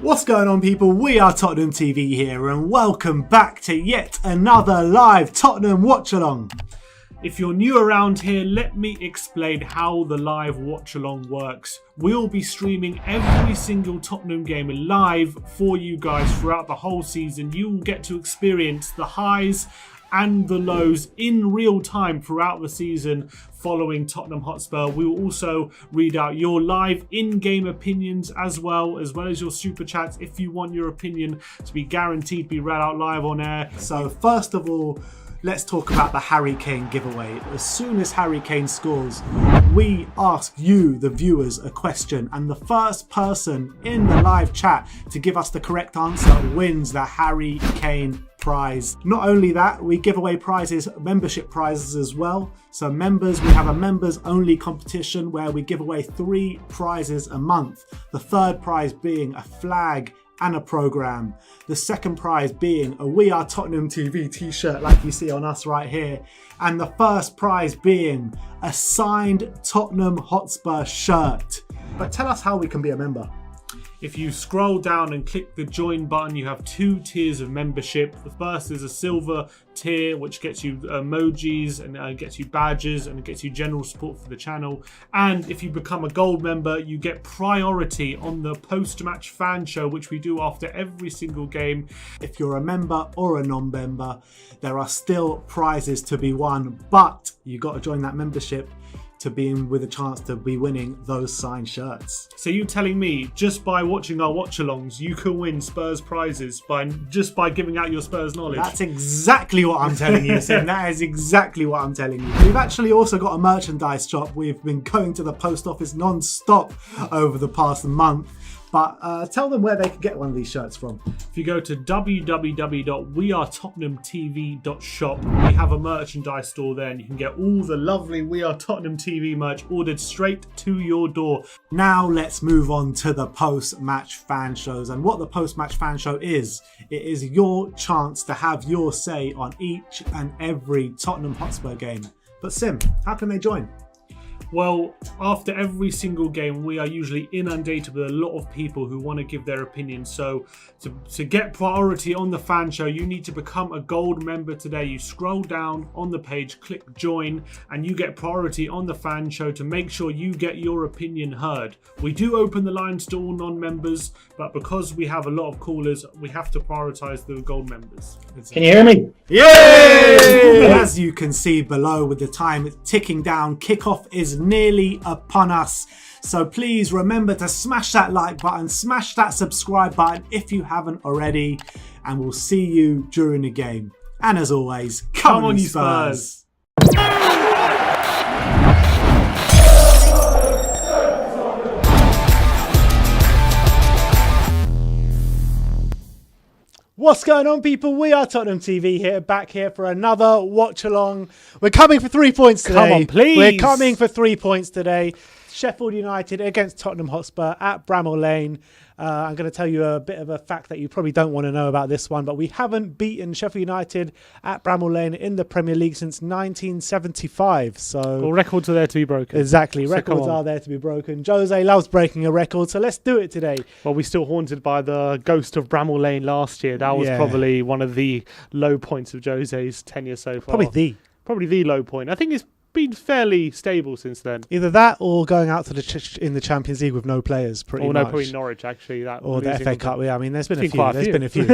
What's going on, people? We are Tottenham TV here, and welcome back to yet another live Tottenham watch-along. If you're new around here, let me explain how the live watch-along works. We'll be streaming every single Tottenham game live for you guys throughout the whole season. You will get to experience the highs and the lows in real time throughout the season following Tottenham Hotspur. We will also read out your live in-game opinions as well as your super chats if you want your opinion to be guaranteed to be read out live on air. So first of all, let's talk about the Harry Kane giveaway. As soon as Harry Kane scores, we ask you, the viewers, a question, and the first person in the live chat to give us the correct answer wins the Harry Kane prize. Not only that, we give away prizes, membership prizes as well. So members, we have a members only competition where we give away 3 prizes a month. The third prize being a flag and a program. The second prize being a We Are Tottenham TV t-shirt like you see on us right here. And the first prize being a signed Tottenham Hotspur shirt. But tell us how we can be a member. If you scroll down and click the join button, you have 2 tiers of membership. The first is a silver tier, which gets you emojis and gets you badges and gets you general support for the channel. And if you become a gold member, you get priority on the post-match fan show, which we do after every single game. If you're a member or a non-member, there are still prizes to be won, but you got to join that membership to be in with a chance to be winning those signed shirts. So you telling me just by watching our watch-alongs, you can win Spurs prizes just by giving out your Spurs knowledge? That's exactly what I'm telling you, Sim. That is exactly what I'm telling you. We've actually also got a merchandise shop. We've been going to the post office non-stop over the past month. But tell them where they can get one of these shirts from. If you go to www.WeAreTottenhamTV.shop, we have a merchandise store there and you can get all the lovely We Are Tottenham TV merch ordered straight to your door. Now let's move on to the post-match fan shows. And what the post-match fan show is, it is your chance to have your say on each and every Tottenham Hotspur game. But Sim, how can they join? Well, after every single game, we are usually inundated with a lot of people who want to give their opinion. So to get priority on the fan show, you need to become a gold member today. You scroll down on the page, click join, and you get priority on the fan show to make sure you get your opinion heard. We do open the lines to all non-members, but because we have a lot of callers, we have to prioritize the gold members. Can you hear me? Yay! As you can see below with the time ticking down, kickoff is nearly upon us. So please remember to smash that like button, smash that subscribe button if you haven't already, and we'll see you during the game. And as always, come on you Spurs! What's going on, people? We are Tottenham TV here, back here for another watch along. We're coming for 3 points today. Come on, please. We're coming for 3 points today. Sheffield United against Tottenham Hotspur at Bramall Lane. I'm going to tell you a bit of a fact that you probably don't want to know about this one, but we haven't beaten Sheffield United at Bramall Lane in the Premier League since 1975. So, well, records are there to be broken. Exactly, so records are there to be broken. Jose loves breaking a record, so let's do it today. Well, we're still haunted by the ghost of Bramall Lane last year. That was probably one of the low points of Jose's tenure so far. Probably the low point. I think it's been fairly stable since then. Either that or going out to in the Champions League with no players, pretty much. Or no, probably Norwich, actually. Or the FA Cup. Yeah, I mean, there's been a few.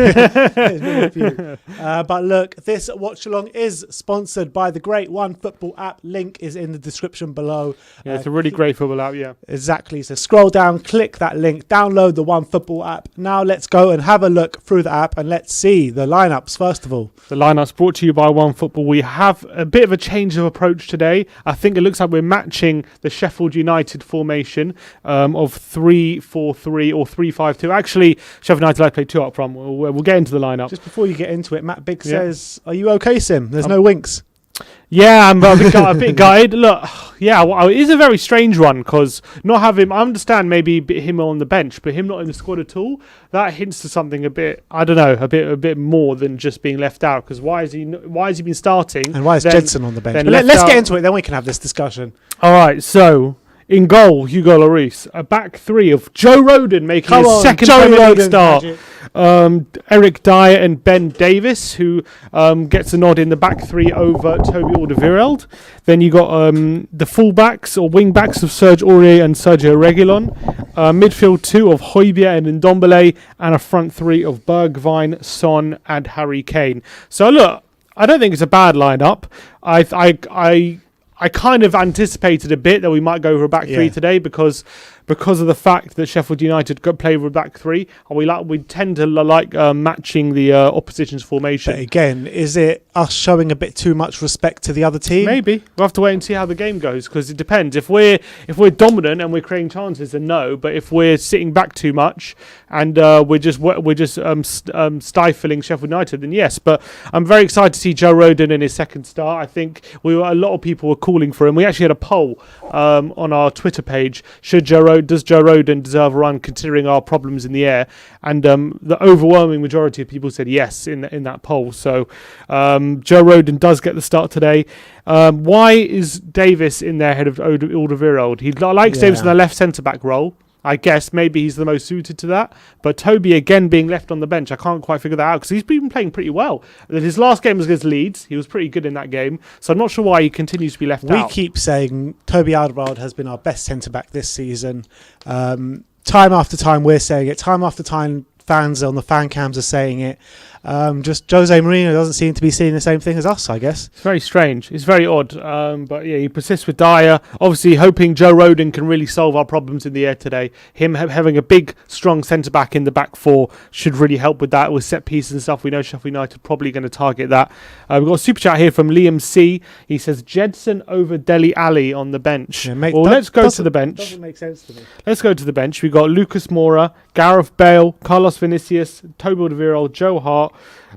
But look, this watch-along is sponsored by the great OneFootball app. Link is in the description below. Yeah, it's a really great football app, yeah. Exactly. So scroll down, click that link, download the OneFootball app. Now let's go and have a look through the app and let's see the lineups, first of all. The lineups brought to you by OneFootball. We have a bit of a change of approach today. I think it looks like we're matching the Sheffield United formation of 3-4-3 or 3-5-2. Actually, Sheffield United like to play 2 up front. We'll get into the lineup. Just before you get into it, Matt Biggs says, "Are you okay, Sim? There's no winks." Yeah, I'm a bit gutted. Look, yeah, well, it is a very strange one because not having, I understand maybe him on the bench, but him not in the squad at all, that hints to something a bit, I don't know, a bit more than just being left out. Because why has he been starting? And why is Jensen on the bench? Let's get into it, then we can have this discussion. All right, so In goal, Hugo Lloris. A back three of Joe Rodon making his second Premier League start. Eric Dyer and Ben Davis, who gets a nod in the back three over Toby Alderweireld. Then you got the fullbacks or wing backs of Serge Aurier and Sergio Reguilon. Midfield two of Højbjerg and Ndombele, and a front three of Bergwijn, Son, and Harry Kane. So look, I don't think it's a bad lineup. I kind of anticipated a bit that we might go for a back three today because of the fact that Sheffield United play with a back three, and we tend to like matching the opposition's formation. But again, is it us showing a bit too much respect to the other team? Maybe we'll have to wait and see how the game goes, because it depends. If we're dominant and we're creating chances, then no. But if we're sitting back too much and we're just stifling Sheffield United, then yes. But I'm very excited to see Joe Rodon in his second start. I think a lot of people were calling for him. We actually had a poll on our Twitter page: does Joe Rodon deserve a run, considering our problems in the air? And the overwhelming majority of people said yes in that poll. So Joe Rodon does get the start today. Why is Davis in there ahead of Alderweireld? He likes Davis in the left centre-back role. I guess maybe he's the most suited to that. But Toby, again, being left on the bench, I can't quite figure that out, because he's been playing pretty well. His last game was against Leeds. He was pretty good in that game. So I'm not sure why he continues to be left out. We keep saying Toby Alderweireld has been our best centre-back this season. Time after time we're saying it. Time after time fans on the fan cams are saying it. Just Jose Mourinho doesn't seem to be seeing the same thing as us, I guess. It's very strange. It's very odd. But yeah, he persists with Dyer. Obviously, hoping Joe Rodon can really solve our problems in the air today. Him having a big, strong centre-back in the back four should really help with that, with set pieces and stuff. We know Sheffield United probably going to target that. We've got a super chat here from Liam C. He says, Jedson over Dele Alli on the bench. Yeah, mate, let's go to the bench. Doesn't make sense to me. Let's go to the bench. We've got Lucas Moura, Gareth Bale, Carlos Vinicius, Toby Alderweireld, Joe Hart,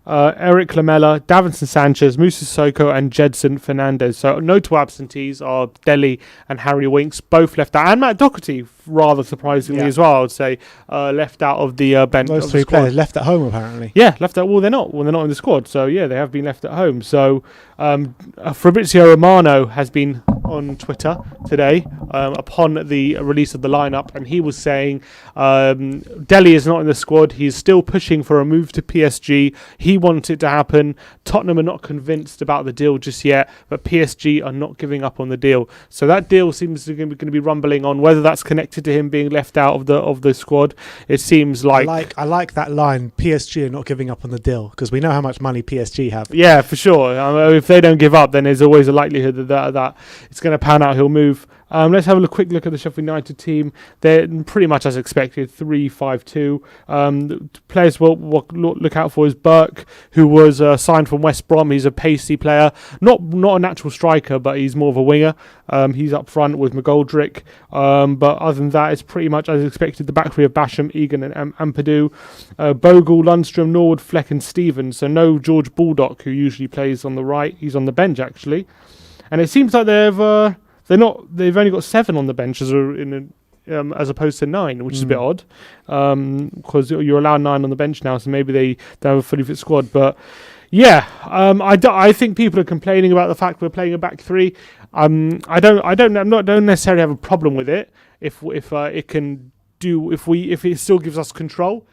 Eric Lamela, Davinson Sanchez, Moussa Sissoko, and Jedson Fernandez. So notable absentees are Dele and Harry Winks, both left out, and Matt Doherty, rather surprisingly as well, I would say, left out of the bench. Those three players left at home, apparently. Yeah, left out. Well, they're not in the squad. So yeah, they have been left at home. So Fabrizio Romano has been on Twitter today upon the release of the lineup, and he was saying Dele is not in the squad. He's still pushing for a move to PSG. He wants it to happen. Tottenham are not convinced about the deal just yet, but PSG are not giving up on the deal. So that deal seems to going to be rumbling on. Whether that's connected to him being left out of the squad, it seems like. I like that line. PSG are not giving up on the deal, because we know how much money PSG have. Yeah, for sure. If they don't give up, then there's always a likelihood that it's going to pan out. He'll move. Let's have a quick look at the Sheffield United team. They're pretty much as expected, 3-5-2. The players we'll look out for is Burke, who was signed from West Brom. He's a pacey player, not a natural striker, but he's more of a winger. He's up front with McGoldrick. But other than that, it's pretty much as expected. The back three of Basham, Egan, and Ampadu. Bogle, Lundstrom, Norwood, Fleck, and Stevens. So no George Baldock, who usually plays on the right. He's on the bench actually, and it seems like they've only got 7 on the bench as opposed to 9, which is a bit odd, because you're allowed 9 on the bench now, so maybe they have a fully fit squad. But yeah, I think people are complaining about the fact we're playing a back three. I don't necessarily have a problem with it if it still gives us control,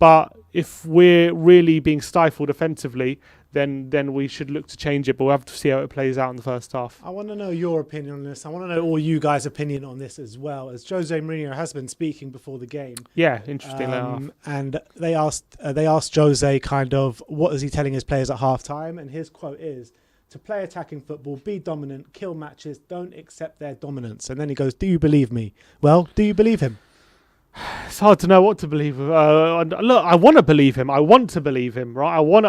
but if we're really being stifled offensively, then we should look to change it, but we'll have to see how it plays out in the first half. I want to know your opinion on this. I want to know all you guys' opinion on this as well, as Jose Mourinho has been speaking before the game. Yeah, interesting. And they asked Jose kind of what is he telling his players at half time, and his quote is, to play attacking football, be dominant, kill matches, don't accept their dominance. And then he goes, do you believe me? Well, do you believe him? It's hard to know what to believe. Look, I want to believe him. I want to believe him, right? I want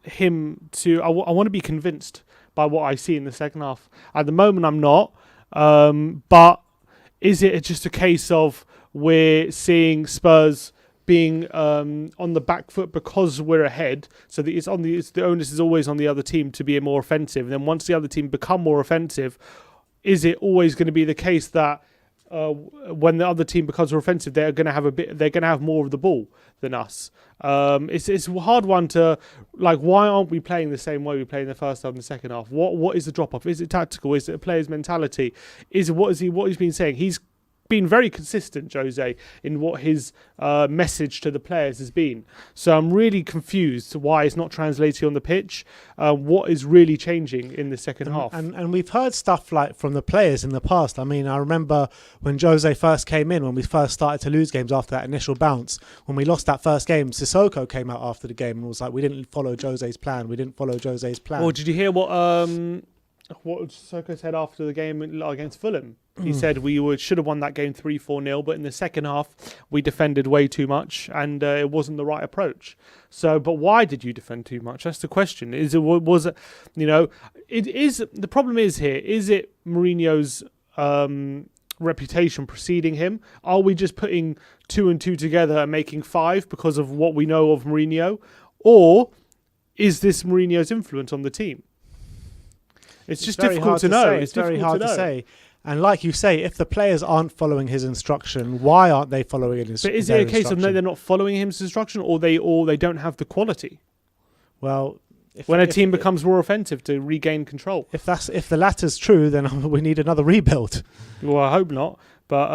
him to. I want to be convinced by what I see in the second half. At the moment, I'm not. But is it just a case of we're seeing Spurs being on the back foot because we're ahead? So the onus is always on the other team to be more offensive. And then once the other team become more offensive, is it always going to be the case that when the other team becomes more offensive, they're going to have they're going to have more of the ball than us. It's a hard one to like. Why aren't we playing the same way we played in the first half and the second half? What is the drop off? Is it tactical? Is it a player's mentality? What he's been saying? He's been very consistent, Jose, in what his message to the players has been. So I'm really confused why it's not translating on the pitch. What is really changing in the second half? And we've heard stuff like from the players in the past. I mean, I remember when Jose first came in, when we first started to lose games after that initial bounce. When we lost that first game, Sissoko came out after the game and was like, we didn't follow Jose's plan. We didn't follow Jose's plan. Well, did you hear what Sissoko said after the game against Fulham? He said we should have won that game 3-4-0, but in the second half we defended way too much, and it wasn't the right approach. So, but why did you defend too much? That's the question. The problem is here? Is it Mourinho's reputation preceding him? Are we just putting 2 and 2 together and making 5 because of what we know of Mourinho, or is this Mourinho's influence on the team? It's just difficult to know. It's very hard to say. And like you say, if the players aren't following his instruction, why aren't they following his instruction? But is it a case of they're not following his instruction, or they don't have the quality? Well, when a team becomes more offensive to regain control. If the latter's true, then we need another rebuild. Well, I hope not. But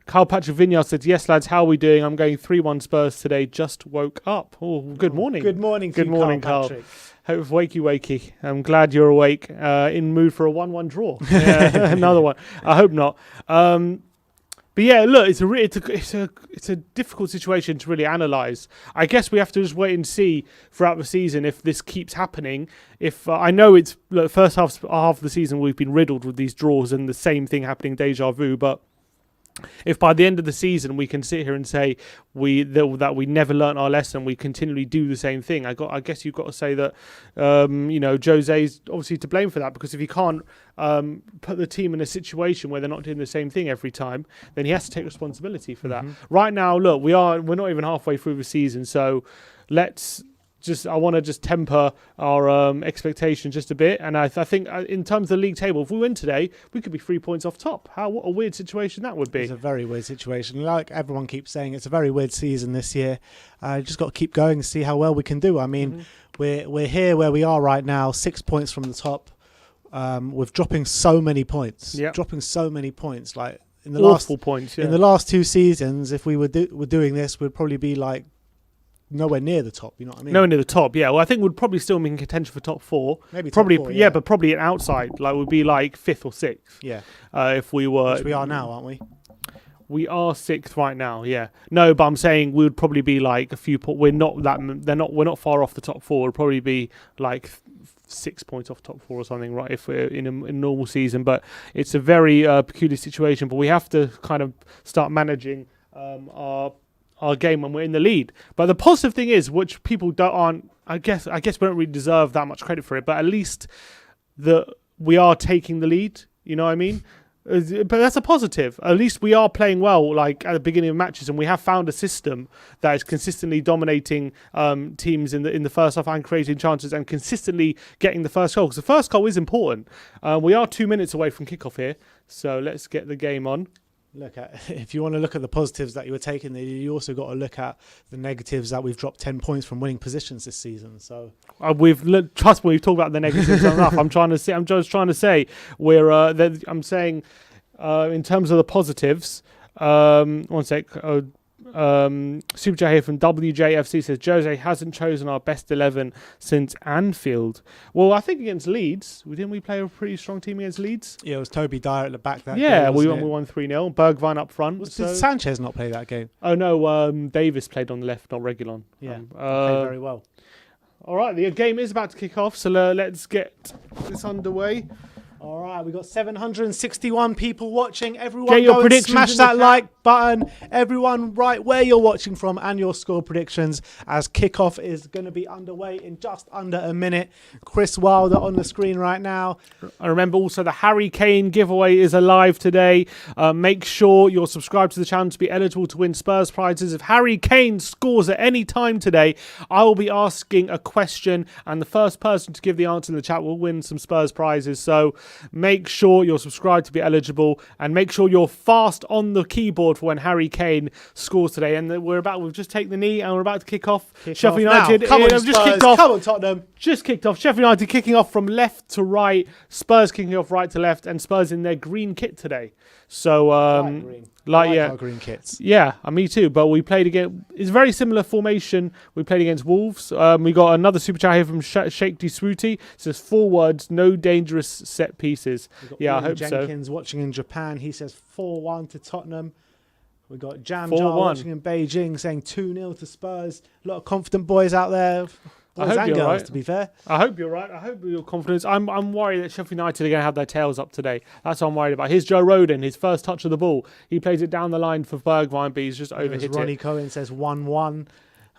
Carl Patrick Vinyard said, "Yes, lads, how are we doing? I'm going 3-1 Spurs today. Just woke up. Oh, good morning. Good morning, Carl. Hope wakey. I'm glad you're awake. In mood for a 1-1 draw. Yeah, another one. I hope not. But yeah, look, it's a difficult situation to really analyse. I guess we have to just wait and see throughout the season if this keeps happening. If I know it's first half of the season we've been riddled with these draws and the same thing happening, deja vu, but if by the end of the season we can sit here and say that we never learnt our lesson, we continually do the same thing, I guess you've got to say that Jose's obviously to blame for that, because if he can't put the team in a situation where they're not doing the same thing every time, then he has to take responsibility for that. Right now, look, we're not even halfway through the season, so I want to just temper our expectations just a bit. And I think in terms of the league table, if we win today, we could be 3 points off top. What a weird situation that would be. It's a very weird situation. Like everyone keeps saying, it's a very weird season this year. Just got to keep going and see how well we can do. I mean, we're here where we are right now, 6 points from the top, with dropping so many points. Yep. Dropping so many points. Like in the in the last 2 seasons, if we were doing this, we'd probably be like nowhere near the top, you know what I mean? Nowhere near the top, yeah. Well, I think we'd probably still be in contention for top 4. Maybe probably, top 4, yeah. But probably an outside. Like, we'd be like 5th or 6th. Yeah. If we were... Which we are now, aren't we? We are 6th right now, yeah. No, but I'm saying we would probably be like a few... We're not far off the top 4. We'd probably be like 6 points off top 4 or something, right, if we're in a normal season. But it's a very peculiar situation. But we have to kind of start managing our game when we're in the lead. But the positive thing is, which people I guess we don't really deserve that much credit for it, but at least we are taking the lead, you know what I mean? But that's a positive. At least we are playing well, like at the beginning of matches, and we have found a system that is consistently dominating teams in the first half and creating chances and consistently getting the first goal. Because the first goal is important. We are 2 minutes away from kickoff here, so let's get the game on. If you want to look at the positives that you were taking, you also got to look at the negatives that we've dropped 10 points from winning positions this season. So trust me, we've talked about the negatives enough. I'm just trying to say I'm saying in terms of the positives. One sec. Super J here from WJFC says Jose hasn't chosen our best 11 since Anfield. Well, I think against Leeds, didn't we play a pretty strong team against Leeds? Yeah, it was Toby Dyer at the back. We won 3-0. Bergwijn up front. Did Sanchez not play that game? Oh no, Davis played on the left, not Reguilon. Yeah, played very well. All right, the game is about to kick off, so let's get this underway. All right, we've got 761 people watching. Everyone get your go and smash that like button. Everyone right where you're watching from and your score predictions, as kickoff is going to be underway in just under a minute. Chris Wilder on the screen right now. I remember also the Harry Kane giveaway is alive today. Make sure you're subscribed to the channel to be eligible to win Spurs prizes. If Harry Kane scores at any time today, I will be asking a question, and the first person to give the answer in the chat will win some Spurs prizes. So Make sure you're subscribed to be eligible, and make sure you're fast on the keyboard for when Harry Kane scores today. And we've just taken the knee and we're about to kick off. Sheffield United. Now, come on, just Spurs. kicked off. Come on, Tottenham. Just kicked off. Sheffield United kicking off from left to right. Spurs kicking off right to left, and Spurs in their green kit today. So, our green kits. Yeah, me too. But we played against. It's a very similar formation. We played against Wolves. We got another super chat here from Sheikh Swooty. It says 4 words, no dangerous set pieces. Yeah, I hope Jenkins so. watching in Japan. He says 4-1 to Tottenham. We got Jam 4-1. Jar watching in Beijing saying 2-0 to Spurs. A lot of confident boys out there. I hope you're right. To be fair, I hope you're right. I hope you're confident. I'm worried that Sheffield United are going to have their tails up today. That's what I'm worried about. Here's Joe Rodon, his first touch of the ball. He plays it down the line for Bergwijn, but he's just overhit it. Ronnie Cohen says 1-1.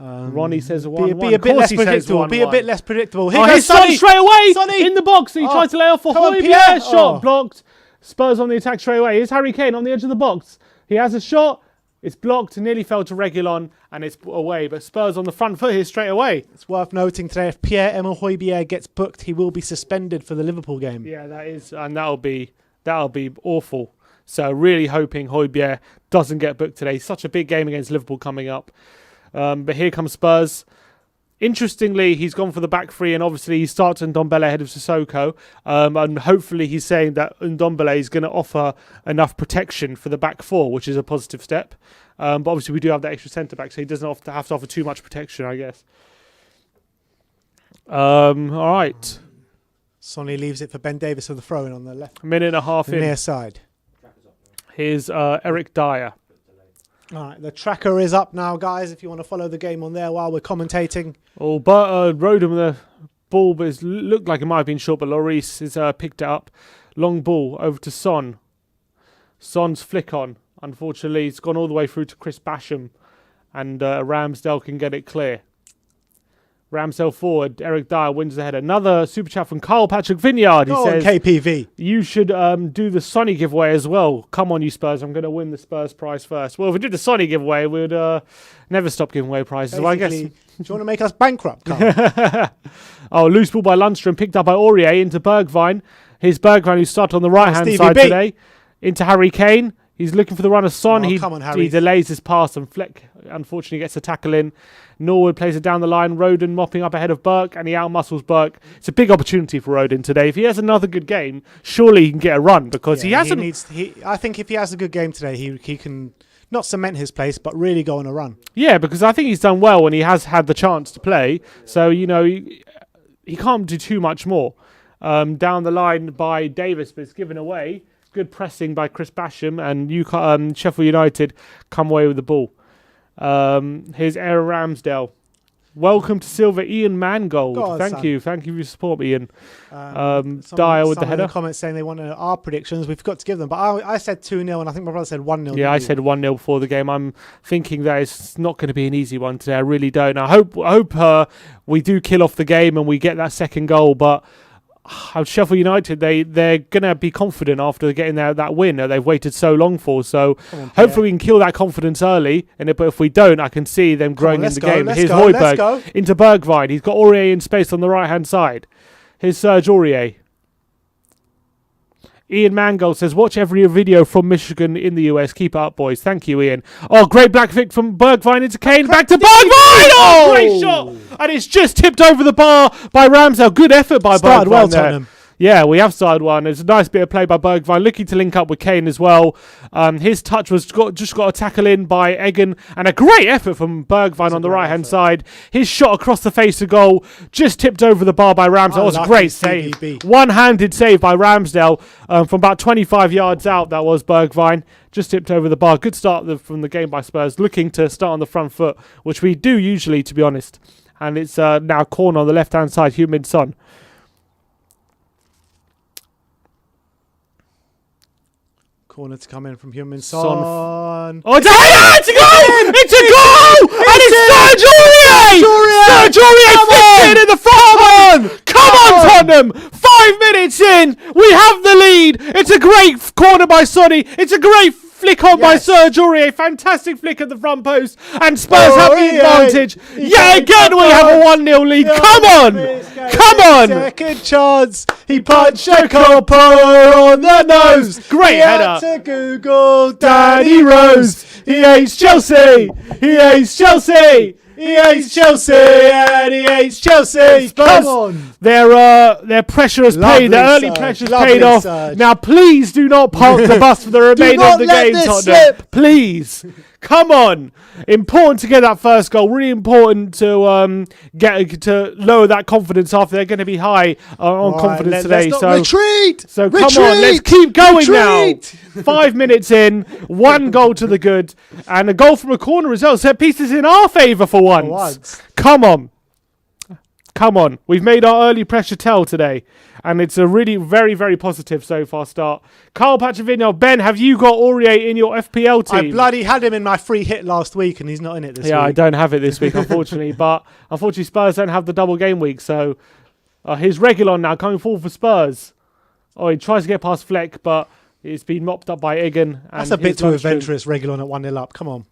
Ronnie says 1-1. Be a bit less predictable. Be a bit less predictable. Here goes Sonny straight away Sonny. in the box. He tried to lay off for Højbjerg. Shot blocked. Spurs on the attack straight away. Here's Harry Kane on the edge of the box. He has a shot. It's blocked, nearly fell to Reguilon, and it's away. But Spurs on the front foot here straight away. It's worth noting today, if Pierre-Emile Højbjerg gets booked, he will be suspended for the Liverpool game. Yeah, that is, and that'll be awful. So really hoping Højbjerg doesn't get booked today. Such a big game against Liverpool coming up. But here comes Spurs. Interestingly, he's gone for the back three, and obviously he starts Ndombele ahead of Sissoko. And hopefully he's saying that Ndombele is going to offer enough protection for the back four, which is a positive step. But obviously we do have that extra centre-back, so he doesn't have to offer too much protection, I guess. All right. Sonny leaves it for Ben Davis for the throw-in on the left. A minute and a half in. Near side. Here's Eric Dyer. All right, the tracker is up now, guys, if you want to follow the game on there while we're commentating. Oh, but Rodham the ball, but it looked like it might have been short, but Lloris has picked it up. Long ball over to Son. Son's flick on. Unfortunately, it's gone all the way through to Chris Basham, and Ramsdale can get it clear. Ramsdale forward. Eric Dyer wins the header. Another super chat from Carl Patrick Vineyard. He says, KPV. You should do the Sonny giveaway as well. Come on, you Spurs. I'm going to win the Spurs prize first. Well, if we did the Sonny giveaway, we'd never stop giving away prizes. Well, I guess. Do you want to make us bankrupt, Carl? Oh, loose ball by Lundstrom. Picked up by Aurier into Bergwijn. Here's Bergwijn, who started on the right-hand side today. Into Harry Kane. He's looking for the run of Son. He delays his pass, and Fleck unfortunately gets a tackle in. Norwood plays it down the line. Rodon mopping up ahead of Burke, and he outmuscles Burke. It's a big opportunity for Rodon today. If he has another good game, surely he can get a run, because he hasn't. I think if he has a good game today, he can not cement his place, but really go on a run. Yeah, because I think he's done well when he has had the chance to play. So, he can't do too much more. Down the line by Davis, but it's given away. Good pressing by Chris Basham, and Sheffield United come away with the ball. Here's Aaron Ramsdale. Welcome to Silver, Ian Mangold. Thank you for your support, Ian. Dyer with the header. Comments saying they want our predictions. We forgot to give them, but I said 2-0, and I think my brother said 1-0. Yeah, I said 1-0 before the game. I'm thinking that it's not going to be an easy one today. I really don't. I hope we do kill off the game and we get that second goal, but Sheffield United, they're going to be confident after getting that win that they've waited so long for. So hopefully we can kill that confidence early. But if we don't, I can see them growing in the game. Here's Højbjerg into Bergwijn. He's got Aurier in space on the right-hand side. Here's Serge Aurier. Ian Mangold says, watch every video from Michigan in the US. Keep it up, boys. Thank you, Ian. Oh, great black flick from Bergwijn into Kane. Back to Bergwijn! Oh, great shot! And it's just tipped over the bar by Ramsdale. Good effort by Bergwijn well, there. Tottenham. Yeah, we have started one. It's a nice bit of play by Bergwijn, looking to link up with Kane as well. His touch was just got a tackle in by Egan, and a great effort from Bergwijn on the right-hand side. His shot across the face of goal, just tipped over the bar by Ramsdale. That was a great save. One-handed save by Ramsdale from about 25 yards out. That was Bergwijn. Just tipped over the bar. Good start from the game by Spurs, looking to start on the front foot, which we do usually, to be honest. And it's now corner on the left-hand side, Heung-min Son. Corner to come in from Heung-min Son. Oh, it's a header! It's a goal! It's a goal! And it's Serge Aurier! Serge Aurier fits it in the front! Come on, Tottenham! 5 minutes in, we have the lead. It's a great corner by Sonny. It's a great flick on by Serge Aurier. Fantastic flick at the front post. And Spurs have the advantage. Yeah, again we have a 1-0 lead. Come on. Come on. Second chance. He punched a copper on the nose. Great header. To Google Danny Rose. He hates Chelsea. He hates Chelsea. He hates Chelsea and he hates Chelsea. Come on. Their pressure has paid. Their early pressure has paid off. Now, please do not park the bus for the remainder of the game, Tottenham. Please. Come on. Important to get that first goal. Really important to get to lower that confidence after they're going to be high on confidence today. Retreat. So come on. Let's keep going now. 5 minutes in. 1 goal to the good. And a goal from a corner as well. Set pieces in our favour for once. Come on. Come on. We've made our early pressure tell today. And it's a really very, very positive so far start. Carl Pachavino, Ben, have you got Aurier in your FPL team? I bloody had him in my free hit last week and he's not in it this week. Yeah, I don't have it this week, unfortunately. But unfortunately, Spurs don't have the double game week. So here's Reguilon now coming forward for Spurs. Oh, he tries to get past Fleck, but it's been mopped up by Egan. That's a bit too adventurous, Reguilon at 1-0 up. Come on.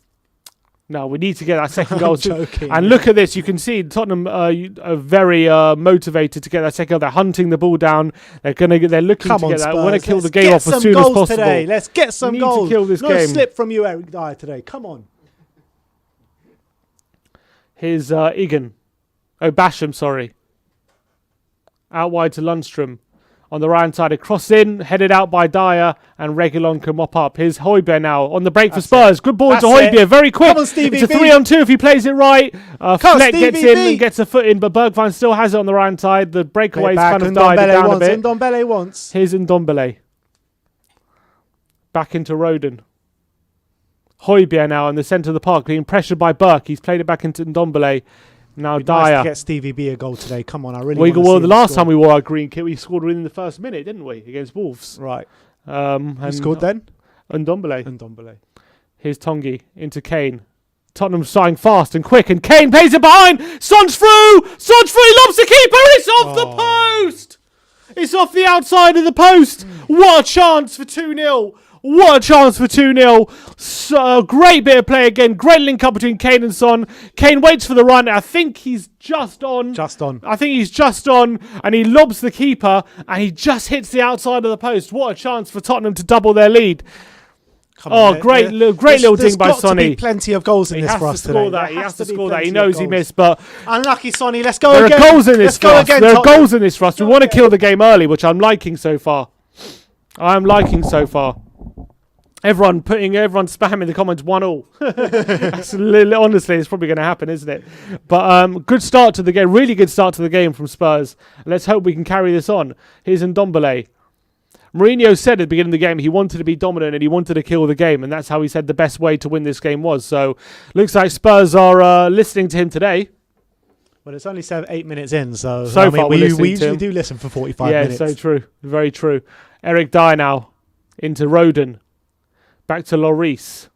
No, we need to get that second goal. Joking. And look at this. You can see Tottenham are very motivated to get that second goal. They're hunting the ball down. They're looking to get that. Want to kill the game off as soon as possible. Today. Let's get some goals. To kill this game. No slip from you, Eric Dyer, today. Come on. Here's Egan. Oh, Basham, sorry. Out wide to Lundstrom. On the right side, a cross in, headed out by Dyer, and Reguilon can mop up. Here's Højbjerg now on the break for Spurs. Good ball to Højbjerg, very quick. Come on, Stevie it's a 3-on-2 if he plays it right. Fleck gets in and gets a foot in, but Bergwijn still has it on the right side. The breakaway's kind of died down a bit. Ndombele wants. Here's Ndombele. Back into Roden. Højbjerg now in the centre of the park, being pressured by Burke. He's played it back into Ndombele. Now Dyer. Nice to get Stevie B a goal today. Come on, I really want to see the last time we wore our green kit, we scored within the first minute, didn't we, against Wolves? Right. Who scored then? Ndombele. Here's Tongi into Kane. Tottenham starting fast and quick, and Kane plays it behind. Son's through. He lobs the keeper. It's off the post. It's off the outside of the post. What a chance for 2-0. What a chance for 2-0. So, great bit of play again. Great link up between Kane and Son. Kane waits for the run. I think he's just on. I think he's just on. And he lobs the keeper. And he just hits the outside of the post. What a chance for Tottenham to double their lead. Great little ding by Sonny. There's got to be plenty of goals in this for us today. He has to score that. He knows he missed, but unlucky Sonny. Let's go again. There are goals in this for us. There are goals in this for us. We want to kill the game early, which I'm liking so far. Everyone spamming the comments 1-0. Honestly, it's probably going to happen, isn't it? But good start to the game. Really good start to the game from Spurs. Let's hope we can carry this on. Here's Ndombele. Mourinho said at the beginning of the game he wanted to be dominant and he wanted to kill the game, and that's how he said the best way to win this game was. So looks like Spurs are listening to him today. Well, it's only 8 minutes in, so far we usually do listen for 45 minutes. Yeah, so true. Very true. Eric Dyer now into Roden. Back to Lloris.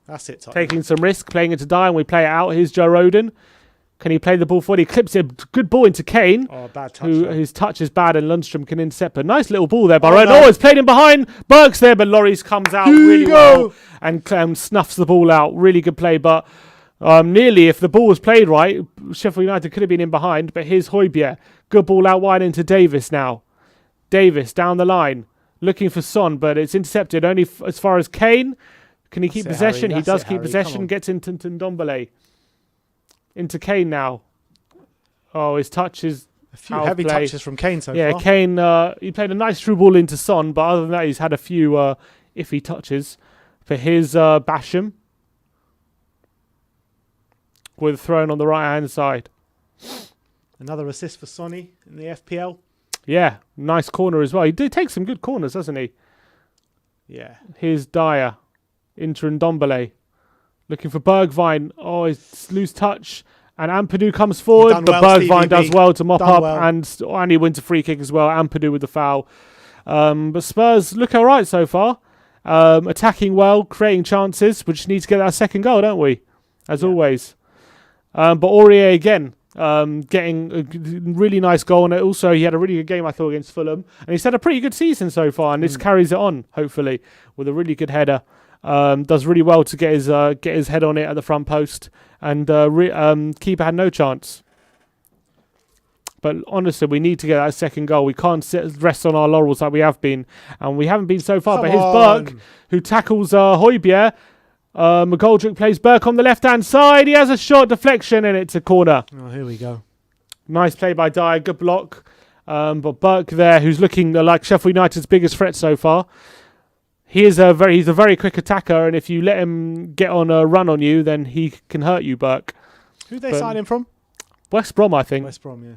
That's it. Taking some risk, playing it to Dyer, and we play it out. Here's Joe Roden. Can he play the ball forward? He clips it. Good ball into Kane. Oh, bad touch. Whose touch is bad, and Lundstrom can intercept. But nice little ball there by Roden. Oh, it's played in behind. Burke's there, but Lloris comes out really well and snuffs the ball out. Really good play, but nearly, if the ball was played right, Sheffield United could have been in behind. But here's Højbjerg. Good ball out wide into Davis now. Davis down the line. Looking for Son, but it's intercepted only as far as Kane. Can he keep possession? He does keep possession. Gets into Ndombele. Into Kane now. Oh, his touch is a few heavy touches from Kane so far. Yeah, Kane, he played a nice through ball into Son, but other than that, he's had a few iffy touches. For his Basham. With thrown on the right-hand side. Another assist for Sonny in the FPL. Yeah, nice corner as well. He did take some good corners, doesn't he? Yeah. Here's Dyer. Into Ndombele. Looking for Bergwijn. Oh, it's loose touch. And Ampadu comes forward, but Bergwijn does well to mop up. And he wins a free kick as well. Ampadu with the foul. But Spurs look all right so far. Attacking well, creating chances. We just need to get that second goal, don't we? As always. But Aurier again. getting a really nice goal. And also, he had a really good game, I thought, against Fulham. And he's had a pretty good season so far. And this carries it on, hopefully, with a really good header. Does really well to get his head on it at the front post. And keeper had no chance. But honestly, we need to get that second goal. We can't rest on our laurels like we have been. And we haven't been so far. But here's Burke, who tackles Højbjerg. McGoldrick plays Burke on the left-hand side. He has a short deflection, and it's a corner. Oh, here we go. Nice play by Dyer. Good block. But Burke there, who's looking like Sheffield United's biggest threat so far. He's a very quick attacker, and if you let him get on a run on you, then he can hurt you, Burke. Who'd they sign him from? West Brom, I think. West Brom, yeah.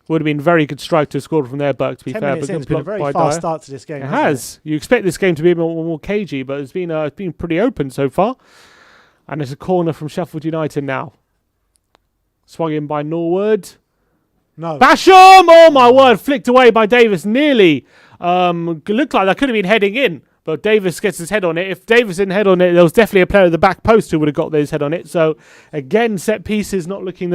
Would have been a very good strike to have scored from there, Burke, to be 10 fair. minutes But in, it's been a very fast start to this game. It has. You expect this game to be a bit more cagey, but it's been pretty open so far. And it's a corner from Sheffield United now. Swung in by Norwood. No. Basham! Oh, my word. Flicked away by Davis. Nearly. Looked like that could have been heading in. But Davis gets his head on it. If Davis didn't head on it, there was definitely a player at the back post who would have got his head on it. So, again, set pieces not looking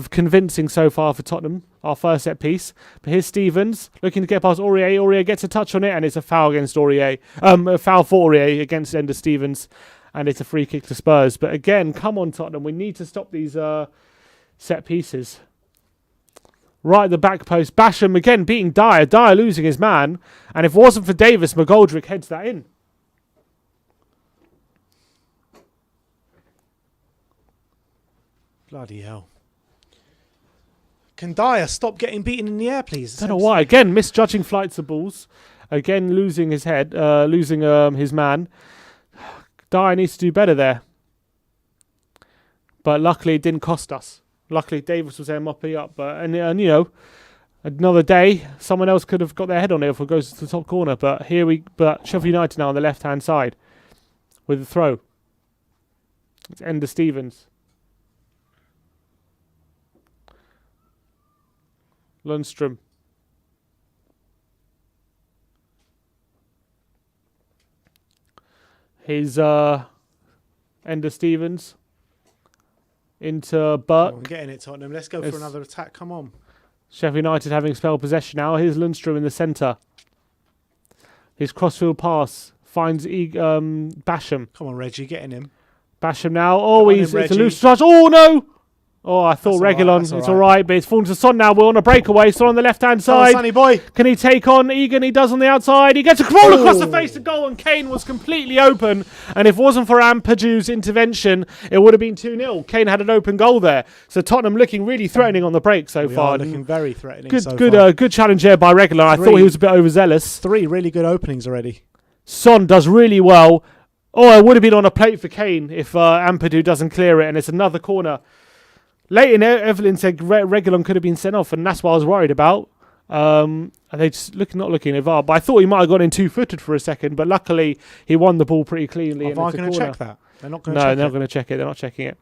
convincing so far for Tottenham. Our first set piece. But here's Stevens looking to get past Aurier. Aurier gets a touch on it, and it's a foul against Aurier. A foul for Aurier against Ender Stevens. And it's a free kick to Spurs. But again, come on, Tottenham. We need to stop these set pieces. Right at the back post. Basham again beating Dyer. Dyer losing his man. And if it wasn't for Davis, McGoldrick heads that in. Bloody hell. Can Dyer stop getting beaten in the air, please? Don't know why. Again, misjudging flights of balls. Again, losing his head. Losing his man. Dyer needs to do better there. But luckily, it didn't cost us. Luckily, Davis was there mopping up. And you know, another day, someone else could have got their head on it if it goes to the top corner. But Sheffield United now on the left-hand side with the throw. It's Ender Stevens. Lundstrom. Here's Ender Stevens into Burke. I'm getting it, Tottenham. Let's go for another attack. Come on. Sheffield United having spelled possession now. Here's Lundstrom in the centre. His crossfield pass finds Basham. Come on, Reggie, getting him. Basham now. Oh, it's a loose touch. Oh, no! Oh, I thought Reguilon. It's all right, but it's fallen to Son now. We're on a breakaway. Son on the left-hand side. Sonny boy. Can he take on Egan? He does on the outside. He gets a roll across the face to goal, and Kane was completely open. And if it wasn't for Ampadu's intervention, it would have been 2-0. Kane had an open goal there. So Tottenham looking really threatening on the break so far. Looking very threatening Good challenge there by Reguilon. I thought he was a bit overzealous. 3 really good openings already. Son does really well. Oh, it would have been on a plate for Kane if Ampadu doesn't clear it, and it's another corner. Leighton Evelyn said Reguilon could have been sent off, and that's what I was worried about. And they just not looking at VAR, but I thought he might have gone in 2-footed for a second, but luckily he won the ball pretty cleanly. Are VAR going to check that? They're not going to check it. No, they're not going to check it. They're not checking it.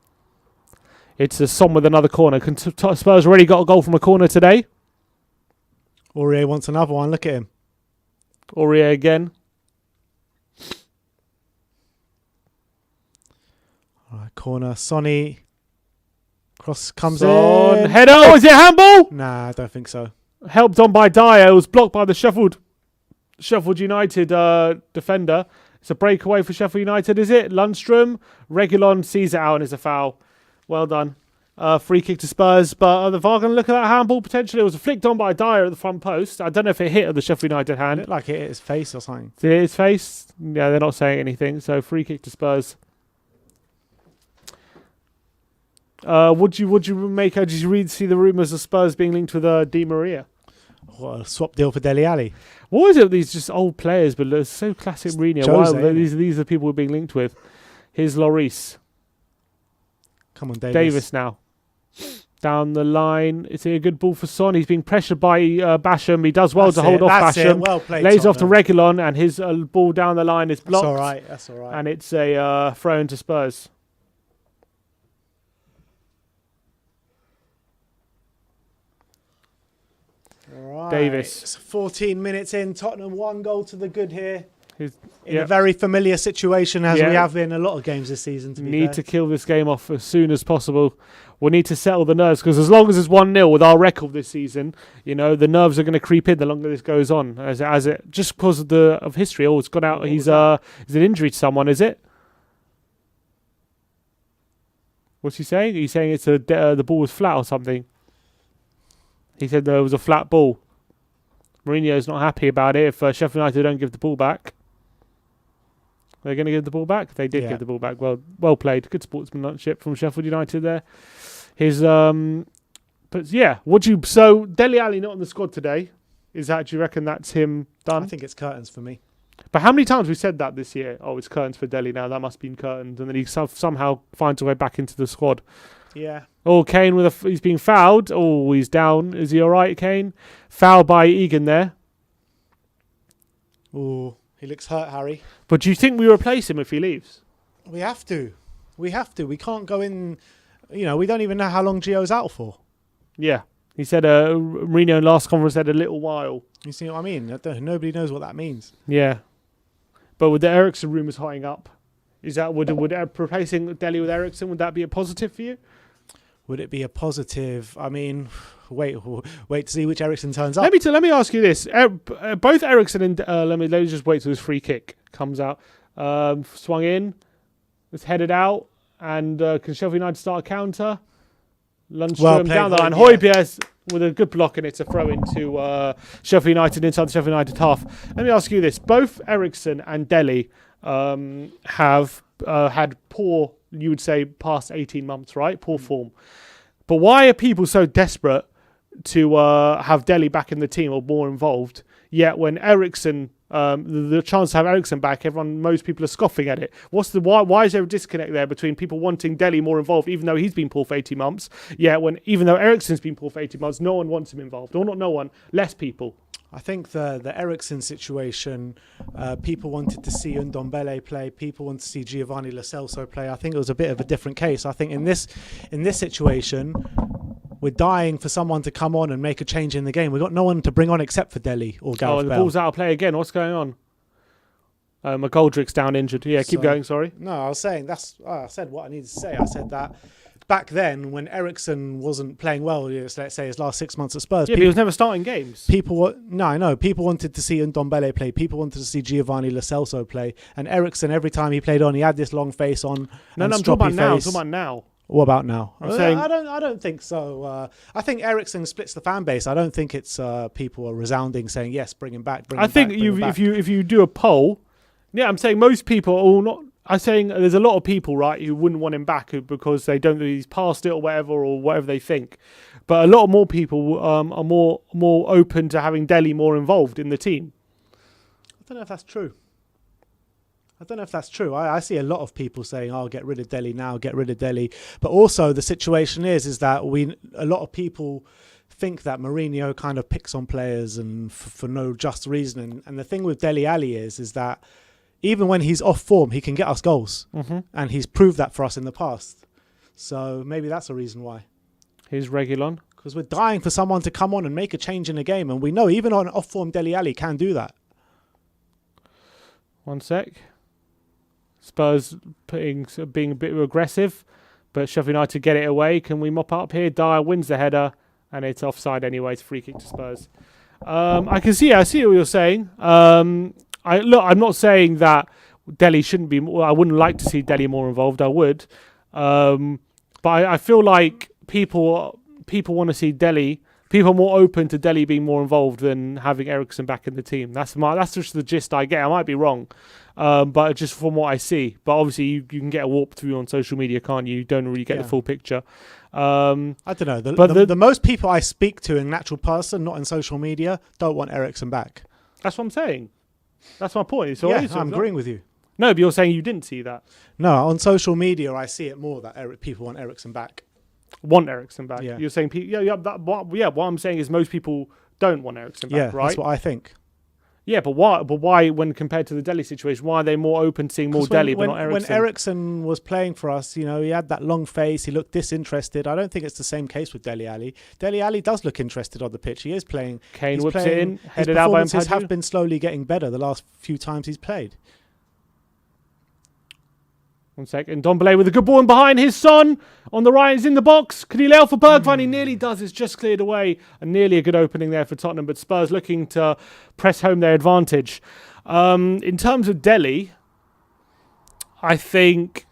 It's a Son with another corner. Spurs already got a goal from a corner today. Aurier wants another one. Look at him. Aurier again. All right, corner. Sonny. Cross comes Son. in. Header. Oh, is it handball? Nah, I don't think so. Helped on by Dyer. It was blocked by the Sheffield United defender. It's a breakaway for Sheffield United, is it? Lundstrom. Reguilon sees it out and it's a foul. Well done. Free kick to Spurs. But are the VAR going to look at that handball potentially? It was flicked on by Dyer at the front post. I don't know if it hit at the Sheffield United hand. It looked like it hit his face or something. Did it hit his face? Yeah, they're not saying anything. So free kick to Spurs. Would you make? Did you see the rumours of Spurs being linked with Di Maria? What a swap deal for Dele Alli. What is it? These just old players, but it's so classic Mourinho. Why these are the people we're being linked with. Here's Lloris. Come on, Davis now. Down the line. It's a good ball for Son. He's being pressured by Basham. He does well to hold off Basham. Well played, lays off to Reguilon, and his ball down the line is blocked. That's all right. And it's a throw into Spurs. Right. Davis. It's 14 minutes in. Tottenham 1 goal to the good here. in a very familiar situation as we have in a lot of games this season. To be need fair. to kill this game off as soon as possible. We need to settle the nerves because as long as it's 1-0 with our record this season, the nerves are going to creep in the longer this goes on. As it just because of history. Oh, it's gone out. He's an injury to someone, is it? What's he saying? He's saying it's the ball was flat or something. He said there was a flat ball. Mourinho's not happy about it if Sheffield United don't give the ball back. They're going to give the ball back? They did give the ball back. Well played. Good sportsmanship from Sheffield United there. So Dele Alli not on the squad today. Do you reckon that's him done? I think it's curtains for me. But how many times we said that this year? Oh, it's curtains for Dele now. That must be curtains. And then he somehow finds a way back into the squad. Yeah. Oh, Kane he's being fouled. Oh, he's down. Is he all right, Kane? Foul by Egan there. Oh, he looks hurt, Harry. But do you think we replace him if he leaves? We have to. We can't go in. We don't even know how long Gio's out for. Yeah. He said Mourinho in last conference said a little while. You see what I mean? Nobody knows what that means. Yeah. But with the Eriksen rumours hotting up, would replacing Dele with Eriksen, would that be a positive for you? Would it be a positive? I mean, wait to see which Eriksen turns up. Let me ask you this: both Eriksen and let me just wait till this free kick comes out. Swung in, it's headed out, and can Sheffield United start a counter? Lundstrom down the line. Højbjerg with a good block, and it's a throw into Sheffield United inside the Sheffield United half. Let me ask you this: both Eriksen and Dele have had poor, you would say, past 18 months, right? Poor form. But why are people so desperate to have Dele back in the team or more involved? Yet when Eriksen, the chance to have Eriksen back, most people are scoffing at it. Why is there a disconnect there between people wanting Dele more involved, even though he's been poor for 18 months? Yet even though Eriksen's been poor for 18 months, no one wants him involved. Or not no one, less people. I think the Eriksen situation, people wanted to see Ndombele play. People wanted to see Giovanni Lo Celso play. I think it was a bit of a different case. I think in this situation, we're dying for someone to come on and make a change in the game. We've got no one to bring on except for Dele or Gareth Bale. The ball's out of play again. What's going on? McGoldrick's down injured. Yeah, keep going, sorry. No, I was saying I said what I needed to say. I said that back then when Eriksen wasn't playing well, let's say his last 6 months at Spurs. Yeah, but he was never starting games. People wanted to see Ndombele play. People wanted to see Giovanni Lo Celso play. And Eriksen, every time he played on, he had this long face on. No, I'm talking about now. I'm talking about now. What about now? I'm saying I don't think so. I think Eriksen splits the fan base. I don't think it's people are resounding saying yes, bring him back. I think if you do a poll, I'm saying most people are not. I'm saying there's a lot of people, right, who wouldn't want him back because they don't think he's past it or whatever they think. But a lot more people are more open to having Dele more involved in the team. I don't know if that's true. I see a lot of people saying, "Oh, get rid of Dele now, get rid of Dele." But also the situation is that a lot of people think that Mourinho kind of picks on players and for no just reason. And the thing with Dele Alli is that even when he's off form, he can get us goals. Mm-hmm. And he's proved that for us in the past. So maybe that's a reason why. Here's Reguilon. Because we're dying for someone to come on and make a change in the game. And we know even on off form, Dele Alli can do that. 1 sec. Spurs being a bit aggressive. But Sheffield United get it away. Can we mop up here? Dyer wins the header. And it's offside anyway. It's a free kick to Spurs. I see what you're saying. I'm not saying that Dele shouldn't be. I wouldn't like to see Dele more involved. I would, but I feel like people want to see Dele. People are more open to Dele being more involved than having Eriksen back in the team. That's just the gist I get. I might be wrong, but just from what I see. But obviously, you can get a warp through on social media, can't you? You don't really get the full picture. I don't know. The most people I speak to in actual person, not in social media, don't want Eriksen back. That's what I'm saying. That's my point. I'm agreeing with you. No, but you're saying you didn't see that. No, on social media, I see it more that people want Eriksen back. Want Eriksen back? Yeah. You're saying, what I'm saying is most people don't want Eriksen back, right? That's what I think. Yeah, but why? But why, when compared to the Dele situation, why are they more open to seeing more Dele but not Eriksen? When Eriksen was playing for us, he had that long face. He looked disinterested. I don't think it's the same case with Dele Alli. Dele Alli does look interested on the pitch. He is playing. Kane whips it in, his headed out by performances have been slowly getting better the last few times he's played. 1 second. Ndombele with a good ball in behind. His son on the right is in the box. Could he lay off for Bergwijn? He nearly does. It's just cleared away. And nearly a good opening there for Tottenham. But Spurs looking to press home their advantage. In terms of Dele, I think...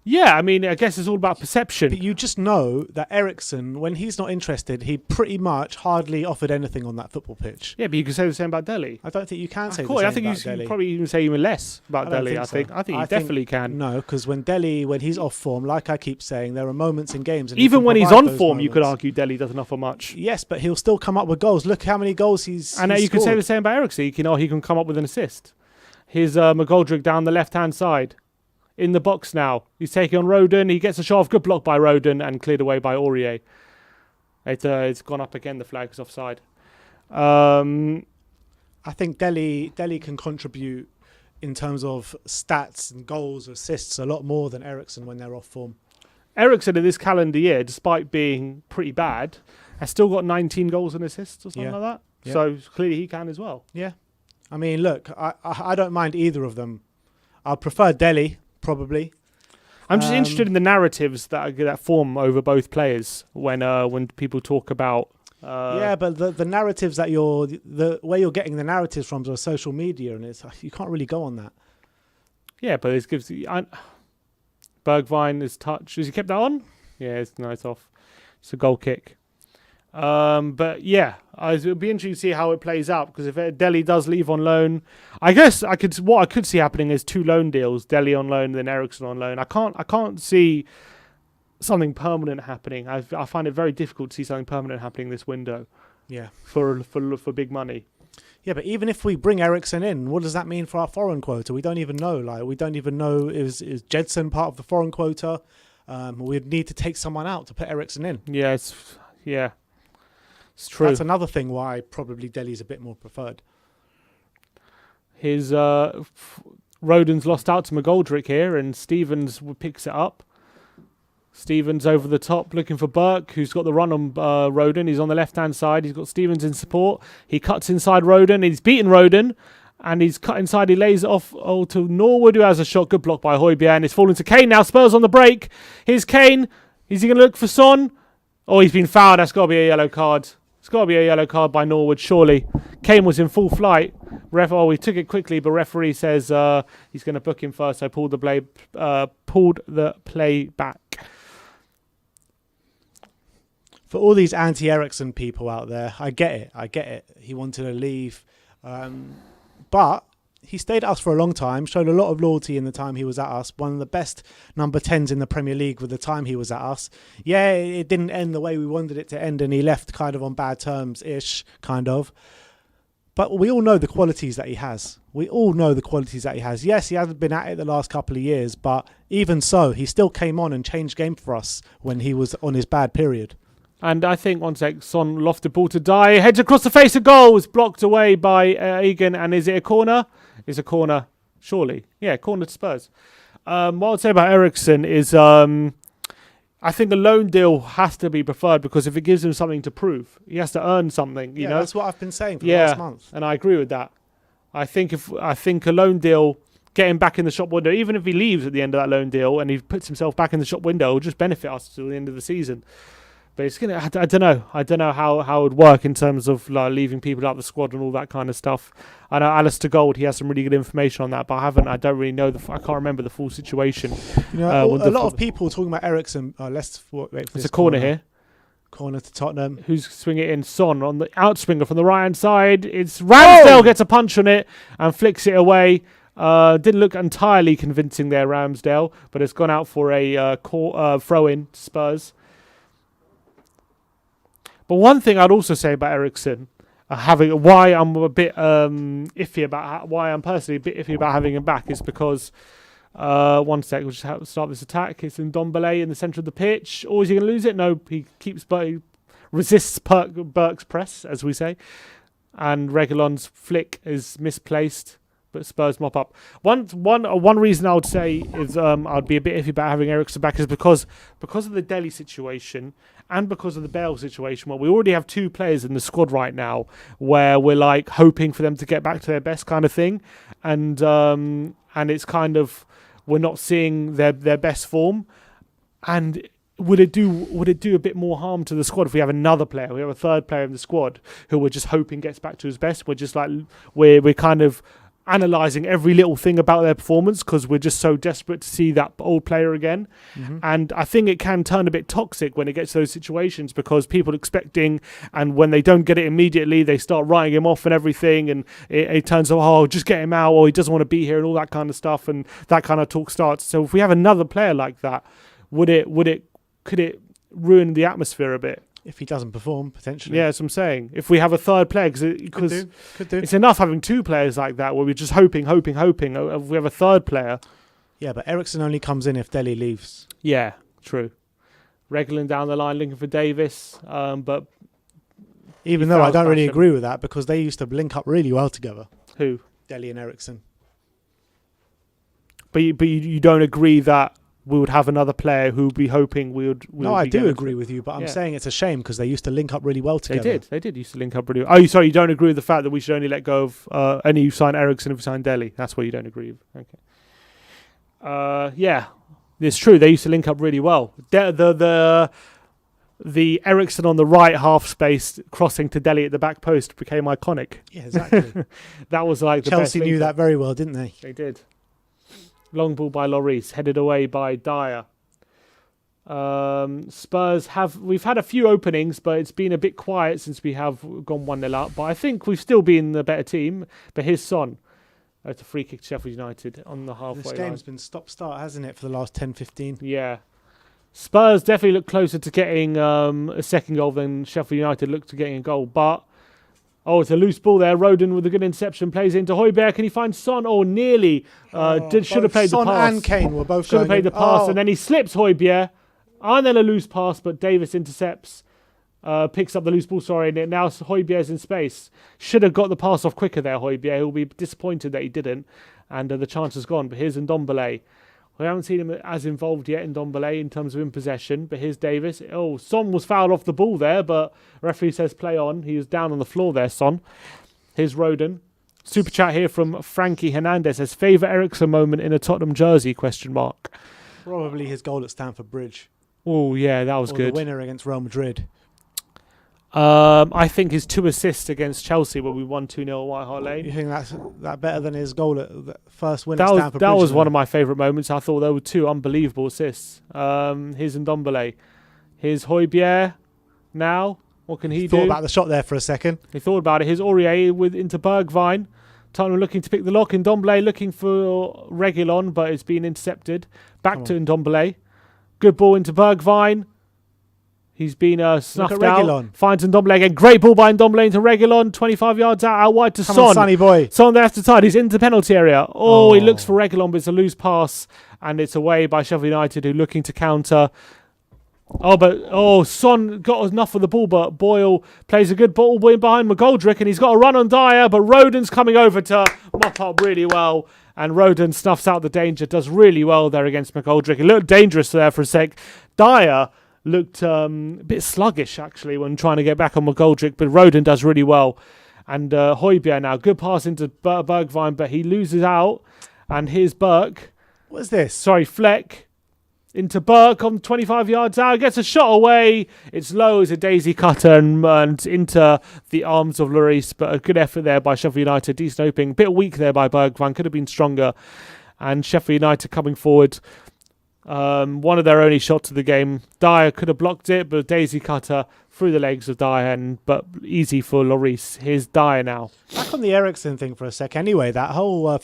Yeah, I mean, I guess it's all about perception. But you just know that Eriksen, when he's not interested, he pretty much hardly offered anything on that football pitch. Yeah, but you can say the same about Dele. I don't think you can say the same about Dele. I think you can probably even say even less about Dele. I think you definitely can. No, because when he's off form, like I keep saying, there are moments in games. And even when he's on form, you could argue Dele doesn't offer much. Yes, but he'll still come up with goals. Look how many goals he's And you could say the same about Eriksen. He can come up with an assist. Here's McGoldrick down the left-hand side. In the box now. He's taking on Rodon. He gets a shot off. Good block by Rodon and cleared away by Aurier. It's gone up again. The flag is offside. I think Dele can contribute in terms of stats and goals, assists a lot more than Eriksen when they're off form. Eriksen in this calendar year, despite being pretty bad, has still got 19 goals and assists or something like that. Yeah. So clearly he can as well. Yeah. I mean, look, I don't mind either of them. I'd prefer Dele. Probably. I'm just interested in the narratives that form over both players when people talk about. Yeah, but the narratives that where you're getting the narratives from are social media, and you can't really go on that. Yeah, but it gives Bergwijn is touch. Has he kept that on? Yeah, it's off. It's a goal kick. But yeah, it'll be interesting to see how it plays out, because if Dele does leave on loan, I guess what I could see happening is 2 loan deals: Dele on loan, then Eriksen on loan. I can't see something permanent happening. I find it very difficult to see something permanent happening this window. Yeah, for big money. Yeah, but even if we bring Eriksen in, what does that mean for our foreign quota? We don't even know. We don't even know is Jedson part of the foreign quota? We'd need to take someone out to put Eriksen in. Yeah, it's true. That's another thing why probably Dele's a bit more preferred. His Rodon's lost out to McGoldrick here, and Stevens picks it up. Stevens over the top looking for Burke, who's got the run on Rodon. He's on the left-hand side. He's got Stevens in support. He cuts inside Rodon. He's beaten Rodon, and he's cut inside. He lays it off to Norwood, who has a shot. Good block by Højbjerg. It's falling to Kane now. Spurs on the break. Here's Kane. Is he going to look for Son? Oh, he's been fouled. That's got to be a yellow card. It's got to be a yellow card by Norwood, surely. Kane was in full flight. We took it quickly, but referee says he's going to book him first. So pulled the play back. For all these anti-Eriksen people out there, I get it. He wanted to leave. But he stayed at us for a long time, showed a lot of loyalty in the time he was at us. One of the best number 10s in the Premier League with the time he was at us. Yeah, it didn't end the way we wanted it to end, and he left kind of on bad terms-ish, kind of. But we all know the qualities that he has. Yes, he hasn't been at it the last couple of years, but even so, he still came on and changed game for us when he was on his bad period. And I think, Son lofted ball to die, heads across the face of goal, was blocked away by Egan, and is it a corner? It's a corner, surely. Yeah, corner to Spurs. What I'd say about Eriksen is I think a loan deal has to be preferred, because if it gives him something to prove, he has to earn something. You know, that's what I've been saying for the last month. And I agree with that. I think a loan deal, get him back in the shop window, even if he leaves at the end of that loan deal and he puts himself back in the shop window, will just benefit us till the end of the season. But it's gonna. I don't know how it would work in terms of leaving people out the squad and all that kind of stuff. I know Alistair Gold, he has some really good information on that, but I don't really know I can't remember the full situation. You know, a lot of people talking about Eriksen. Let's wait for it's a corner here. Corner to Tottenham. Who's swinging it in? Son on the outswinger from the right hand side. It's Ramsdale gets a punch on it and flicks it away. Didn't look entirely convincing there, Ramsdale, but it's gone out for a throw in to Spurs. But one thing I'd also say about Eriksen, why I'm a bit iffy about why I'm personally a bit iffy about having him back, is because 1 sec, we'll just start this attack. It's Ndombele in the centre of the pitch. Or is he going to lose it? No, he resists Burke's press, as we say. and Reguilon's flick is misplaced, but Spurs mop up. One reason I would say is I'd be a bit iffy about having Eriksen back is because of the Delhi situation and because of the Bale situation. Well, we already have 2 players in the squad right now where we're like hoping for them to get back to their best kind of thing, and it's kind of we're not seeing their best form. And would it do a bit more harm to the squad if we have another player? We have a third player in the squad who we're just hoping gets back to his best. We're just like we're kind of analysing every little thing about their performance because we're just so desperate to see that old player again. And I think it can turn a bit toxic when it gets to those situations because people expecting, and when they don't get it immediately, they start writing him off and everything, and it turns out, oh, just get him out, or he doesn't want to be here, and all that kind of stuff, and that kind of talk starts. So if we have another player like that, could it ruin the atmosphere a bit? If he doesn't perform, potentially. Yeah, that's what I'm saying. If we have a third player, because could do. It's enough having 2 players like that where we're just hoping. If we have a third player. Yeah, but Eriksen only comes in if Delhi leaves. Yeah, true. Reguilon down the line looking for Davis, but even though I don't really agree with that because they used to link up really well together. Who? Delhi and Eriksen. But you don't agree that we would have another player who would be hoping we would. No, I do agree with you, but I'm saying it's a shame because they used to link up really well together. They did used to link up really well. Oh, sorry, you don't agree with the fact that we should only let go of any sign Eriksen if we sign Delhi. That's what you don't agree with. Okay. Yeah, it's true. They used to link up really well. The Eriksen on the right half space crossing to Delhi at the back post became iconic. Yeah, exactly. That was like the Chelsea best knew that very well, didn't they? They did. Long ball by Lloris, headed away by Dyer. Spurs we've had a few openings, but it's been a bit quiet since we have gone 1-0 up. But I think we've still been the better team. But here's Son. It's a free kick to Sheffield United on the halfway line. This game's been stop-start, hasn't it, for the last 10-15? Yeah. Spurs definitely look closer to getting a second goal than Sheffield United looked to getting a goal. But, it's a loose ball there. Roden with a good interception plays into Højbjerg. Can he find Son? Oh, nearly. Should have played the pass. Son and Kane were both should have played the pass, and then he slips Højbjerg. And then a loose pass, but Davis intercepts. Picks up the loose ball, and now Højbjerg's in space. Should have got the pass off quicker there, Højbjerg. He'll be disappointed that he didn't, and the chance is gone. But here's Ndombele. We haven't seen him as involved yet in Ndombele in terms of in possession, but here's Davis. Oh, Son was fouled off the ball there, but referee says play on. He was down on the floor there, Son. Here's Roden. Super chat here from Frankie Hernandez says, favourite Eriksen moment in a Tottenham jersey, ? Probably his goal at Stamford Bridge. Oh, yeah, that was good. The winner against Real Madrid. I think his 2 assists against Chelsea when we won 2-0 at White Hart Lane. You think that's better than his goal at the first win at Stamford Bridge? That was one of my favourite moments. I thought there were 2 unbelievable assists. Here's Ndombele. Here's Højbjerg now. What can he do? Thought about the shot there for a second. He thought about it. Here's Aurier into Bergwijn. Tottenham looking to pick the lock. Ndombele looking for Reguilon, but it's been intercepted. Back to Ndombele. Good ball into Bergwijn. He's been snuffed out. Finds Ndombele again. Great ball by Ndombele into Reguilon. 25 yards out wide to Son. Come on, Sonny boy. Son there after side. He's into the penalty area. He looks for Reguilon, but it's a loose pass. And it's away by Sheffield United, who are looking to counter. Son got enough of the ball, but Boyle plays a good ball in behind McGoldrick, and he's got a run on Dyer, but Roden's coming over to mop up really well. And Roden snuffs out the danger, does really well there against McGoldrick. It looked dangerous there for a sec. Dyer looked a bit sluggish, actually, when trying to get back on McGoldrick, but Roden does really well. And Højbjerg now, good pass into Bergwijn, but he loses out. And here's Burke. What's this? Sorry, Fleck. Into Burke on 25 yards out. Gets a shot away. It's low as a daisy cutter and into the arms of Lloris. But a good effort there by Sheffield United. Decent opening. Bit weak there by Bergwijn. Could have been stronger. And Sheffield United coming forward. One of their only shots of the game. Dyer could have blocked it, but a daisy cutter through the legs of Dyer, but easy for Lloris. Here's Dyer now. Back on the Eriksen thing for a sec. Anyway, that whole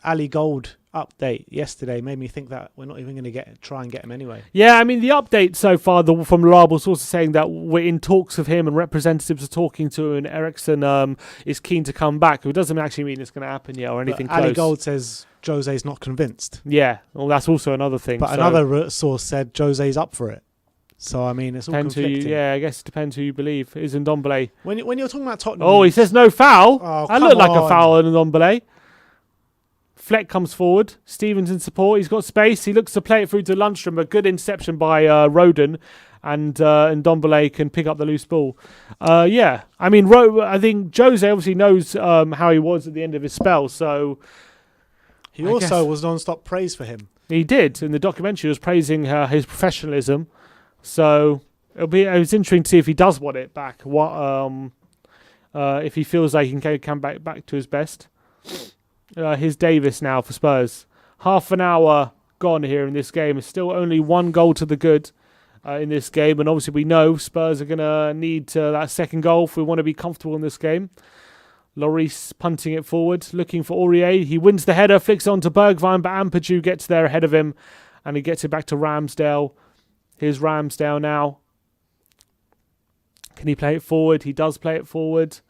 Ali Gold update yesterday made me think that we're not even going to try and get him anyway. Yeah, I mean, the update so far from reliable sources saying that we're in talks with him and representatives are talking to him, and Eriksen is keen to come back. It doesn't actually mean it's going to happen yet or anything close. Ali Gold says Jose's not convinced. Yeah, well, that's also another thing. But another source said Jose's up for it. So, I mean, it's all Depends who conflicting. I guess it depends who you believe. Is Ndombele. When you're talking about Tottenham... Oh, he says no foul. Oh, That come looked like a on. foul on Ndombele. Fleck comes forward. Stevens in support. He's got space. He looks to play it through to Lundstrom. A good interception by Rodon. And Ndombele can pick up the loose ball. Yeah. I mean, I think Jose obviously knows how he was at the end of his spell. So He also was non-stop praise for him. he did. In the documentary, he was praising his professionalism. So it's interesting to see if he does want it back. If he feels like he can come back to his best. Here's Davis now for Spurs. Half an hour gone here in this game. It's still only 1 goal to the good in this game. And obviously we know Spurs are going to need that second goal if we want to be comfortable in this game. Lloris punting it forward, looking for Aurier. He wins the header, flicks on to Bergwijn, but Ampadu gets there ahead of him. And he gets it back to Ramsdale. Here's Ramsdale now. Can he play it forward? He does play it forward.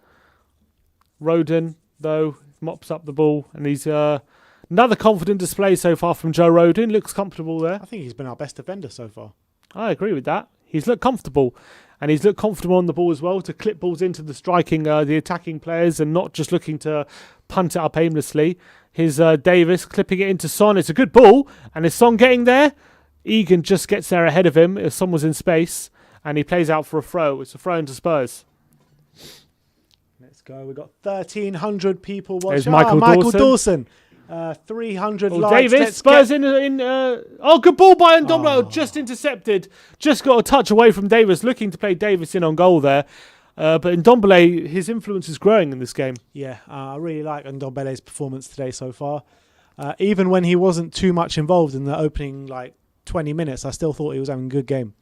Rodon, though, mops up the ball. And he's another confident display so far from Joe Rodon. Looks comfortable there. I think he's been our best defender so far. I agree with that. He's looked comfortable. And he's looked comfortable on the ball as well to clip balls into the the attacking players and not just looking to punt it up aimlessly. Here's Davis clipping it into Son. It's a good ball. And is Son getting there? Egan just gets there ahead of him. Son was in space. And he plays out for a throw. It's a throw into Spurs. Let's go. We've got 1,300 people watching. There's Michael Dawson. 300 likes. Davis, Let's Spurs good ball by Ndombele. Just intercepted. Just got a touch away from Davis. Looking to play Davis in on goal there. But Ndombele, his influence is growing in this game. Yeah, I really like Ndombele's performance today so far. Even when he wasn't too much involved in the opening 20 minutes, I still thought he was having a good game.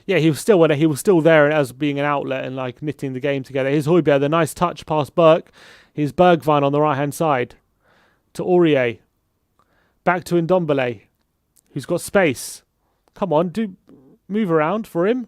Yeah, he was still there as being an outlet and knitting the game together. Here's Højbjerg, the nice touch past Burke. Here's Bergwijn on the right hand side to Aurier. Back to Ndombele, who's got space. Come on, move around for him.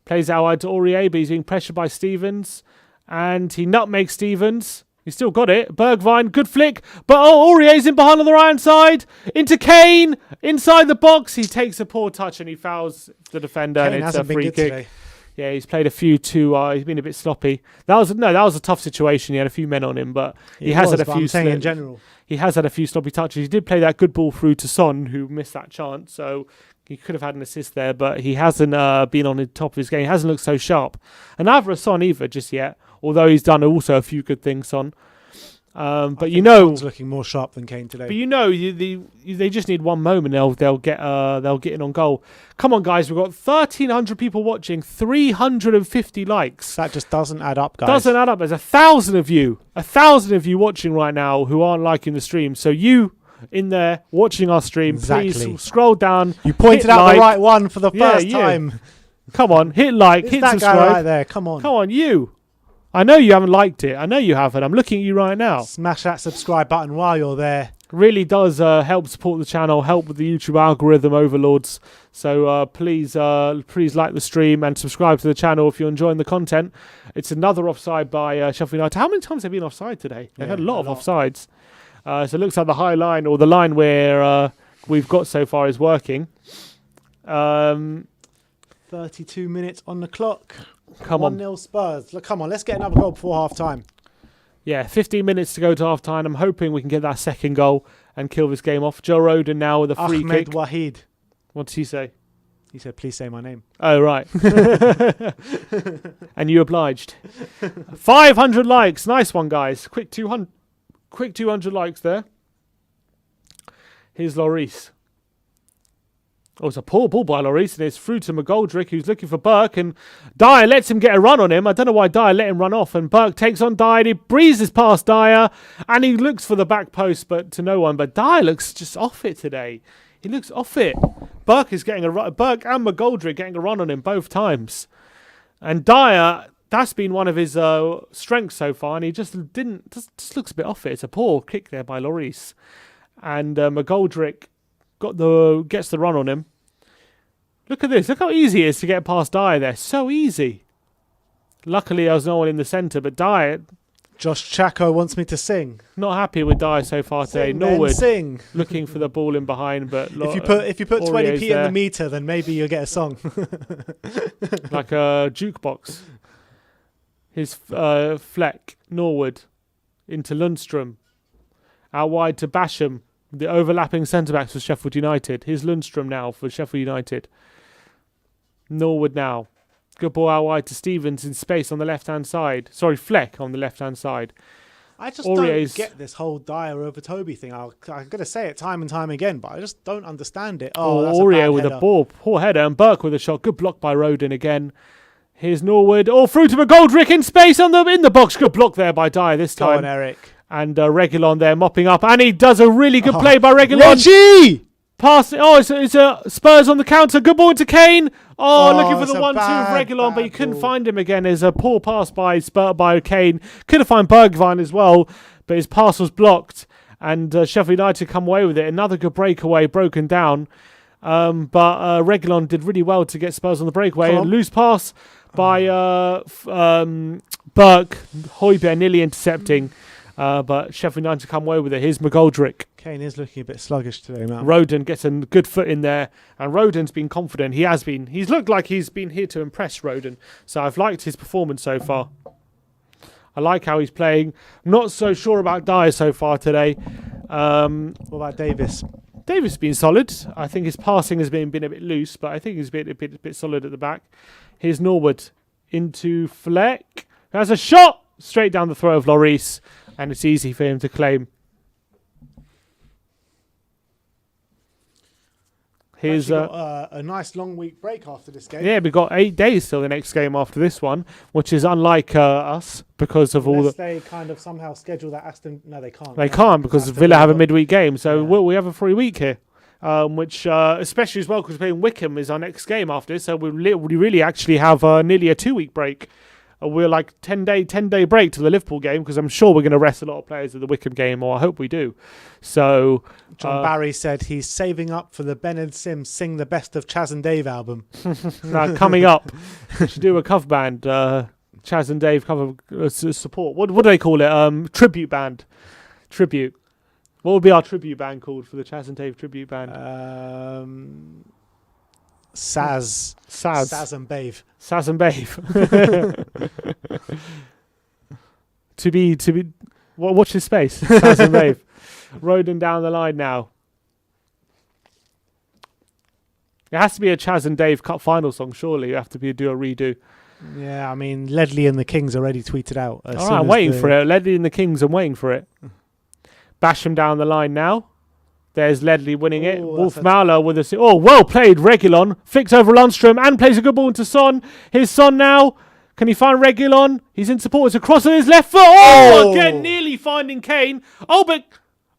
Plays out wide to Aurier, but he's being pressured by Stevens, and he nutmegs Stevens. He's still got it. Bergwijn, good flick. But Aurier's in behind on the right hand side. Into Kane. Inside the box. He takes a poor touch and he fouls the defender. Kane and it's a hasn't been free good kick. today. Yeah, he's played a few too. He's been a bit sloppy. That was a tough situation. He had a few men on him, but he has had a few. I'm saying in general, he has had a few sloppy touches. He did play that good ball through to Son, who missed that chance. So he could have had an assist there, but he hasn't been on the top of his game. He hasn't looked so sharp. And neither has Son either just yet. Although he's done also a few good things, Son. But Son's looking more sharp than Kane today. But they just need one moment. They'll get in on goal. Come on, guys! We've got 1,300 people watching, 350 likes. That just doesn't add up, guys. Doesn't add up. There's 1,000 of you watching right now who aren't liking the stream. So you in there watching our stream, please scroll down. You pointed out the right one for the first time. Come on, hit like, hit that subscribe. guy right there. Come on, you. I know you haven't liked it. I know you haven't. I'm looking at you right now. Smash that subscribe button while you're there. Really does help support the channel, help with the YouTube algorithm overlords. So please like the stream and subscribe to the channel if you're enjoying the content. It's another offside by Sheffield United. How many times have they been offside today? They've had a lot of offsides. So it looks like the high line or the line where we've got so far is working. 32 minutes on the clock. Come on. 1-0 Spurs. Look, come on, let's get another goal before half time. Yeah, 15 minutes to go to half time. I'm hoping we can get that second goal and kill this game off. Joe Rodon now with a free Ahmed kick. Wahid. What did he say? He said, please say my name. Oh, right. And you obliged. 500 likes. Nice one, guys. Quick 200 likes there. Here's Lloris. Oh, it's a poor ball by Lloris, and it's through to McGoldrick, who's looking for Burke, and Dyer lets him get a run on him. I don't know why Dyer let him run off, and Burke takes on Dyer, and he breezes past Dyer, and he looks for the back post, but to no one. But Dyer looks just off it today. He looks off it. Burke and McGoldrick getting a run on him both times. And Dyer, that's been one of his strengths so far, and he just looks a bit off it. It's a poor kick there by Lloris. And McGoldrick gets the run on him. Look at this. Look how easy it is to get past Dyer there. So easy. Luckily, there was no one in the centre, but Dyer Josh Chaco wants me to sing. Not happy with Dyer so far today. Norwood Sing. looking for the ball in behind, but If you put 20p in there. the meter, then maybe you'll get a song. Like a jukebox. His Fleck, Norwood, into Lundstrom. Out wide to Basham. The overlapping centre-backs for Sheffield United. Here's Lundstrom now for Sheffield United. Norwood now. Good ball out wide to Stevens in space on the left-hand side. Sorry, Fleck on the left-hand side. I just don't get this whole Dyer over Toby thing. I'm going to say it time and time again, but I just don't understand it. Oh, that's Aurier a with header. a ball, poor header, and Burke with a shot. Good block by Roden again. Here's Norwood. Oh, through to McGoldrick in space in the box. Good block there by Dyer this Go time. on, Eric. And Reguilon there mopping up. And he does a really good play by Reguilon. Reggie! Pass. Oh, it's a Spurs on the counter. Good ball to Kane. Oh, looking for it's the a 1-2 of bad Reguilon, but you couldn't ball. find him again. There's a poor pass by Kane. Could have found Bergwijn as well, but his pass was blocked. And Sheffield United come away with it. Another good breakaway, broken down. But Reguilon did really well to get Spurs on the breakaway. A loose pass by Burke. Højbjerg nearly intercepting. But Sheffield United come away with it. Here's McGoldrick. Kane is looking a bit sluggish today, man. Roden gets a good foot in there, and Roden's been confident. He has been. He's looked like he's been here to impress Roden. So I've liked his performance so far. I like how he's playing. Not so sure about Dyer so far today. What about Davis? Davis has been solid. I think his passing has been a bit loose, but I think he's been a bit solid at the back. Here's Norwood into Fleck. Has a shot straight down the throat of Lloris, and it's easy for him to claim. Here's a nice long week break after this game. yeah, we've got 8 days till the next game after this one, which is unlike us because of all Unless the. they kind of somehow schedule that Aston. No, they can't. They can't because Aston Villa have a Villa. midweek game, so Yeah. we have a free week here, which especially as well because playing Wickham is our next game after this, so we really actually have nearly a 2-week break. We're like 10-day break to the Liverpool game because I'm sure we're going to rest a lot of players at the Wickham game, or I hope we do. So John Barry said he's saving up for the Ben and Sim Sing the Best of Chaz and Dave album. coming up, we should do a cover band. Chaz and Dave cover support. What do they call it? Tribute band. Tribute. What would be our tribute band called for the Chaz and Dave tribute band? Saz. Saz and Bave. Saz and Bave. to be. Watch his space. Saz and Bave. Roden down the line now. It has to be a Chaz and Dave Cup final song, surely. You have to do a redo. Yeah, I mean, Ledley and the Kings already tweeted out. All right, I'm waiting for it. Ledley and the Kings, I'm waiting for it. Basham down the line now. There's Ledley winning it. Wolf Mauler with a... Oh, well played, Reguilon. Flicks over Lundstrom and plays a good ball into Son. Here's Son now. Can he find Reguilon? He's in support. It's a cross on his left foot. Oh, again, nearly finding Kane. Oh, but...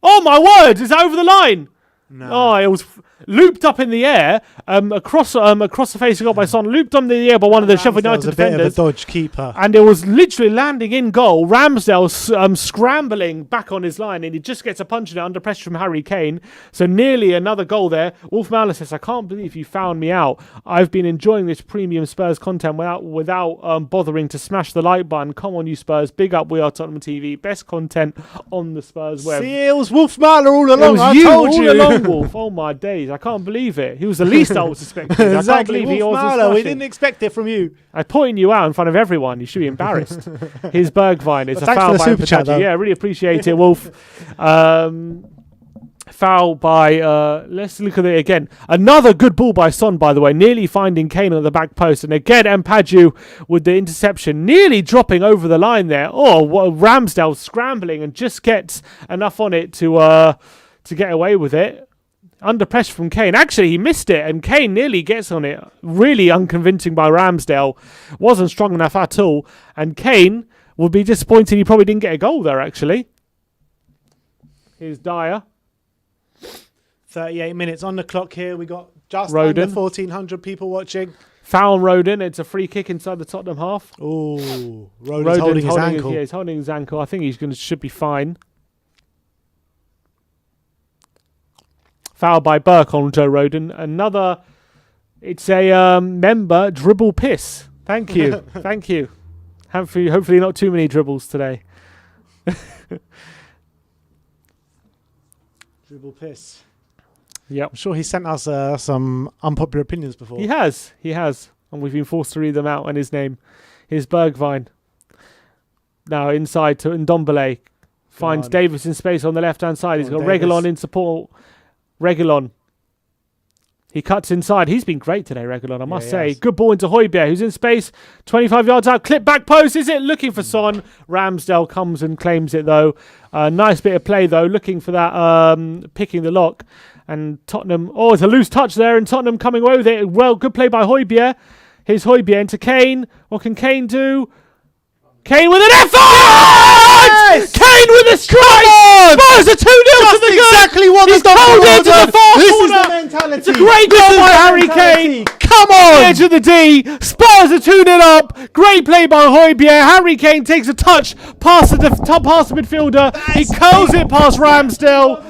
Oh, my word. Is that over the line? No. Oh, it was looped up in the air, across the face got by Son, looped on the air by one of the Sheffield United defenders. A bit of a dodge keeper. And it was literally landing in goal. Ramsdale scrambling back on his line, and he just gets a punch in it under pressure from Harry Kane. So nearly another goal there. Wolf Mauler says, I can't believe you found me out. I've been enjoying this premium Spurs content without bothering to smash the like button. Come on, you Spurs. Big up, We Are Tottenham TV. Best content on the Spurs web. See, it was Wolf Mauler all along. It was I you told all you. along, Wolf. Oh my days. I can't believe it. He was the least I was suspecting. I can't Exactly, believe he Wolf wasn't Mauler. We smashing. didn't expect it from you. I'm pointing you out in front of everyone. You should be embarrassed. Here's Bergwijn. It's a Thanks foul for the by super chat, though. Yeah, really appreciate it, Wolf. Foul by... let's look at it again. Another good ball by Son, by the way. Nearly finding Kane on the back post. And again, Mpadu with the interception. Nearly dropping over the line there. Oh, Ramsdale scrambling and just gets enough on it to get away with it. Under pressure from Kane. Actually, he missed it, and Kane nearly gets on it. Really unconvincing by Ramsdale. Wasn't strong enough at all. And Kane would be disappointed he probably didn't get a goal there, actually. Here's Dyer. 38 minutes on the clock here. We got just Roden. under 1,400 people watching. Foul on Roden. It's a free kick inside the Tottenham half. Oh, Roden's holding his ankle. Yeah, he's holding his ankle. I think should be fine. Foul by Burke on Joe Roden. Another, it's a member dribble piss. Thank you. Thank you. Hopefully not too many dribbles today. Dribble piss. Yep. I'm sure he sent us some unpopular opinions before. He has. And we've been forced to read them out on his name. His Bergvine. Now inside to Ndombele. Finds Davis in space on the left-hand side. He's got Reguilon in support. Reguilon. He cuts inside. He's been great today, Reguilon, I must say. Good ball into Højbjerg, who's in space. 25 yards out. Clip back post. Is it? Looking for Son. Ramsdale comes and claims it, though. Nice bit of play, though. Looking for that, picking the lock. And Tottenham... Oh, it's a loose touch there. And Tottenham coming away with it. Well, good play by Højbjerg. Here's Højbjerg into Kane. What can Kane do? Kane with an effort! Yes! Kane with a strike! Spurs are 2-0 to the good! Exactly what He's called into the far This corner. is the mentality. It's a great goal by Harry Kane. Come on! Edge of the D. Spurs are 2-0 up. Great play by Højbjerg. Harry Kane takes a touch past the midfielder. He curls it past Ramsdale.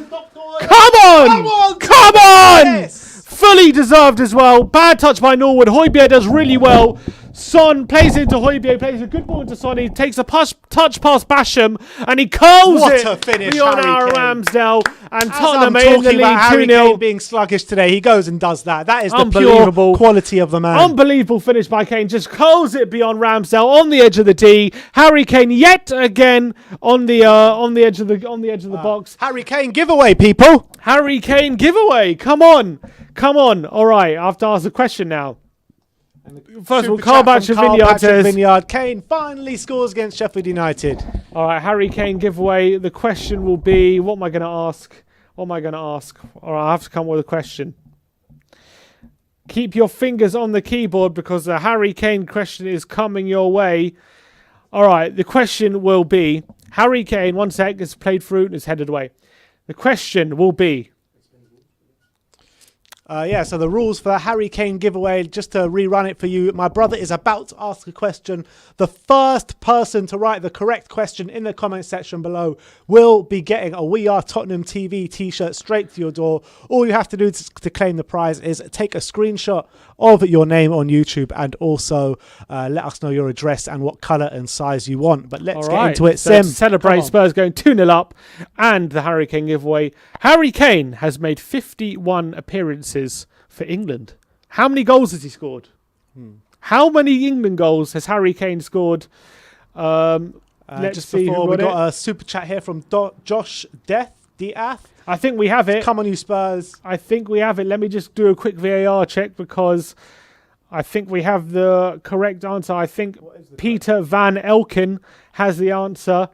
Come on! Come on! Yes. Fully deserved as well. Bad touch by Norwood. Højbjerg does really well. Son plays into Højbjerg, plays a good ball into Son. He takes a touch past Basham, and he curls What it a finish, beyond Harry our Kane. Ramsdale. And As Tottenham I'm are in the talking about Harry lead Kane 2-0. being sluggish today, he goes and does that. That is the Unbelievable. pure quality of the man. Unbelievable finish by Kane. Just curls it beyond Ramsdale on the edge of the D. Harry Kane yet again on the edge of the box. Harry Kane giveaway, people. Harry Kane giveaway. Come on. All right, I have to ask a question now. First of all, Carl Batcher Vineyard says, Kane finally scores against Sheffield United. all right, Harry Kane giveaway. The question will be, what am I going to ask? All right, I have to come with a question. Keep your fingers on the keyboard because the Harry Kane question is coming your way. All right, the question will be, Harry Kane, one sec, has played through and is headed away. The question will be, so the rules for the Harry Kane giveaway, just to rerun it for you, my brother is about to ask a question. The first person to write the correct question in the comment section below will be getting a We Are Tottenham TV t-shirt straight to your door. All you have to do to claim the prize is take a screenshot of your name on YouTube and also let us know your address and what colour and size you want. But let's get into it. So Sim, celebrate Spurs going 2-0 up and the Harry Kane giveaway. Harry Kane has made 51 appearances for England. How many goals has he scored? How many England goals has Harry Kane scored? Let's just see. before we got a super chat here from Josh Diath. I think we have it. Come on, you Spurs. I think we have it. Let me just do a quick VAR check because I think we have the correct answer. I think Peter Van Elken has the answer.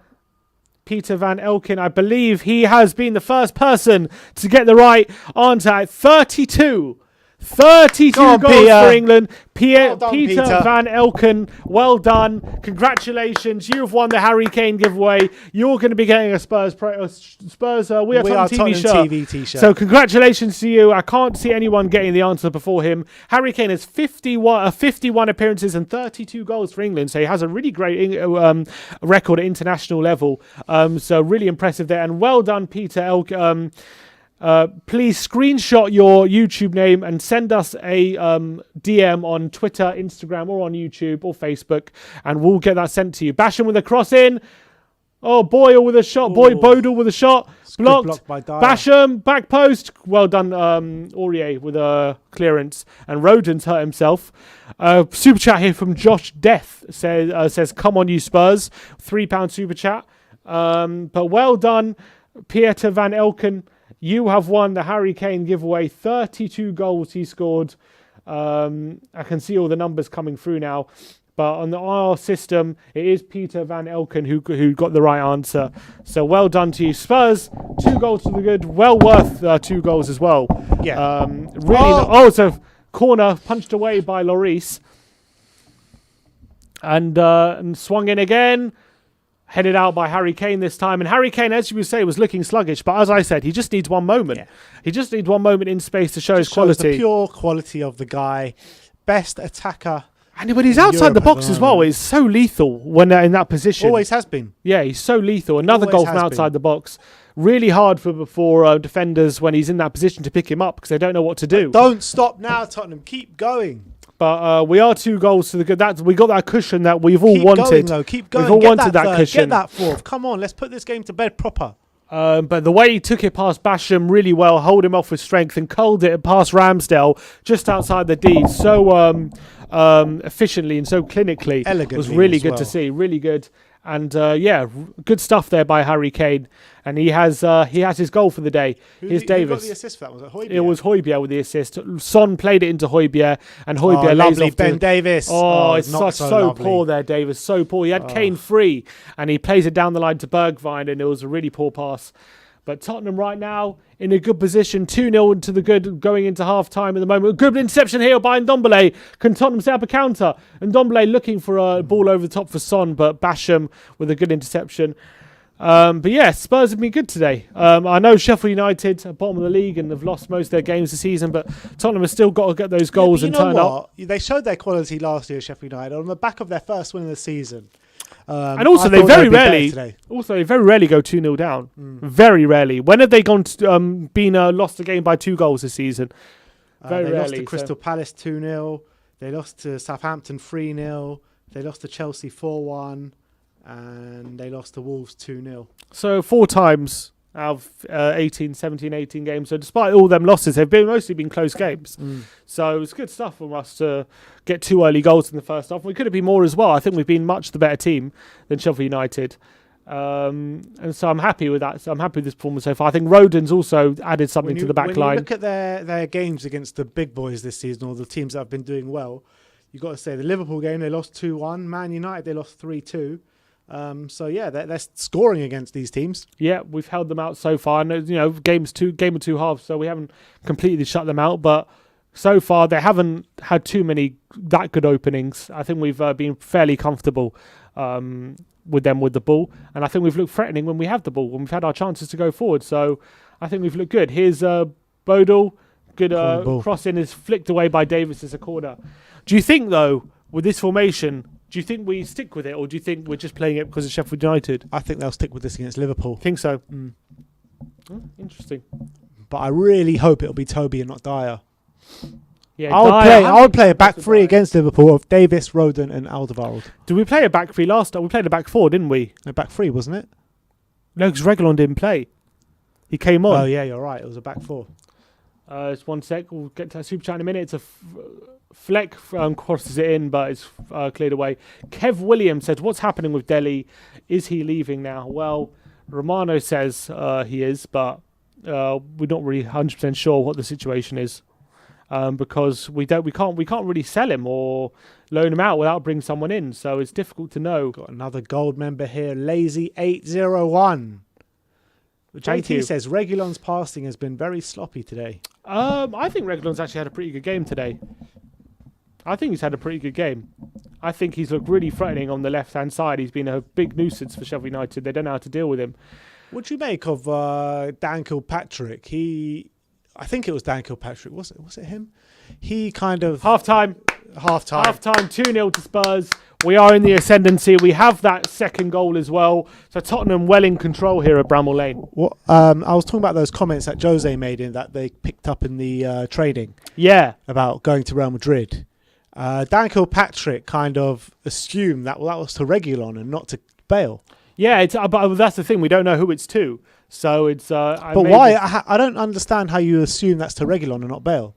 Peter Van Elken, I believe he has been the first person to get the right answer at 32. 32 goals for England. Peter Van Elken, well done. Congratulations. You've won the Harry Kane giveaway. You're going to be getting a Spurs We Are Tottenham TV t-shirt. So congratulations to you. I can't see anyone getting the answer before him. Harry Kane has 51 appearances and 32 goals for England. So he has a really great record at international level. So really impressive there. And well done, Peter Elken. Please screenshot your YouTube name and send us a DM on Twitter, Instagram, or on YouTube or Facebook, and we'll get that sent to you. Basham with a cross in. Oh, Boyle with a shot. Bodle with a shot. Blocked by Dyer. Basham, back post. Well done, Aurier with a clearance. And Rodens hurt himself. Super chat here from Josh Death says, come on, you Spurs. £3 super chat. But well done, Pieter Van Elken. You have won the Harry Kane giveaway. 32 goals he scored. I can see all the numbers coming through now. But on our system, it is Peter Van Elken who got the right answer. So well done to you. Spurs, 2 goals to the good. Well worth 2 goals as well. Yeah. It's a corner punched away by Lloris. And swung in again. Headed out by Harry Kane this time. And Harry Kane, as you would say, was looking sluggish. But as I said, he just needs one moment. Yeah. He just needs one moment in space to show his quality. The pure quality of the guy. Best attacker. And when he's outside the box as well, he's so lethal when they're in that position. Always has been. Yeah, he's so lethal. Another goal from outside the box. Really hard for defenders when he's in that position to pick him up because they don't know what to do. But don't stop now, Tottenham. Keep going. But we are 2 goals to the good. We got that cushion that we've all wanted. Keep going, though. Keep going. We've all Get wanted that cushion. Get that 4th. Come on, let's put this game to bed proper. But the way he took it past Basham really well, hold him off with strength, and culled it past Ramsdale just outside the D so efficiently and so clinically. Elegantly was really as good well. to see. Really good. And good stuff there by Harry Kane. And he has his goal for the day. Here's Davis. Who got the assist for that? Was it Højbjerg? It was Højbjerg with the assist. Son played it into Højbjerg, and Højbjerg lays lovely off Ben Davis. It's not so lovely. poor there, Davis. So poor. He had Kane free, and he plays it down the line to Bergwijn, and it was a really poor pass. But Tottenham right now in a good position, 2-0 into the good, going into half-time at the moment. Good interception here by Ndombele. Can Tottenham set up a counter? Ndombele looking for a ball over the top for Son, but Basham with a good interception. But yeah, Spurs have been good today. I know Sheffield United are bottom of the league and have lost most of their games this season, but Tottenham has still got to get those goals and turn up. They showed their quality last year, Sheffield United, on the back of their first win of the season. And also, they very rarely go 2-0 down. Very rarely. When have they lost a game by 2 goals this season? Very they rarely. lost to Crystal Palace 2-0. They lost to Southampton 3-0. They lost to Chelsea 4-1. And they lost to Wolves 2-0. So 4 times out of 17, 18 games. So despite all them losses, they've mostly been close games. So it's good stuff for us to get 2 early goals in the first half. We could have been more as well. I think we've been much the better team than Sheffield United. And so I'm happy with that. So I'm happy with this performance so far. I think Rodon's also added something to the back line. When you look at their games against the big boys this season, or the teams that have been doing well, you've got to say the Liverpool game, they lost 2-1. Man United, they lost 3-2. So yeah, they're scoring against these teams. Yeah, we've held them out so far. And game of 2 halves, so we haven't completely shut them out. But so far, they haven't had too many that good openings. I think we've been fairly comfortable with them with the ball, and I think we've looked threatening when we have the ball, when we've had our chances to go forward. So I think we've looked good. Here's Bodal, good cross in is flicked away by Davis as a corner. Do you think though, with this formation? Do you think we stick with it, or do you think we're just playing it because of Sheffield United? I think they'll stick with this against Liverpool. Think so? Interesting. But I really hope it'll be Toby and not Dyer. Yeah, I would play a back 3 against Liverpool of Davis, Rodon and Alderweireld. Did we play a back 3 last time? We played a back 4, didn't we? No, back 3, wasn't it? No, because Reguilon didn't play. He came on. Oh, yeah, you're right. It was a back 4. It's 1 sec. We'll get to that super chat in a minute. It's a Fleck crosses it in, but it's cleared away. Kev Williams said, what's happening with Delhi? Is he leaving now? Well, Romano says he is, but we're not really 100% sure what the situation is, because we can't really sell him or loan him out without bringing someone in, so it's difficult to know. Got another gold member here, Lazy801. JT says Reguilon's passing has been very sloppy today. I think Reguilon's actually had a pretty good game today. I think he's had a pretty good game. I think he's looked really threatening on the left-hand side. He's been a big nuisance for Sheffield United. They don't know how to deal with him. What do you make of Dan Kilpatrick? I think it was Dan Kilpatrick. Was it him? He kind of... Half-time. 2-0 to Spurs. We are in the ascendancy. We have that second goal as well. So Tottenham well in control here at Bramall Lane. I was talking about those comments that Jose made in that they picked up in the training. Yeah. About going to Real Madrid. Dan Kilpatrick kind of assumed that was to Reguilon and not to Bale. Yeah, but that's the thing. We don't know who it's to. So it's... but why? I don't understand how you assume that's to Reguilon and not Bale.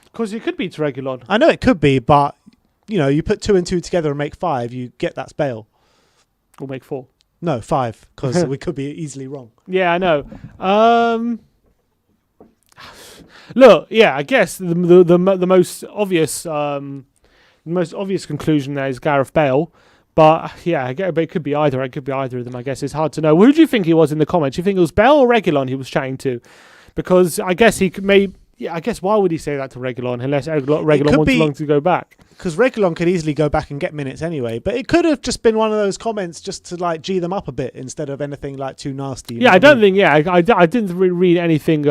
Because it could be to Reguilon. I know it could be, but... you put 2 and 2 together and make 5, you get that's Bale. Or make 4. No, 5, because we could be easily wrong. Yeah, I know. Look, yeah, I guess the most obvious conclusion there is Gareth Bale. But yeah, it could be either. It could be either of them. I guess it's hard to know. Who do you think he was in the comments? Do you think it was Bale or Reguilon he was chatting to? Because I guess he could maybe. Yeah, I guess why would he say that to Reguilon unless Reguilon wants long to go back? Because Reguilon could easily go back and get minutes anyway. But it could have just been one of those comments just to G them up a bit instead of anything too nasty. Yeah, I don't think. Yeah, I didn't really read anything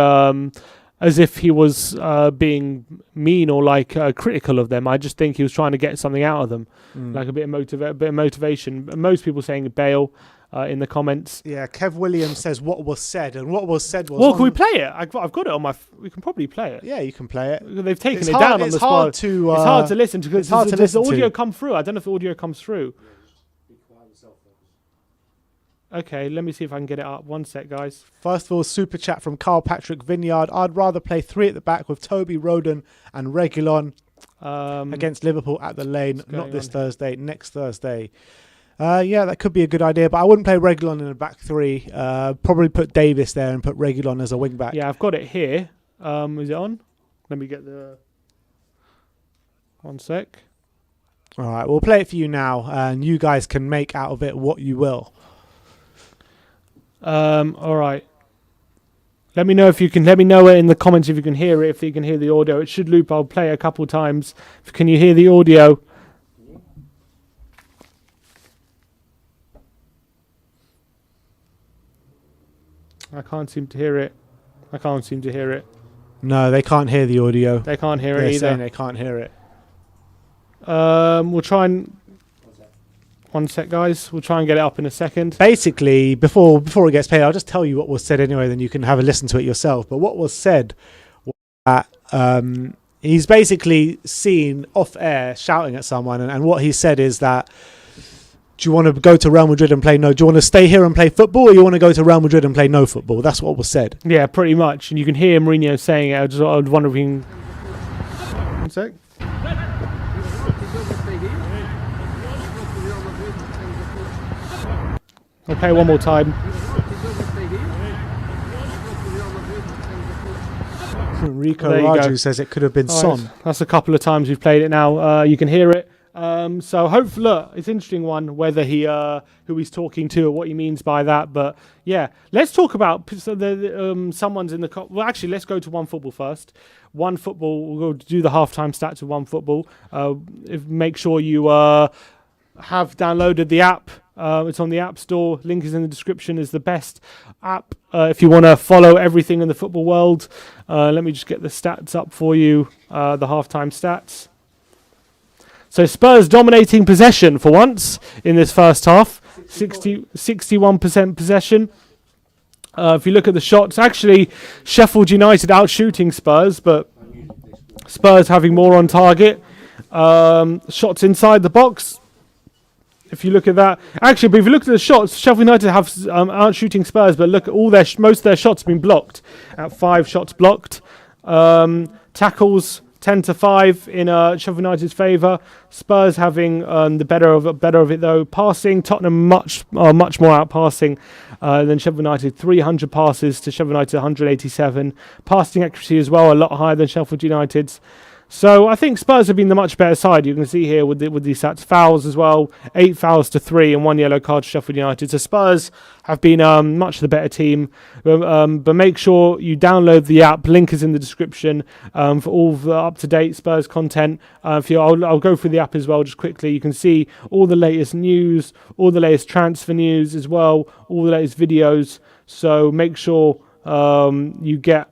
as if he was being mean or critical of them. I just think he was trying to get something out of them, like a bit of motivation. Most people saying Bale. in the comments. Yeah, Kev Williams says what was said, and what was said was. Well, can we play it? I've got it on my. We can probably play it. Yeah, you can play it. They've taken It's it hard- down on it's the hard spot. to, it's hard to listen to because it's hard to does the listen to. audio come through? I don't know if the audio comes through. Okay, let me see if I can get it up. One sec, guys. First of all, super chat from Carl Patrick Vineyard. I'd rather play 3 at the back with Toby, Roden, and Reguilon against Liverpool at the Lane. Not this Thursday, next Thursday. Yeah, that could be a good idea, but I wouldn't play Reguilon in a back 3. Probably put Davis there and put Reguilon as a wing back. Yeah, I've got it here. Is it on? Let me get the. One sec. All right, we'll play it for you now, and you guys can make out of it what you will. All right. Let me know if you can. Let me know in the comments if you can hear it. If you can hear the audio, it should loop. I'll play it a couple times. Can you hear the audio? I can't seem to hear it. I can't seem to hear it. No, they can't hear the audio. They can't hear it They're either. saying they can't hear it. We'll try and. One sec, guys. We'll try and get it up in a second. Basically, before it gets played, I'll just tell you what was said anyway, then you can have a listen to it yourself. But what was said was that he's basically seen off air shouting at someone, and what he said is that, do you want to go to Real Madrid and play no? Do you want to stay here and play football, or you want to go to Real Madrid and play no football? That's what was said. Yeah, pretty much. And you can hear Mourinho saying it. I was wondering if you can... One sec. I'll play one more time. Rico There you Raju go. says it could have been All Son. right, that's a couple of times we've played it now. You can hear it. So hopefully, look, it's an interesting one whether he who he's talking to or what he means by that. But yeah, let's talk about someone's in the. Well, actually, let's go to One Football first. One Football. We'll go do the halftime stats of One Football. Make sure you have downloaded the app. It's on the App Store. Link is in the description. Is the best app if you want to follow everything in the football world. Let me just get the stats up for you. The halftime stats. So Spurs dominating possession for once in this first half. 61% possession. If you look at the shots, actually Sheffield United outshooting Spurs, but Spurs having more on target. Shots inside the box. If you look at that, actually, but if you look at the shots, Sheffield United have outshooting Spurs, but look at all most of their shots have been blocked. At 5 shots blocked. Tackles 10-5 in Sheffield United's favour. Spurs having the better of it though. Passing, Tottenham much more out passing than Sheffield United. 300 passes to Sheffield United 187. Passing accuracy as well a lot higher than Sheffield United's. So I think Spurs have been the much better side. You can see here with these stats, fouls as well, 8 fouls to 3 and 1 yellow card to Sheffield United. So Spurs have been much the better team. But make sure you download the app. Link is in the description for all the up-to-date Spurs content. I'll go through the app as well just quickly. You can see all the latest news, all the latest transfer news as well, all the latest videos. So make sure you get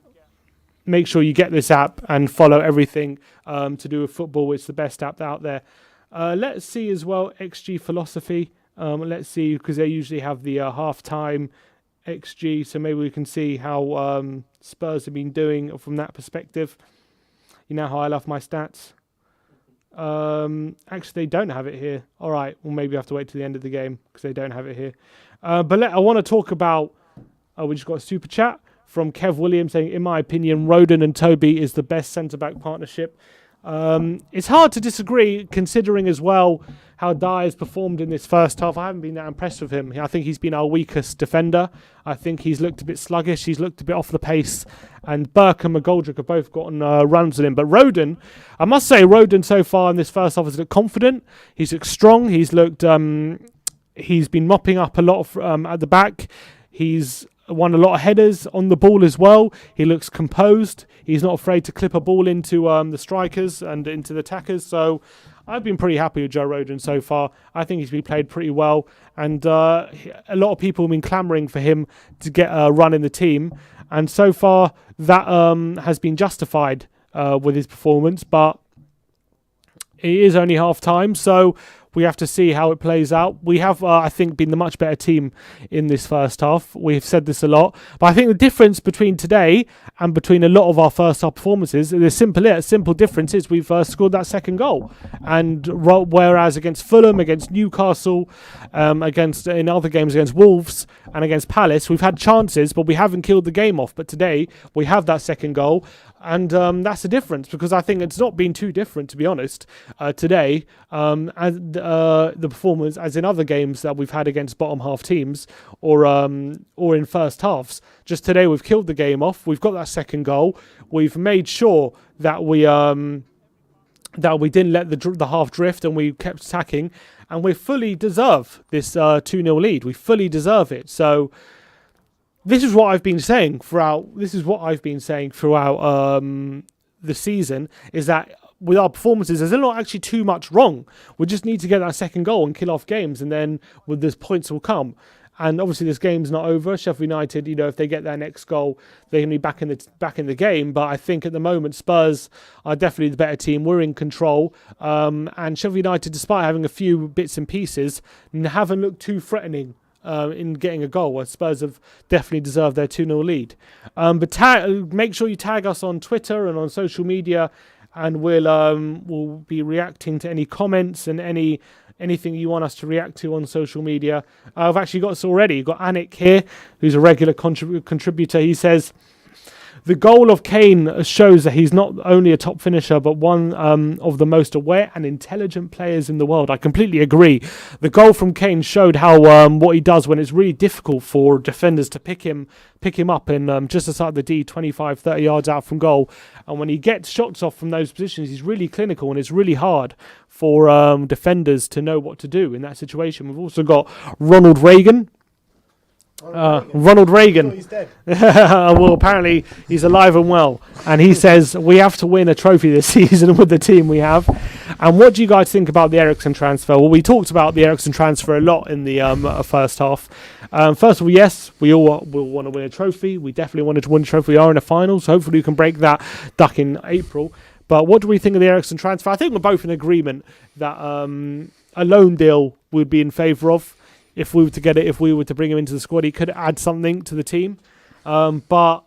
this app and follow everything to do with football. It's the best app out there. Let's see as well XG philosophy. Let's see, because they usually have the half-time XG, so maybe we can see how Spurs have been doing from that perspective. You know how I love my stats. Actually, they don't have it here. All right, well, maybe I have to wait till the end of the game because they don't have it here. But I want to talk about... we just got a super chat from Kev Williams saying, in my opinion, Roden and Toby is the best centre-back partnership. It's hard to disagree, considering as well how Dyer's performed in this first half. I haven't been that impressed with him. I think he's been our weakest defender. I think he's looked a bit sluggish. He's looked a bit off the pace. And Burke and McGoldrick have both gotten runs at him. But Roden, I must say, Roden so far in this first half has looked confident. He's looked strong. He's looked... he's been mopping up a lot of, at the back. He's won a lot of headers on the ball as well. He looks composed. He's not afraid to clip a ball into the strikers and into the attackers. So I've been pretty happy with Joe Roden so far. I think he's been played pretty well. And a lot of people have been clamouring for him to get a run in the team. And so far that has been justified with his performance. But it is only half time. So We have to see how it plays out. We have, I think, been the much better team in this first half. We've said this a lot. But I think the difference between today and between a lot of our first half performances, the simple difference is we've scored that second goal. And whereas against Fulham, against Newcastle, in other games against Wolves and against Palace, we've had chances, but we haven't killed the game off. But today, we have that second goal. And that's the difference, because I think it's not been too different, to be honest, today, as the performance as in other games that we've had against bottom half teams or in first halves. Just today, we've killed the game off. We've got that second goal. We've made sure that we didn't let the half drift, and we kept attacking, and we fully deserve this 2-0 lead. We fully deserve it. So. This is what I've been saying throughout. The season, is that with our performances, there's not actually too much wrong. We just need to get that second goal and kill off games, and then the points will come. And obviously, this game's not over. Sheffield United, if they get their next goal, they're going to be back in the game. But I think at the moment, Spurs are definitely the better team. We're in control, and Sheffield United, despite having a few bits and pieces, haven't looked too threatening. In getting a goal, where Spurs have definitely deserved their 2-0 lead. But make sure you tag us on Twitter and on social media, and we'll be reacting to any comments and anything you want us to react to on social media. I've actually got this already. You've got Anik here, who's a regular contributor. He says, the goal of Kane shows that he's not only a top finisher, but one of the most aware and intelligent players in the world. I completely agree. The goal from Kane showed how what he does when it's really difficult for defenders to pick him up in just aside the D, 25, 30 yards out from goal. And when he gets shots off from those positions, he's really clinical, and it's really hard for defenders to know what to do in that situation. We've also got Ronald Reagan. Ronald Reagan. He's dead. Well, apparently he's alive and well, and he says we have to win a trophy this season with the team we have. And what do you guys think about the Eriksen transfer? Well, we talked about the Eriksen transfer a lot in the first half. First of all, yes, we all will want to win a trophy. We definitely wanted to win a trophy. We are in a final, so hopefully we can break that duck in April. But what do we think of the Eriksen transfer? I think we're both in agreement that a loan deal would be in favour of. If we were to get it, if we were to bring him into the squad, he could add something to the team. But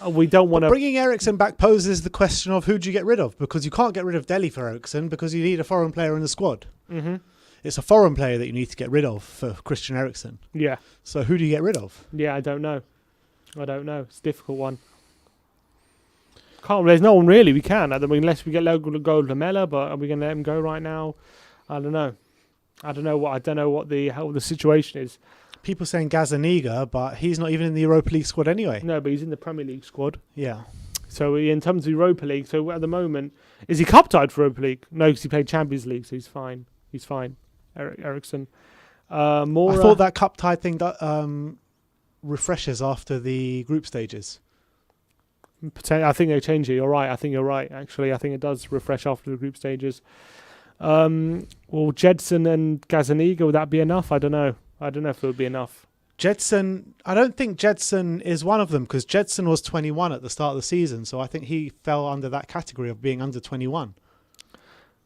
we don't want to. Bringing Eriksen back poses the question of who do you get rid of? Because you can't get rid of Dele for Eriksen because you need a foreign player in the squad. Mm-hmm. It's a foreign player that you need to get rid of for Christian Eriksen. Yeah. So who do you get rid of? Yeah, I don't know. It's a difficult one. There's no one really we can. Unless we get go Lamela, but are we going to let him go right now? I don't know. I don't know what the situation is. People saying Gazaniga, but he's not even in the Europa League squad anyway. No, but he's in the Premier League squad. Yeah. So in terms of Europa League, so at the moment, is he cup tied for Europa League? No, because he played Champions League, so he's fine. Eriksen. I thought that cup tied thing that refreshes after the group stages. I think they change it. You're right. I think you're right. Actually, I think it does refresh after the group stages. Well, Jedson and Gazaniga, would that be enough? I don't know if it would be enough. Jedson, I don't think Jedson is one of them, because Jedson was 21 at the start of the season, so I think he fell under that category of being under 21.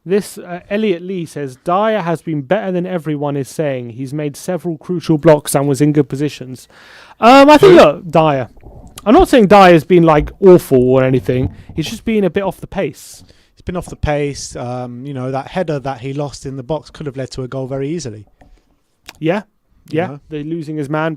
This Elliot Lee says Dyer has been better than everyone is saying. He's made several crucial blocks and was in good positions. I think look, Dyer. I'm not saying Dyer's been like awful or anything. He's just been a bit off the pace. He's been off the pace. That header that he lost in the box could have led to a goal very easily. Yeah. They're losing his man,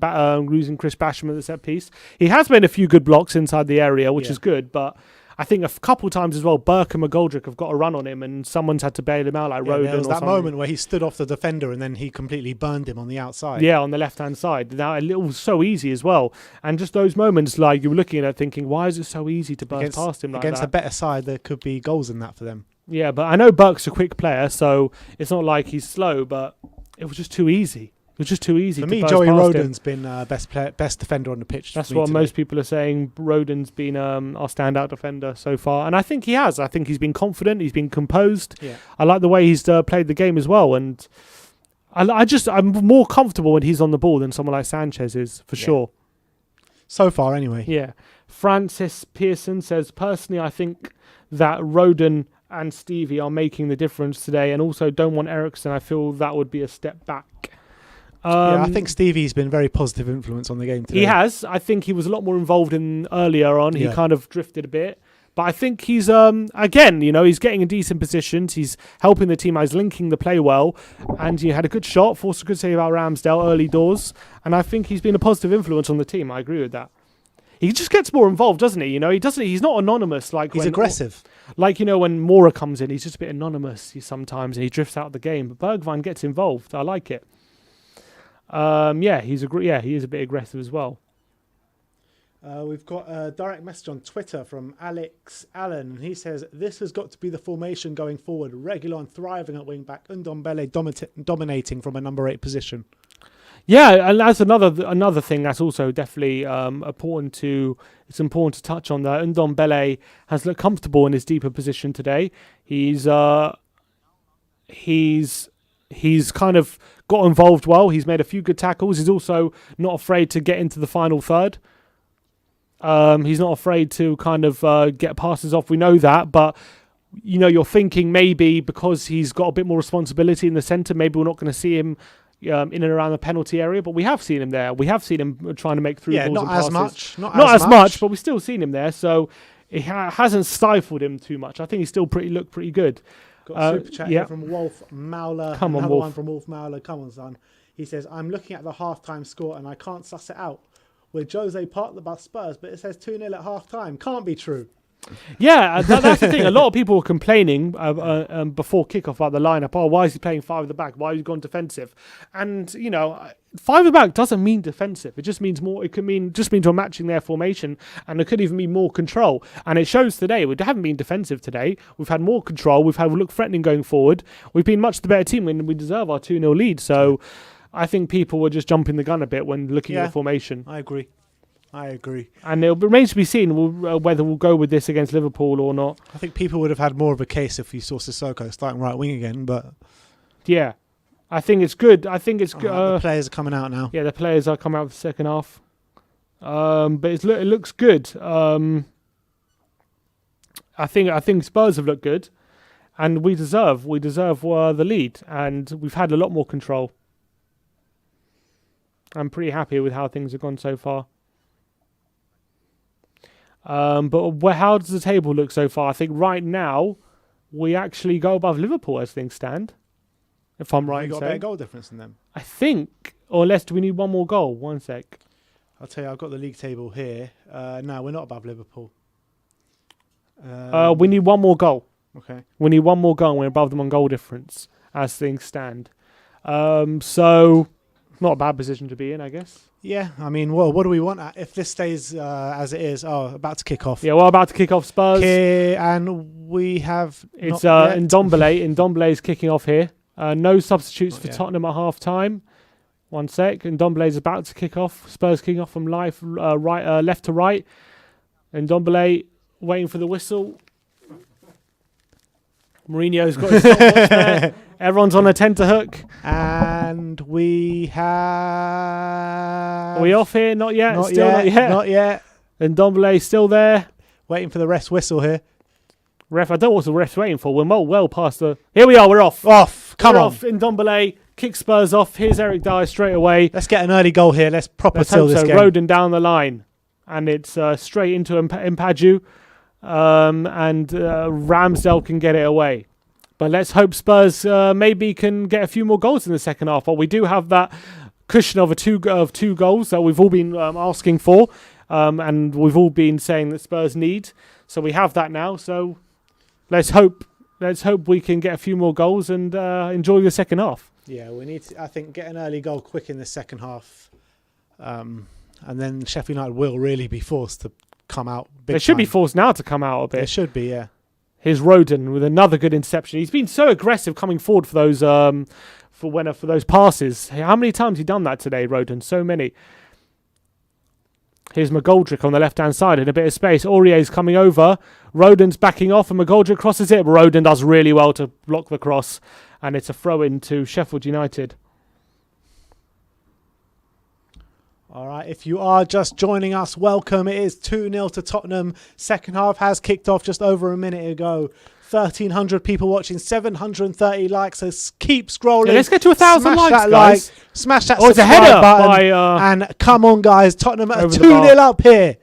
losing Chris Basham at the set piece. He has made a few good blocks inside the area, which is good, but I think a couple times as well, Burke and McGoldrick have got a run on him, and someone's had to bail him out, like Rodon. There was that something. moment where he stood off the defender and then he completely burned him on the outside. Yeah, on the left-hand side. Now, it was so easy as well. And just those moments, like, you were looking at it thinking, why is it so easy to burst past him like that? Against a better side, there could be goals in that for them. Yeah, but I know Burke's a quick player, so it's not like he's slow, but it was just too easy. It was just too easy. For me, Joey Rodon's been best defender on the pitch. That's what most people are saying. Rodon's been our standout defender so far, and I think he has. I think he's been confident. He's been composed. Yeah. I like the way he's played the game as well, and I'm more comfortable when he's on the ball than someone like Sanchez is, for sure. So far, anyway. Yeah. Francis Pearson says, personally, I think that Rodon and Stevie are making the difference today, and also don't want Eriksen. I feel that would be a step back. I think Stevie's been very positive influence on the game today. He has. I think he was a lot more involved in earlier on. He kind of drifted a bit. But I think he's, again, he's getting in decent positions. He's helping the team. He's linking the play well. And he had a good shot, forced a good save out Ramsdale early doors. And I think he's been a positive influence on the team. I agree with that. He just gets more involved, doesn't he? He's not anonymous. He's aggressive. When Mora comes in, he's just a bit anonymous sometimes. And he drifts out of the game. But Bergwijn gets involved. I like it. He is a bit aggressive as well. We've got a direct message on Twitter from Alex Allen. He says, this has got to be the formation going forward. Reguilon thriving at wing-back, Ndombele dominating from a number 8 position. Yeah, and that's another thing that's also definitely important to touch on there. Ndombele has looked comfortable in his deeper position today. He's kind of got involved well. He's made a few good tackles. He's also not afraid to get into the final third. He's not afraid to kind of get passes off. We know that, but you're thinking maybe because he's got a bit more responsibility in the centre, maybe we're not going to see him in and around the penalty area. But we have seen him there. We have seen him trying to make through balls and passes. Not as much, but we've still seen him there. So it hasn't stifled him too much. I think he's still looked pretty good. Got a super chat here from Wolf Mauler. Come on, another Wolf. one from Wolf Mauler. Come on, son. He says, I'm looking at the half-time score and I can't suss it out. With Jose parked about Spurs, but it says 2-0 at half-time. Can't be true. Yeah, that's the thing. A lot of people were complaining before kickoff about the lineup. Oh, why is he playing 5 at the back? Why has he gone defensive? And 5 at the back doesn't mean defensive. It just means more. It could mean we're matching their formation, and it could even be more control. And it shows today. We haven't been defensive today. We've had more control. We looked threatening going forward. We've been much the better team when we deserve our 2-0 lead. So I think people were just jumping the gun a bit when looking at the formation. I agree. And it remains to be seen whether we'll go with this against Liverpool or not. I think people would have had more of a case if you saw Sissoko starting right wing again, but... Yeah, I think it's good. The players are coming out now. Yeah, the players are coming out for the second half. But it looks good. I think Spurs have looked good. And we deserve the lead. And we've had a lot more control. I'm pretty happy with how things have gone so far. But how does the table look so far? I think right now we actually go above Liverpool as things stand. If I'm right, you got a better goal difference than them. I think, or unless do we need one more goal? 1 sec. I'll tell you, I've got the league table here. No, we're not above Liverpool. We need one more goal. Okay. We need one more goal. We're above them on goal difference as things stand. So not a bad position to be in, I guess. Yeah, I mean, well, what do we want if this stays as it is? Oh, about to kick off. Yeah, we're about to kick off Spurs. And we have... It's Ndombele. Ndombele is kicking off here. No substitutes for Tottenham at half-time. 1 sec. Ndombele is about to kick off. Spurs kicking off from left to right. Ndombele waiting for the whistle. Mourinho's got his stopwatch there. Everyone's on a tenterhook. And we have... Are we off here? Not yet. Not yet. And Ndombele still there. Waiting for the rest whistle here. Ref, I don't know what the ref's waiting for. We're well past the... Here we are, we're off. Come on. Off. Ndombele kicks Spurs off. Here's Eric Dyer straight away. Let's get an early goal here. Let's till this game. Rodon down the line. And it's straight into Impaju. And Ramsdale can get it away. But let's hope Spurs maybe can get a few more goals in the second half. But we do have that cushion of two goals that we've all been asking for. And we've all been saying that Spurs need. So we have that now. So let's hope we can get a few more goals and enjoy the second half. Yeah, we need to, I think, get an early goal quick in the second half. And then Sheffield United will really be forced to come out big They should time. be forced now to come out a bit. They should be, yeah. Here's Rodon with another good interception. He's been so aggressive coming forward for those for those passes. How many times has he done that today, Rodon? So many. Here's McGoldrick on the left-hand side in a bit of space. Aurier's coming over. Rodon's backing off and McGoldrick crosses it. Rodon does really well to block the cross. And it's a throw-in to Sheffield United. All right, if you are just joining us, welcome. It is 2-0 to Tottenham. Second half has kicked off just over a minute ago. 1,300 people watching, 730 likes. So keep scrolling. Yeah, let's get to 1,000 likes, that guys. Smash that it's a subscribe header button. And come on, guys. Tottenham are 2-0 up here.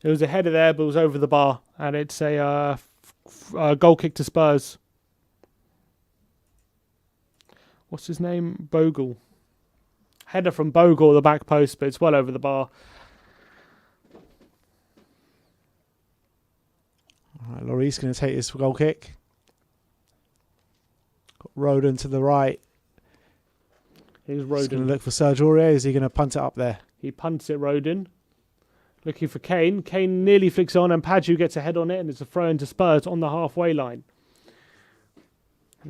It was a header there, but it was over the bar. And it's a goal kick to Spurs. What's his name? Bogle. Header from Bogle, the back post, but it's well over the bar. All right, Lloris going to take this goal kick. Got Rodon to the right. Here's Rodon. He's going to look for Serge Aurier. Is he going to punt it up there? He punts it, Rodon. Looking for Kane. Kane nearly flicks on, and Padgett gets a head on it, and it's a throw into Spurs on the halfway line.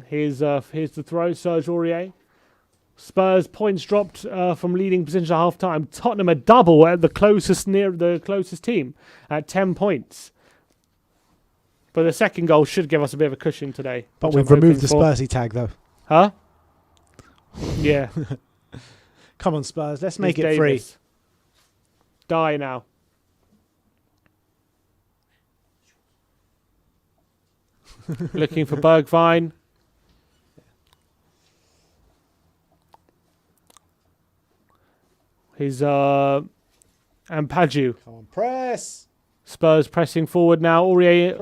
Here's the throw, Serge Aurier. Spurs points dropped from leading position at half time. Tottenham a double at the closest team at 10 points. But the second goal should give us a bit of a cushion today. But we've removed the Spursy tag though. Huh? Yeah. Come on, Spurs. Let's make it free. Die now. Looking for Bergwijn. He's and Padgett. Come on, press. Spurs pressing forward now. Aurier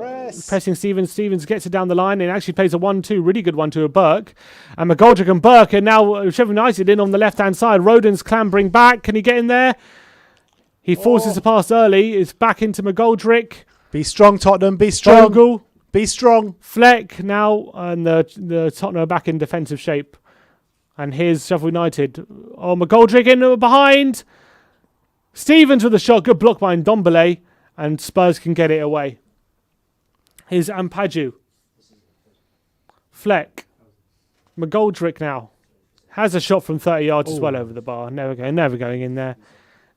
pressing Stevens. Stevens gets it down the line and actually plays a 1-2, really good 1-2 of Burke. And McGoldrick and Burke are now Sheffield United in on the left-hand side. Rodon's clambering back. Can he get in there? He forces the pass early. It's back into McGoldrick. Be strong, Tottenham. Be strong. Bogle. Be strong. Fleck now, and the Tottenham are back in defensive shape. And here's Sheffield United. Oh, McGoldrick in behind. Stevens with a shot. Good block by Ndombele. And Spurs can get it away. Here's Ampadu. Fleck. McGoldrick now. Has a shot from 30 yards as well over the bar. Never going in there.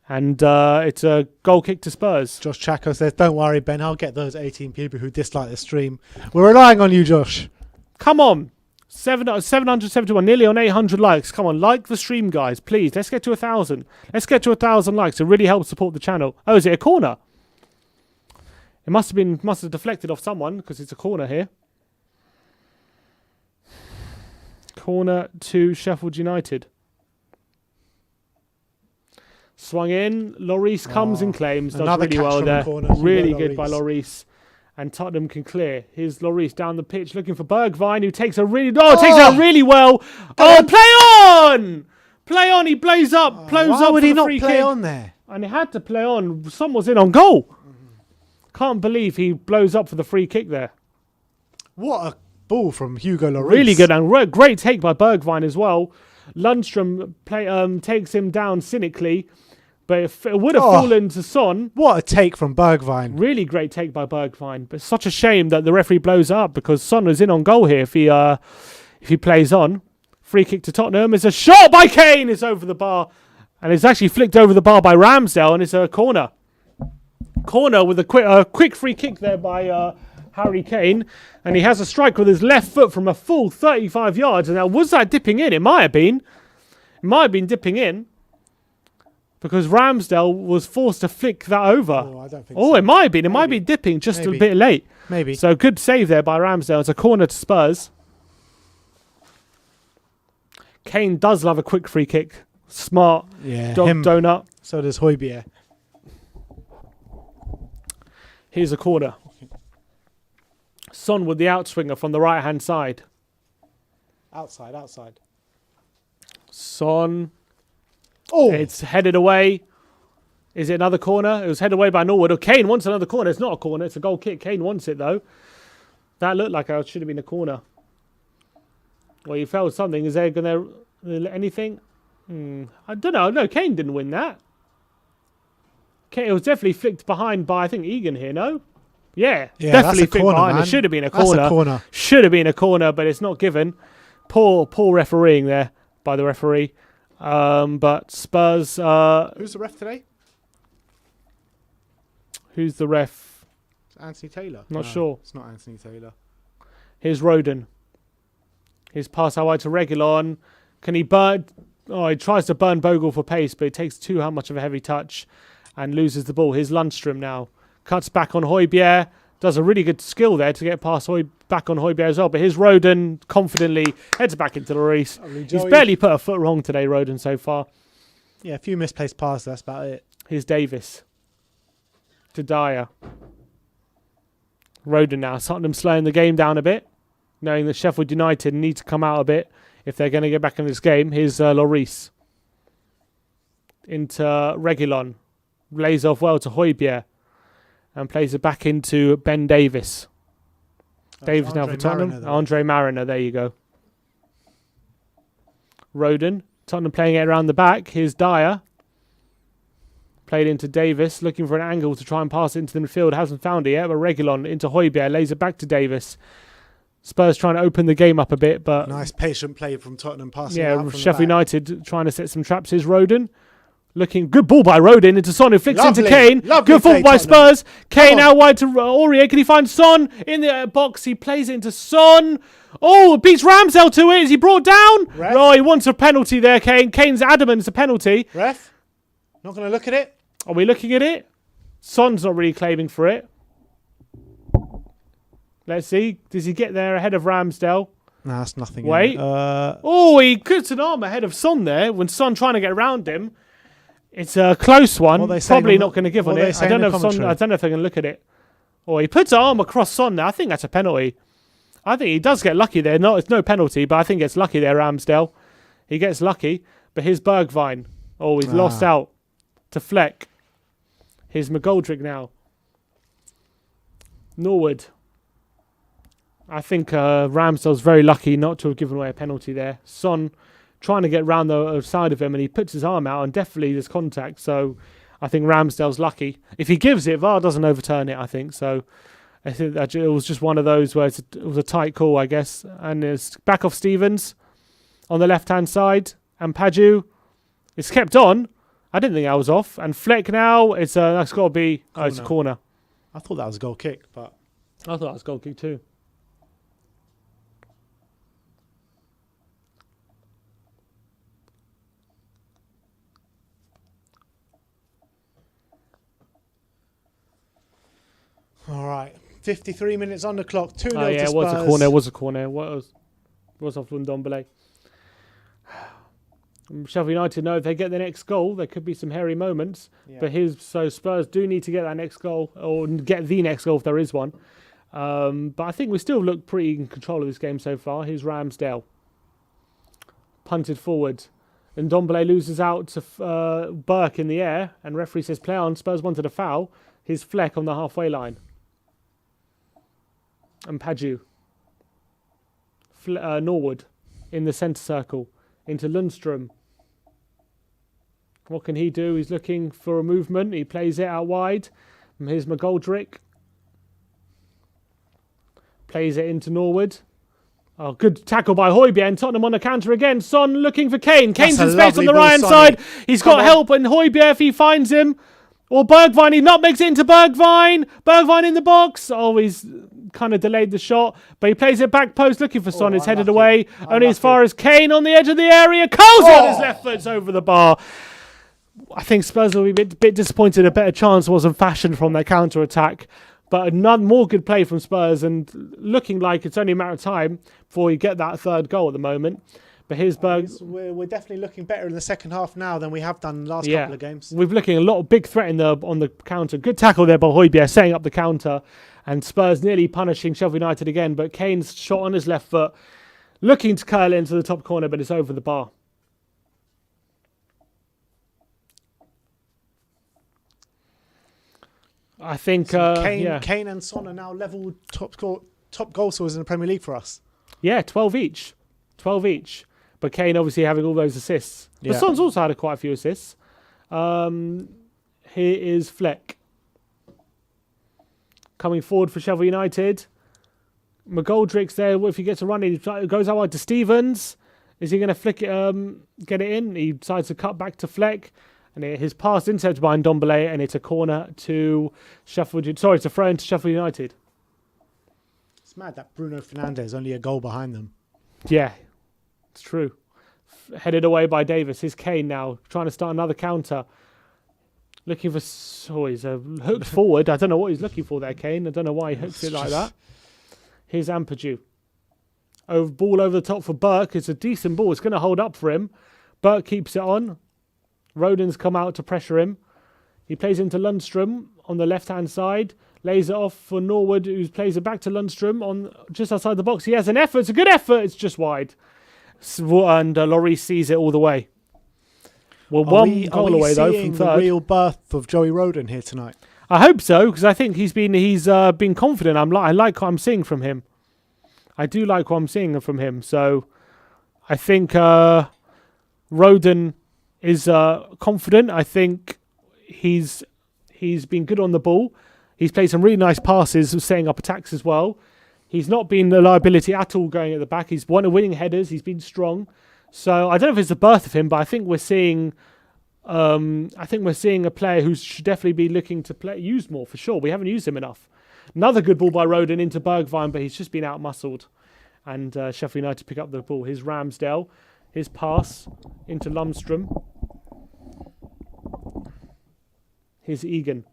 And it's a goal kick to Spurs. Josh Chaco says, don't worry, Ben. I'll get those 18 people who dislike the stream. We're relying on you, Josh. Come on. 771, nearly on 800 likes. Come on, like the stream, guys, please. Let's get to 1,000. Let's get to 1,000 likes. It really helps support the channel. Oh, is it a corner? It must have deflected off someone because it's a corner here. Corner to Sheffield United. Swung in. Lloris comes and claims. Does really well there. Really good by Lloris. And Tottenham can clear. Here's Lloris down the pitch looking for Bergwijn, who takes a really... takes it really well. Play on! Play on. He blows up. Why would he not play on there? And he had to play on. Someone was in on goal. Can't believe he blows up for the free kick there. What a ball from Hugo Lloris. Really good and great take by Bergwijn as well. Lundstrom takes him down cynically. But it would have fallen to Son. What a take from Bergwijn. Really great take by Bergwijn. But it's such a shame that the referee blows up because Son is in on goal here if he plays on. Free kick to Tottenham. It's a shot by Kane. It's over the bar. And it's actually flicked over the bar by Ramsdale. And it's a corner. Corner with a quick free kick there by Harry Kane. And he has a strike with his left foot from a full 35 yards. And now, was that dipping in? It might have been. It might have been dipping in. Because Ramsdale was forced to flick that over. I don't think so. It might have been. It might be dipping just a bit late. Maybe. So good save there by Ramsdale. It's a corner to Spurs. Kane does love a quick free kick. Smart. Yeah. Donut. So does Højbjerg. Here's a corner. Son with the outswinger from the right-hand side. Outside. Son... Oh, it's headed away. Is it another corner? It was headed away by Norwood. Kane wants another corner. It's not a corner. It's a goal kick. Kane wants it, though. That looked like it should have been a corner. Well, you felt something. Is there going to... anything? I don't know. No, Kane didn't win that. It was definitely flicked behind by, I think, Egan here, no? Yeah definitely flicked behind. Man. It should have been a corner. That's a corner. Should have been a corner, but it's not given. Poor refereeing there by the referee. But Spurs... Who's the ref today? Who's the ref? It's Anthony Taylor. Not sure. It's not Anthony Taylor. Here's Rodon. His pass out wide to Reguilon. Can he burn? he tries to burn Bogle for pace, but it takes too much of a heavy touch and loses the ball. Here's Lundstrom now. Cuts back on Højbjerg. Does a really good skill there to get past back on Højbjerg as well. But here's Roden confidently heads back into Lloris. He's barely put a foot wrong today, Roden, so far. Yeah, a few misplaced passes, that's about it. Here's Davis. To Dyer. Roden now. Tottenham slowing the game down a bit, knowing that Sheffield United need to come out a bit if they're going to get back in this game. Here's Lloris. Into Reguilon. Lays off well to Højbjerg. And plays it back into Ben Davis. Davis now for Tottenham. Andre Mariner, there you go. Roden. Tottenham playing it around the back. Here's Dyer. Played into Davis, looking for an angle to try and pass it into the midfield. Hasn't found it yet, but Reguilon into Højbjerg. Lays it back to Davis. Spurs trying to open the game up a bit, but... Nice patient play from Tottenham passing yeah, out from Sheffield the back. United trying to set some traps. Here's Roden. Looking good ball by Roden into Son, who flicks Lovely, into Kane. lovely Good football play, by Tottenham. Spurs. Kane out wide to Aurier. Can he find Son in the box? He plays it into Son. Oh, beats Ramsdale to it. Is he brought down? Ref? Oh, he wants a penalty there, Kane. Kane's adamant it's a penalty. Ref? Not going to look at it? Are we looking at it? Son's not really claiming for it. Let's see. Does he get there ahead of Ramsdale? No, that's nothing. Wait. Oh, he cuts an arm ahead of Son there when Son trying to get around him. It's a close one. Probably not going to give on it. I don't know if Son. I don't know if they can look at it. Or he puts an arm across Son there. I think that's a penalty. I think he does get lucky there. No, it's no penalty, but I think it's lucky there, Ramsdale. He gets lucky. But here's Bergwijn. Oh, he's lost out to Fleck. Here's McGoldrick now. Norwood. I think Ramsdale's very lucky not to have given away a penalty there. Son trying to get round the side of him, and he puts his arm out, and definitely there's contact. So I think Ramsdale's lucky. If he gives it, VAR doesn't overturn it, I think. So I think that it was just one of those where it was a tight call, I guess. And it's back off Stevens on the left-hand side. And Paju, it's kept on. I didn't think I was off. And Fleck now, that's got to be... Oh, it's a corner. I thought that was a goal kick, but... I thought it was a goal kick too. All right. 53 minutes on the clock. 2-0 Oh, yeah, to it was Spurs. a corner. It was a corner. Was off from Ndombele. Sheffield United know if they get the next goal, there could be some hairy moments. Yeah. But so Spurs do need to get that next goal, or get the next goal if there is one. But I think we still look pretty in control of this game so far. Here's Ramsdale. Punted forward. And Ndombele loses out to Burke in the air, and referee says play on. Spurs wanted a foul. Here's Fleck on the halfway line. And Paju. Norwood in the centre circle. Into Lundstrom. What can he do? He's looking for a movement. He plays it out wide. And here's McGoldrick. Plays it into Norwood. Oh, good tackle by Højbjerg, and Tottenham on the counter again. Son looking for Kane. Kane's in space on the right-hand side. He's got help, and Højbjerg, if he finds him. Or Bergwijn, he not makes it into Bergwijn. Bergwijn in the box. Oh, he's kind of delayed the shot. But he plays it back post looking for Son. He's headed away. Only as far as Kane on the edge of the area. Curls it on his left foot over the bar. I think Spurs will be a bit disappointed. A better chance wasn't fashioned from their counter-attack. But another more good play from Spurs, and looking like it's only a matter of time before you get that third goal at the moment. But here's We're definitely looking better in the second half now than we have done the last couple of games. We're looking at a lot of big threat on the counter. Good tackle there by Højbjerg, setting up the counter. And Spurs nearly punishing Sheffield United again. But Kane's shot on his left foot, looking to curl it into the top corner, but it's over the bar. I think Kane and Son are now level top goal scorers in the Premier League for us. Yeah, 12 each. 12 each. But Kane obviously having all those assists. But Son's also had quite a few assists. Here is Fleck. Coming forward for Sheffield United. McGoldrick's there. If he gets a run, he goes out wide to Stevens. Is he going to flick it, get it in? He decides to cut back to Fleck. And his pass intercepted by Ndombele, and it's a corner to Sheffield. Sorry, it's a throw into Sheffield United. It's mad that Bruno Fernandes is only a goal behind them. Yeah, it's true. Headed away by Davis. Here's Kane now, trying to start another counter. Looking for... Oh, he's hooked forward. I don't know what he's looking for there, Kane. I don't know why he hooks it like that. Here's Ampadu. Ball over the top for Burke. It's a decent ball. It's going to hold up for him. Burke keeps it on. Rodon's come out to pressure him. He plays into Lundstrom on the left-hand side. Lays it off for Norwood, who plays it back to Lundstrom on just outside the box. He has an effort. It's a good effort. It's just wide. And Lloris sees it all the way. Well, one goal away though from third. The real birth of Joey Rodon here tonight. I hope so, because I think he's been confident. I like what I'm seeing from him. I do like what I'm seeing from him. So I think Rodon is confident. I think he's been good on the ball. He's played some really nice passes, setting up attacks as well. He's not been a liability at all going at the back. He's winning headers. He's been strong. So I don't know if it's the birth of him, but I think we're seeing a player who should definitely be looking to use more for sure. We haven't used him enough. Another good ball by Rodon into Bergwijn, but he's just been out-muscled. And Sheffield United pick up the ball. Here's Ramsdale. His pass into Lundstrom. Here's Egan.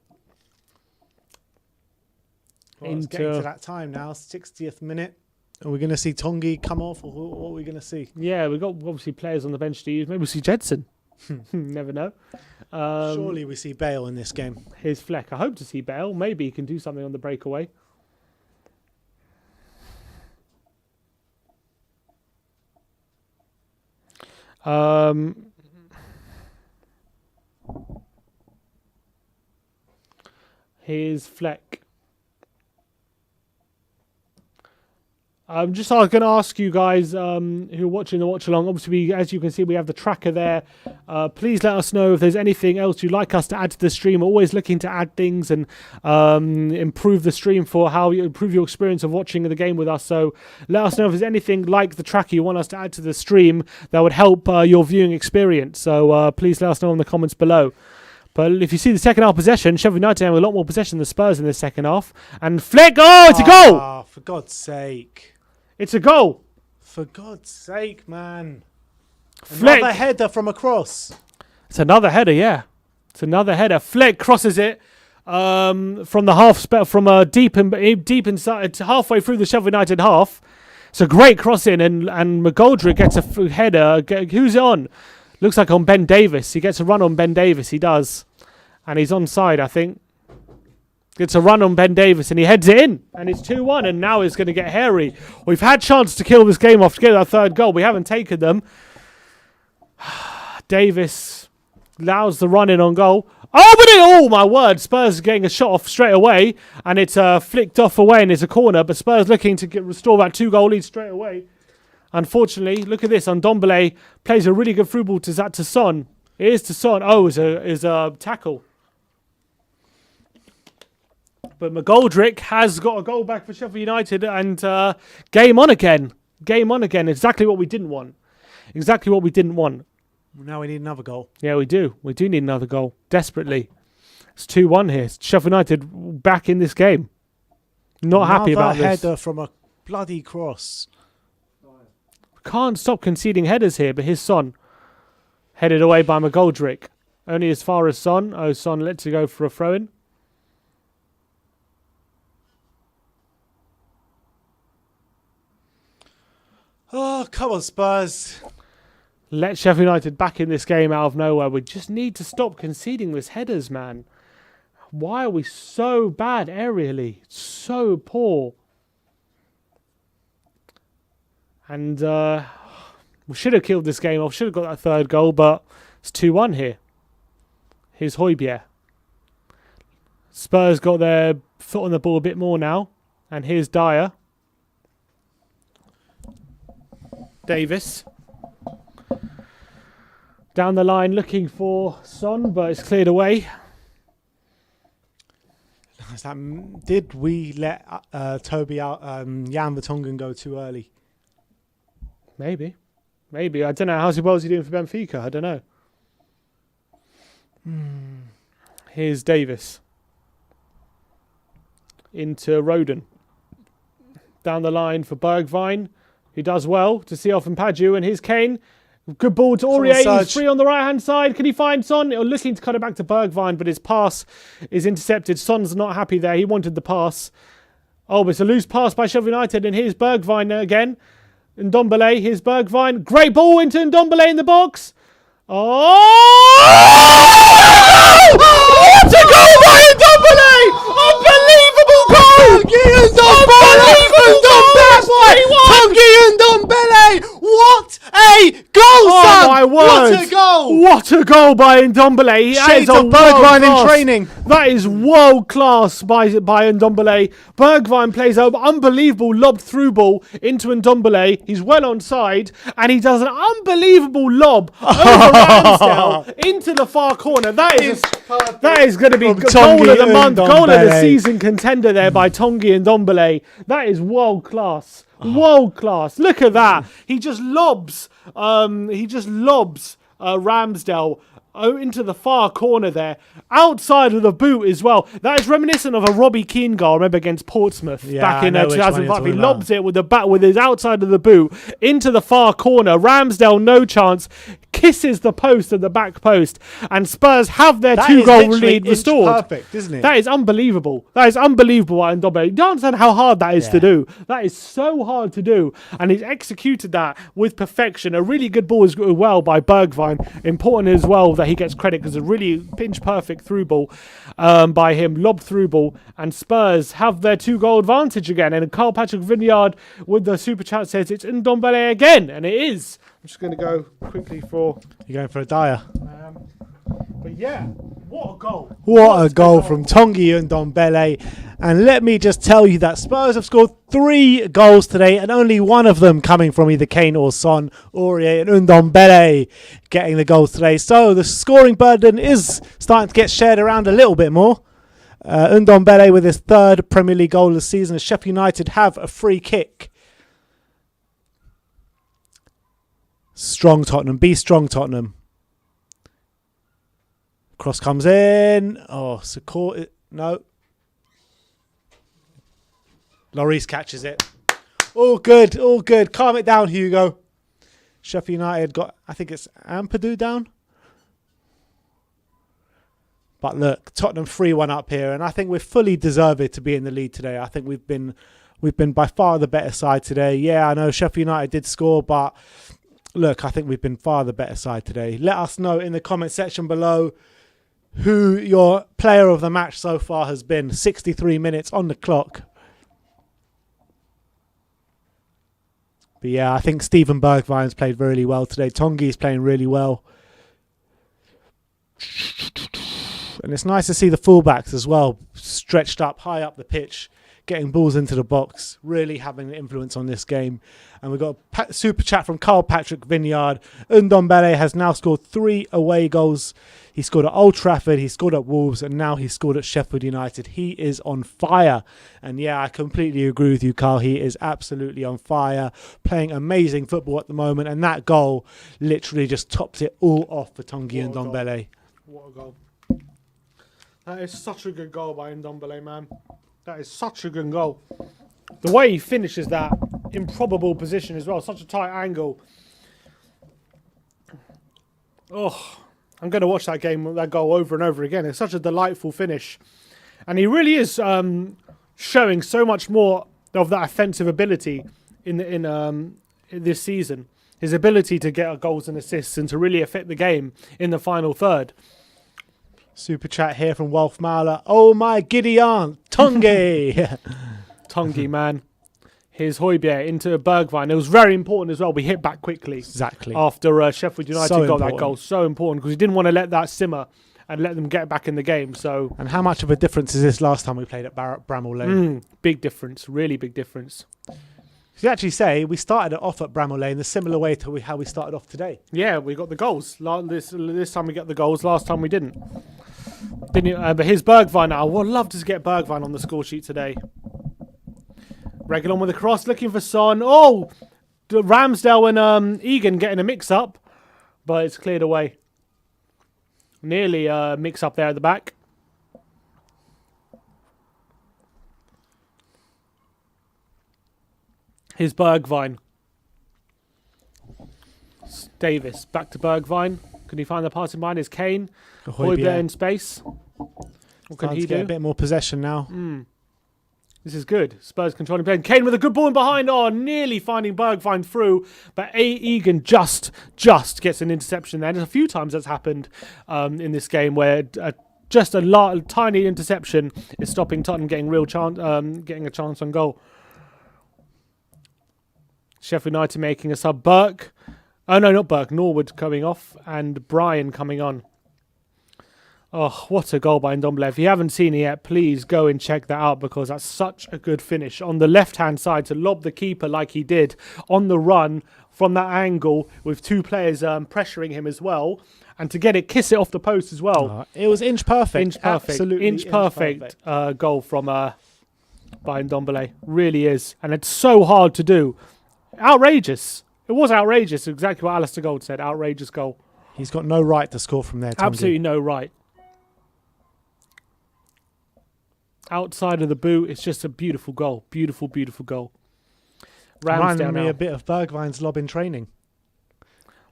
Well, it's getting to that time now, 60th minute. Are we going to see Tongi come off, or what are we going to see? Yeah, we've got obviously players on the bench to use. Maybe we'll see Jedson. Never know. Surely we see Bale in this game. Here's Fleck. I hope to see Bale. Maybe he can do something on the breakaway. Here's Fleck. I was going to ask you guys who are watching the watch along. Obviously, as you can see, we have the tracker there. Please let us know if there's anything else you'd like us to add to the stream. We're always looking to add things and improve the stream for how you improve your experience of watching the game with us. So let us know if there's anything like the tracker you want us to add to the stream that would help your viewing experience. So please let us know in the comments below. But if you see the second half possession, Sheffield United have a lot more possession than Spurs in the second half. And Fleck, it's a goal! Oh, for God's sake. It's a goal. For God's sake, man. Fleck. Another header from across. It's another header, yeah. It's another header. Fleck crosses it from the half, from deep inside, halfway through the Sheffield United half. It's a great cross in, and McGoldrick gets a header. Who's it on? Looks like on Ben Davis. He gets a run on Ben Davis. He does. And he's onside, I think. Gets a run on Ben Davis and he heads it in. And it's 2-1 and now it's going to get hairy. We've had chances to kill this game off to get our third goal. We haven't taken them. Davis allows the run in on goal. Oh my word. Spurs getting a shot off straight away. And it's flicked off away and it's a corner. But Spurs looking to restore that 2-goal lead straight away. Unfortunately, look at this. Ndombele plays a really good through ball to Son. It is to Son. Oh, is a tackle. But McGoldrick has got a goal back for Sheffield United and game on again. Game on again. Exactly what we didn't want. Exactly what we didn't want. Now we need another goal. Yeah, we do. We do need another goal. Desperately. It's 2-1 here. Sheffield United back in this game. Not happy about this. Another header from a bloody cross. Can't stop conceding headers here, but here's Son. Headed away by McGoldrick. Only as far as Son. Oh, Son lets it go for a throw-in. Oh, come on, Spurs. Let Sheffield United back in this game out of nowhere. We just need to stop conceding these headers, man. Why are we so bad aerially? So poor. And we should have killed this game off. Should have got that third goal, but it's 2-1 here. Here's Højbjerg. Spurs got their foot on the ball a bit more now. And here's Dyer. Davis. Down the line looking for Son, but it's cleared away. Did we let Toby out, Jan Vertonghen go too early? Maybe. Maybe. I don't know. How's he doing for Benfica? I don't know. Here's Davis. Into Rodon. Down the line for Bergwijn. He does well to see off Ampadu, and here's Kane. Good ball to on, Aurier. He's Serge. free on the right-hand side. Can he find Son? Looking to cut it back to Bergwijn, but his pass is intercepted. Son's not happy there. He wanted the pass. Oh, but it's a loose pass by Sheffield United, and here's Bergwijn again. Ndombele, here's Bergwijn. Great ball into Ndombele in the box. Oh! What a goal by Ndombele! Unbelievable goal! What a goal, Oh son! my word! What a goal! What a goal by Ndombele! He Shades is a of Bergwijn world in class. training. That is world class by Ndombele. Bergwijn plays an unbelievable lob through ball into Ndombele. He's well onside, and he does an unbelievable lob over Ramsdale into the far corner. That is going to be From goal of the Tanguy month, goal of the Ndombele. season contender there by Tanguy Ndombele. That is world class. World class. Look at that. He just lobs. Ramsdale into the far corner there, outside of the boot as well. That is reminiscent of a Robbie Keane goal, I remember, against Portsmouth back in 2005. He lobs it with the bat with his outside of the boot into the far corner. Ramsdale, no chance, kisses the post and the back post, and Spurs have their two-goal lead restored. Perfect, isn't it? That is unbelievable. That is unbelievable. Ndombele. You don't understand how hard that is to do. That is so hard to do, and he's executed that with perfection. A really good ball as well by Bergwijn. Important as well that he gets credit, because a really pinch perfect through ball by him, lob through ball, and Spurs have their 2-goal advantage again. And Carl Patrick Vineyard with the super chat says it's Ndombele again, and it is. I'm just going to go quickly for. You're going for a Dyer. But yeah, what a goal! What a goal from Tanguy Ndombele. And let me just tell you that Spurs have scored 3 goals today, and only one of them coming from either Kane or Son. Aurier and Ndombele getting the goals today. So the scoring burden is starting to get shared around a little bit more. Ndombele with his 3rd Premier League goal of the season, as Sheffield United have a free kick. Strong Tottenham. Be strong, Tottenham. Cross comes in. Oh, Sakor. No. Lloris catches it. All good, all good. Calm it down, Hugo. Sheffield United got, I think it's Ampadu down. But look, Tottenham 3-1 up here, and I think we're fully deserved to be in the lead today. I think we've been by far the better side today. Yeah, I know Sheffield United did score, but look, I think we've been far the better side today. Let us know in the comment section below who your player of the match so far has been. 63 minutes on the clock. But yeah, I think Steven Bergwijn's played really well today. Tonguy's playing really well. And it's nice to see the fullbacks as well, stretched up, high up the pitch, getting balls into the box, really having an influence on this game. And we've got a super chat from Carl Patrick Vineyard. Ndombele has now scored 3 away goals. He scored at Old Trafford, he scored at Wolves, and now he scored at Sheffield United. He is on fire. And yeah, I completely agree with you, Carl. He is absolutely on fire, playing amazing football at the moment. And that goal literally just tops it all off for Tanguy Ndombele. What a goal. That is such a good goal by Ndombele, man. That is such a good goal. The way he finishes that improbable position as well, such a tight angle. Oh, I'm going to watch that goal over and over again. It's such a delightful finish. And he really is showing so much more of that offensive ability in this season. His ability to get goals and assists and to really affect the game in the final third. Super chat here from Wolf Mauler. Oh my giddy aunt, Tanguy. Tanguy, man. Here's Højbjerg into Bergwijn. It was very important as well. We hit back quickly. Exactly. After Sheffield United got important. that goal. So important, because he didn't want to let that simmer and let them get back in the game. So. And how much of a difference is this last time we played at Bramall Lane? Big difference. Really big difference. You actually say we started it off at Bramall Lane the similar way to how we started off today. Yeah, we got the goals. This time we got the goals. Last time we didn't. But here's Bergwijn now. I would love to get Bergwijn on the score sheet today. Reguilon with a cross, looking for Son. Oh, Ramsdale and Egan getting a mix-up, but it's cleared away. Nearly a mix-up there at the back. Here's Bergwijn. Davis back to Bergwijn. Can he find the passing line? Is Kane? Højbjerg Højbjerg in space. What can starting he to get do? a bit more possession now. This is good. Spurs controlling play. And Kane with a good ball in behind. Oh, nearly finding Bergwijn through. But Egan just gets an interception there. And there's a few times that's happened in this game where just a tiny interception is stopping Tottenham getting getting a chance on goal. Sheffield United making a sub. Burke. Oh, no, not Burke. Norwood coming off. And Brian coming on. Oh, what a goal by Ndombele. If you haven't seen it yet, please go and check that out because that's such a good finish. On the left-hand side to lob the keeper like he did on the run from that angle with two players pressuring him as well. And to get it, kiss it off the post as well. It was inch perfect. Inch perfect. Absolutely Inch perfect goal from by Ndombele. Really is. And it's so hard to do. Outrageous. It was outrageous. Exactly what Alistair Gold said. Outrageous goal. He's got no right to score from there, Tongi. Absolutely no right. Outside of the boot, it's just a beautiful goal. Beautiful, beautiful goal. Reminded me now. a bit of Bergwijn's lob in training.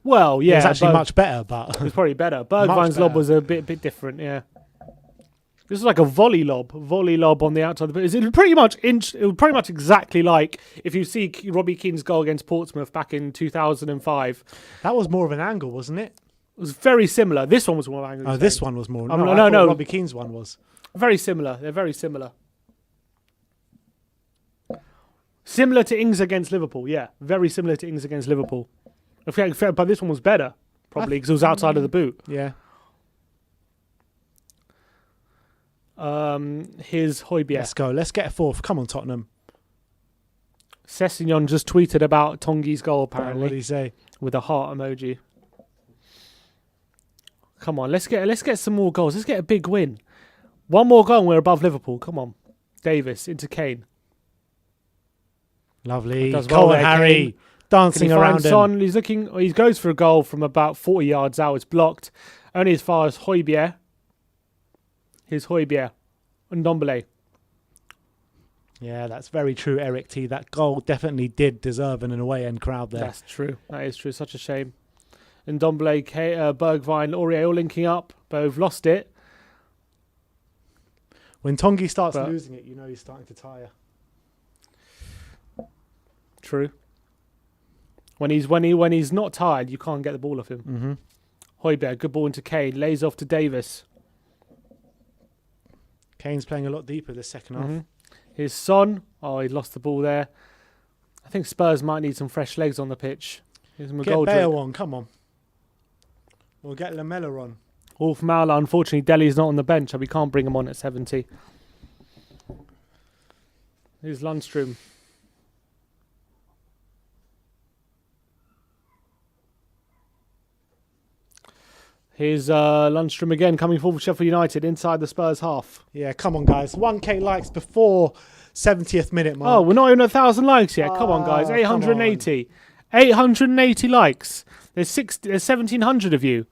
Well, yeah. It's actually much better, but... It was probably better. Bergwijn's lob was a bit different, yeah. This is like a volley lob on the outside of the boot. It was pretty much exactly like if you see Robbie Keane's goal against Portsmouth back in 2005. That was more of an angle, wasn't it? It was very similar. This one was more angle. Oh, this one was more... No, I thought no. Robbie Keane's one was. Very similar. They're very similar. Similar to Ings against Liverpool, yeah. Very similar to Ings against Liverpool. But this one was better, probably, because it was outside of the boot. Yeah. Here's Højbjerg. Let's go. Let's get a fourth. Come on, Tottenham. Sessegnon just tweeted about Tongi's goal, apparently. What did he say? With a heart emoji. Come on, let's get some more goals. Let's get a big win. One more goal and we're above Liverpool. Come on. Davis into Kane. Lovely. Does Cole well and there, Harry Kane. dancing Can he around find him. Son? He's looking. He goes for a goal from about 40 yards out. It's blocked. Only as far as Højbjerg. Here's Højbjerg. And Ndombele. Yeah, that's very true, Eric T. That goal definitely did deserve an away end crowd there. That's true. That is true. Such a shame. And Ndombele, Bergwijn, Aurier all linking up. But we've lost it. When Tongi starts losing it, you know he's starting to tire. True. When he's not tired, you can't get the ball off him. Mm-hmm. Højbjerg, good ball into Kane, lays off to Davis. Kane's playing a lot deeper this second half. Here's Son. Oh, he lost the ball there. I think Spurs might need some fresh legs on the pitch. Here's Get McGoldrick. Bale on, come on. We'll get Lamella on. Wolf Mauler, unfortunately, Dele's not on the bench, so we can't bring him on at 70. Here's Lundstrom. Here's Lundstrom again, coming forward for Sheffield United, inside the Spurs half. Yeah, come on, guys. 1K likes before 70th minute mark. Oh, we're not even 1,000 likes yet. Come on, guys. 880. 880 likes. There's 1,700 of you.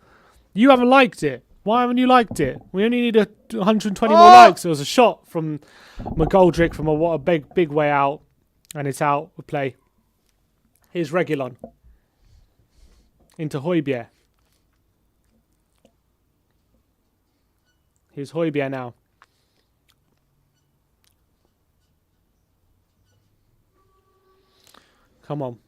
You haven't liked it. Why haven't you liked it? We only need 120 more likes. There was a shot from McGoldrick from a big way out, and it's out of play. Here's Reguilon. Into Højbjerg. Here's Højbjerg now. Come on.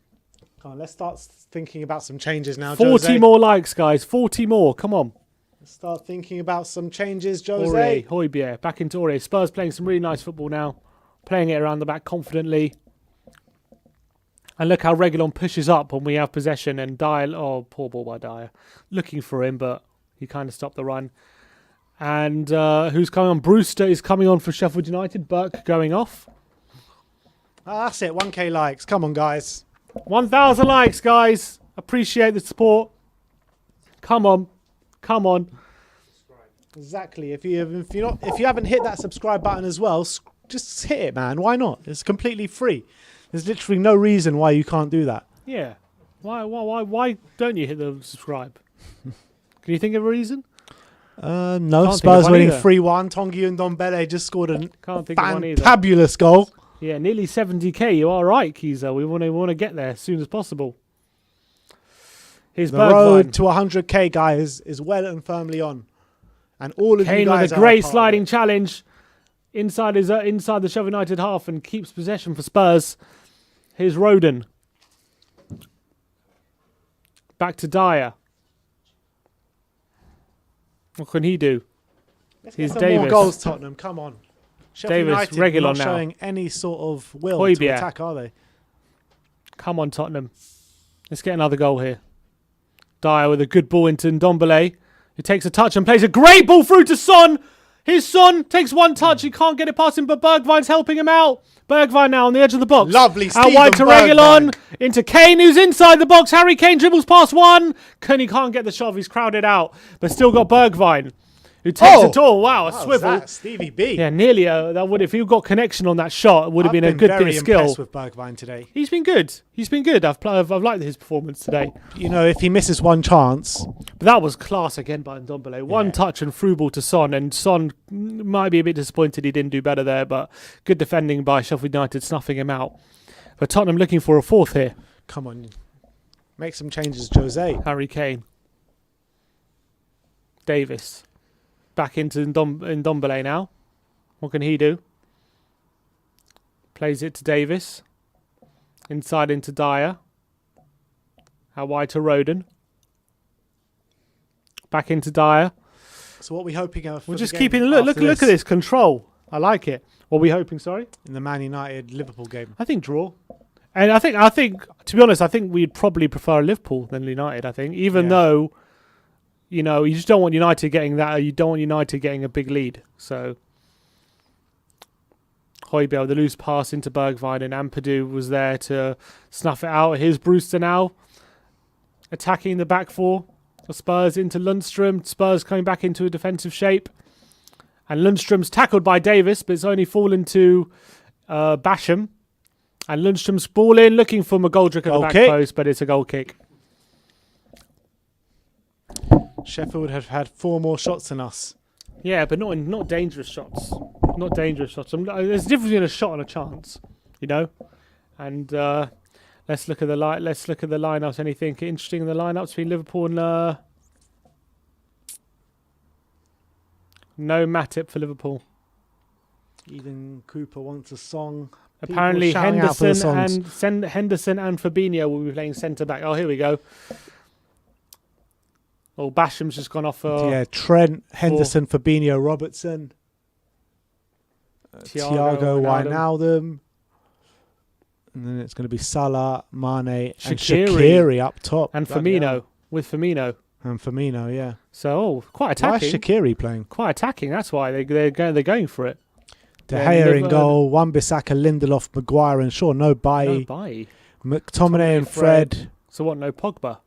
Come on, let's start thinking about some changes now, 40 Jose. more likes, guys. 40 more. Come on. Let's start thinking about some changes, Jose. Aurier, Højbjerg, back into Aurier. Spurs playing some really nice football now. Playing it around the back confidently. And look how Reguilon pushes up when we have possession and Dyer. Oh, poor ball by Dyer. Looking for him, but he kind of stopped the run. And who's coming on? Brewster is coming on for Sheffield United. Burke going off. That's it. 1K likes. Come on, guys. 1,000 likes, guys. Appreciate the support. Come on. Come on. Exactly. If you haven't hit that subscribe button as well, just hit it, man. Why not? It's completely free. There's literally no reason why you can't do that. Yeah. Why don't you hit the subscribe? Can you think of a reason? No. Can't Spurs think of one winning either. 3-1. Tongi and Ndombele just scored a Can't think of one either. fantabulous goal. Yeah, nearly 70k. You are right, Kiza. We want to get there as soon as possible. Here's The road Bergwijn. to 100k, guys, is well and firmly on. And all of you Kane guys with a are great part of sliding it. challenge inside the Sheffield United half and keeps possession for Spurs. Here's Roden. Back to Dyer. What can he do? Let's Here's get some more Davis. goals, Tottenham. Come on. Sheffield Davis, United Reguilon not now. showing any sort of will Højbjerg. to attack, are they? Come on, Tottenham. Let's get another goal here. Dyer with a good ball into Ndombele, who takes a touch and plays a great ball through to Son. His Son takes one touch. He can't get it past him, but Bergwijn's helping him out. Bergwijn now on the edge of the box. Lovely Out Steven wide to Reguilon. Bergwijn. Into Kane, who's inside the box. Harry Kane dribbles past one. He can't get the shove. He's crowded out. But still got Bergwijn, who takes a door. Wow, a How's swivel. that? Stevie B. Yeah, nearly. That would, if you got connection on that shot, it would have I've been a good bit very of skill. impressed with Bergwijn today. He's been good. He's been good. I've liked his performance today. You know, if he misses one chance, But that was class again by Ndombele. One touch and through ball to Son, and Son might be a bit disappointed he didn't do better there, but good defending by Sheffield United, snuffing him out. But Tottenham looking for a fourth here. come on, make some changes, Jose. Harry Kane. Davis. Back into Ndombele now. What can he do? Plays it to Davis. Inside into Dyer. Out wide to Roden. Back into Dyer. So what are we hoping for? We're the just game keeping look after at this control. I like it. What are we hoping? Sorry, in the Man United Liverpool game. I think draw. And I think to be honest, I think we'd probably prefer Liverpool than United. I think, even though, you know, you just don't want United getting that. You don't want United getting a big lead. So Højbjerg, the loose pass into Bergwijn, and Ampadu was there to snuff it out. Here's Brewster now attacking the back four. Spurs into Lundstrom. Spurs coming back into a defensive shape. And Lundstrom's tackled by Davis, but it's only fallen to Basham. And Lundstrom's ball in, looking for McGoldrick at the back post, but it's a goal kick. Sheffield have had 4 more shots than us. Yeah, but not dangerous shots. Not dangerous shots. There's a difference between a shot and a chance, you know. And let's look at the lineups. Anything interesting in the lineups between Liverpool and no Matip for Liverpool. Even Cooper wants a song. Apparently People shouting out for the songs. Henderson and Fabinho will be playing centre back. Oh, here we go. Oh, Basham's just gone off. Trent, Henderson, Fabinho, Robertson, Thiago, Wijnaldum. And then it's going to be Salah, Mane, and Shaqiri up top. And Firmino, with Firmino. And Firmino, yeah. So, quite attacking. Why is Shaqiri playing? Quite attacking, that's why they're going for it. De Gea in goal, Wan-Bissaka, Lindelof, Maguire and Shaw. No Bailly. McTominay and Fred. So what, no Pogba?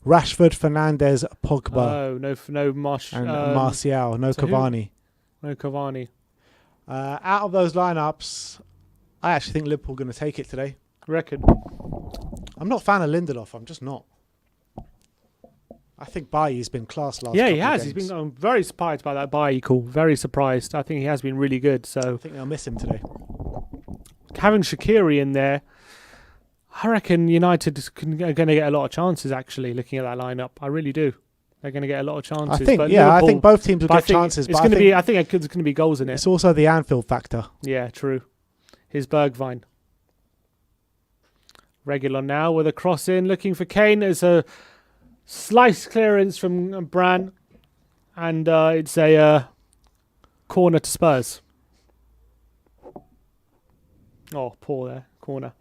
Rashford, Fernandes, Pogba. Oh, no Martial. No Cavani. No Cavani. Out of those lineups, I actually think Liverpool are going to take it today. Reckon. I'm not a fan of Lindelof. I'm just not. I think Bailly's been class last. Yeah, he has. Games. He's been. I'm very surprised by that Bailly call. Very surprised. I think he has been really good. So I think they'll miss him today. Having Shaqiri in there, I reckon United are going to get a lot of chances. Actually, looking at that lineup, I really do. They're going to get a lot of chances. I think. But Yeah, Liverpool, I think both teams will get chances. It's going to be. I think there's going to be goals in it. It's also the Anfield factor. Yeah, true. Here's Bergwijn. Reguilon now with a cross in, looking for Kane. There's a slice clearance from Brandt, and it's a corner to Spurs. Oh, poor there. Corner.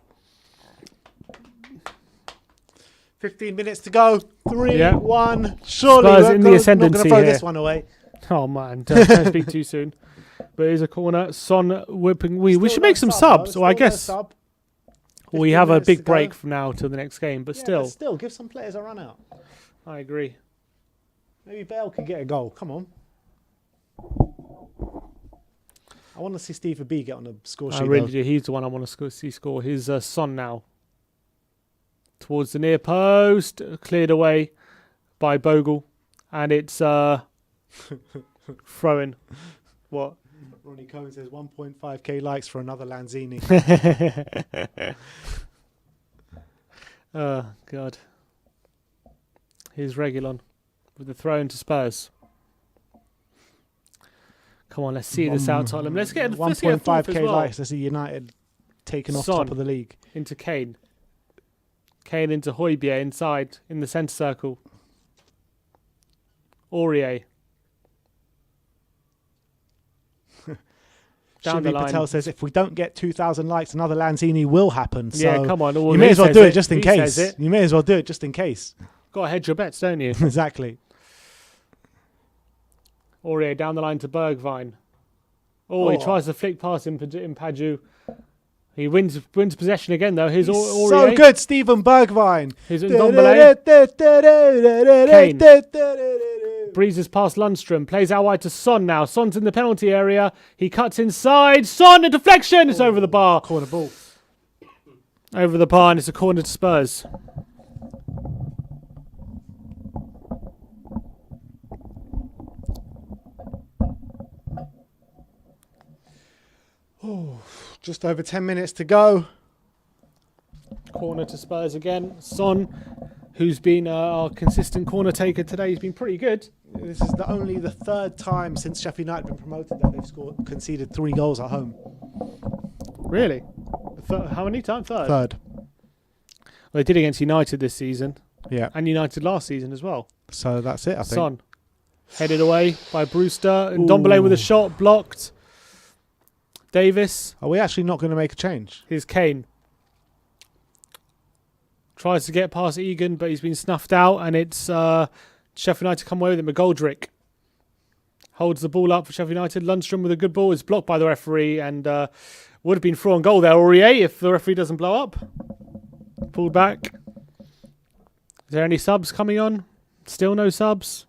15 minutes to go. 3-1. Surely Spurs we're in the not ascendancy going to throw here. this one away. Oh, man. Don't speak too soon. But here's a corner. Son whipping. We should make some subs, or I guess we have a big break from now till the next game. But still, give some players a run out. I agree. Maybe Bale could get a goal. Come on. I want to see Steve B get on the score sheet. I really do. He's the one I want to see score. His Son now. Towards the near post. Cleared away by Bogle. And it's throwing. What? Ronnie Cohen says 1.5k likes for another Lanzini. Oh, God. Here's Reguilon with the throw into Spurs. Come on, let's see this out, Tottenham. Let's get a fourth as 1.5k well. likes to see United taken off Son top of the league. into Kane. Kane into Højbjerg inside in the centre circle. Aurier. Down the Shivi line. Patel says if we don't get 2,000 likes, another Lanzini will happen. So Yeah, come on. you may as well do it just in He case. says it. You may as well do it just in case. Got to hedge your bets, don't you? Exactly. Aurier down the line to Bergwijn. Oh, he Oh. tries to flick past in Paju. He wins possession again, though. Here's Aurier. So good, Stephen Bergwijn. Here's Ndombele. Kane. Breezes past Lundstrom. Plays out wide to Son now. Son's in the penalty area. He cuts inside. Son, a deflection. It's over the bar. Corner ball. Over the bar, and it's a corner to Spurs. Just over 10 minutes to go. Corner to Spurs again. Son, who's been our consistent corner taker today, he's been pretty good. This is only the third time since Sheffield United have been promoted that they've conceded 3 goals at home. Really? How many times? Third. Well, they did against United this season, Yeah. and United last season as well. So that's it, I think. Son, headed away by Brewster. And Ndombele with a shot, blocked. Davis. Are we actually not going to make a change? Here's Kane. Tries to get past Egan, but he's been snuffed out, and it's Sheffield United come away with it. McGoldrick holds the ball up for Sheffield United. Lundstrom with a good ball is blocked by the referee, and would have been through on goal there, Aurier, if the referee doesn't blow up. Pulled back. Is there any subs coming on? Still no subs.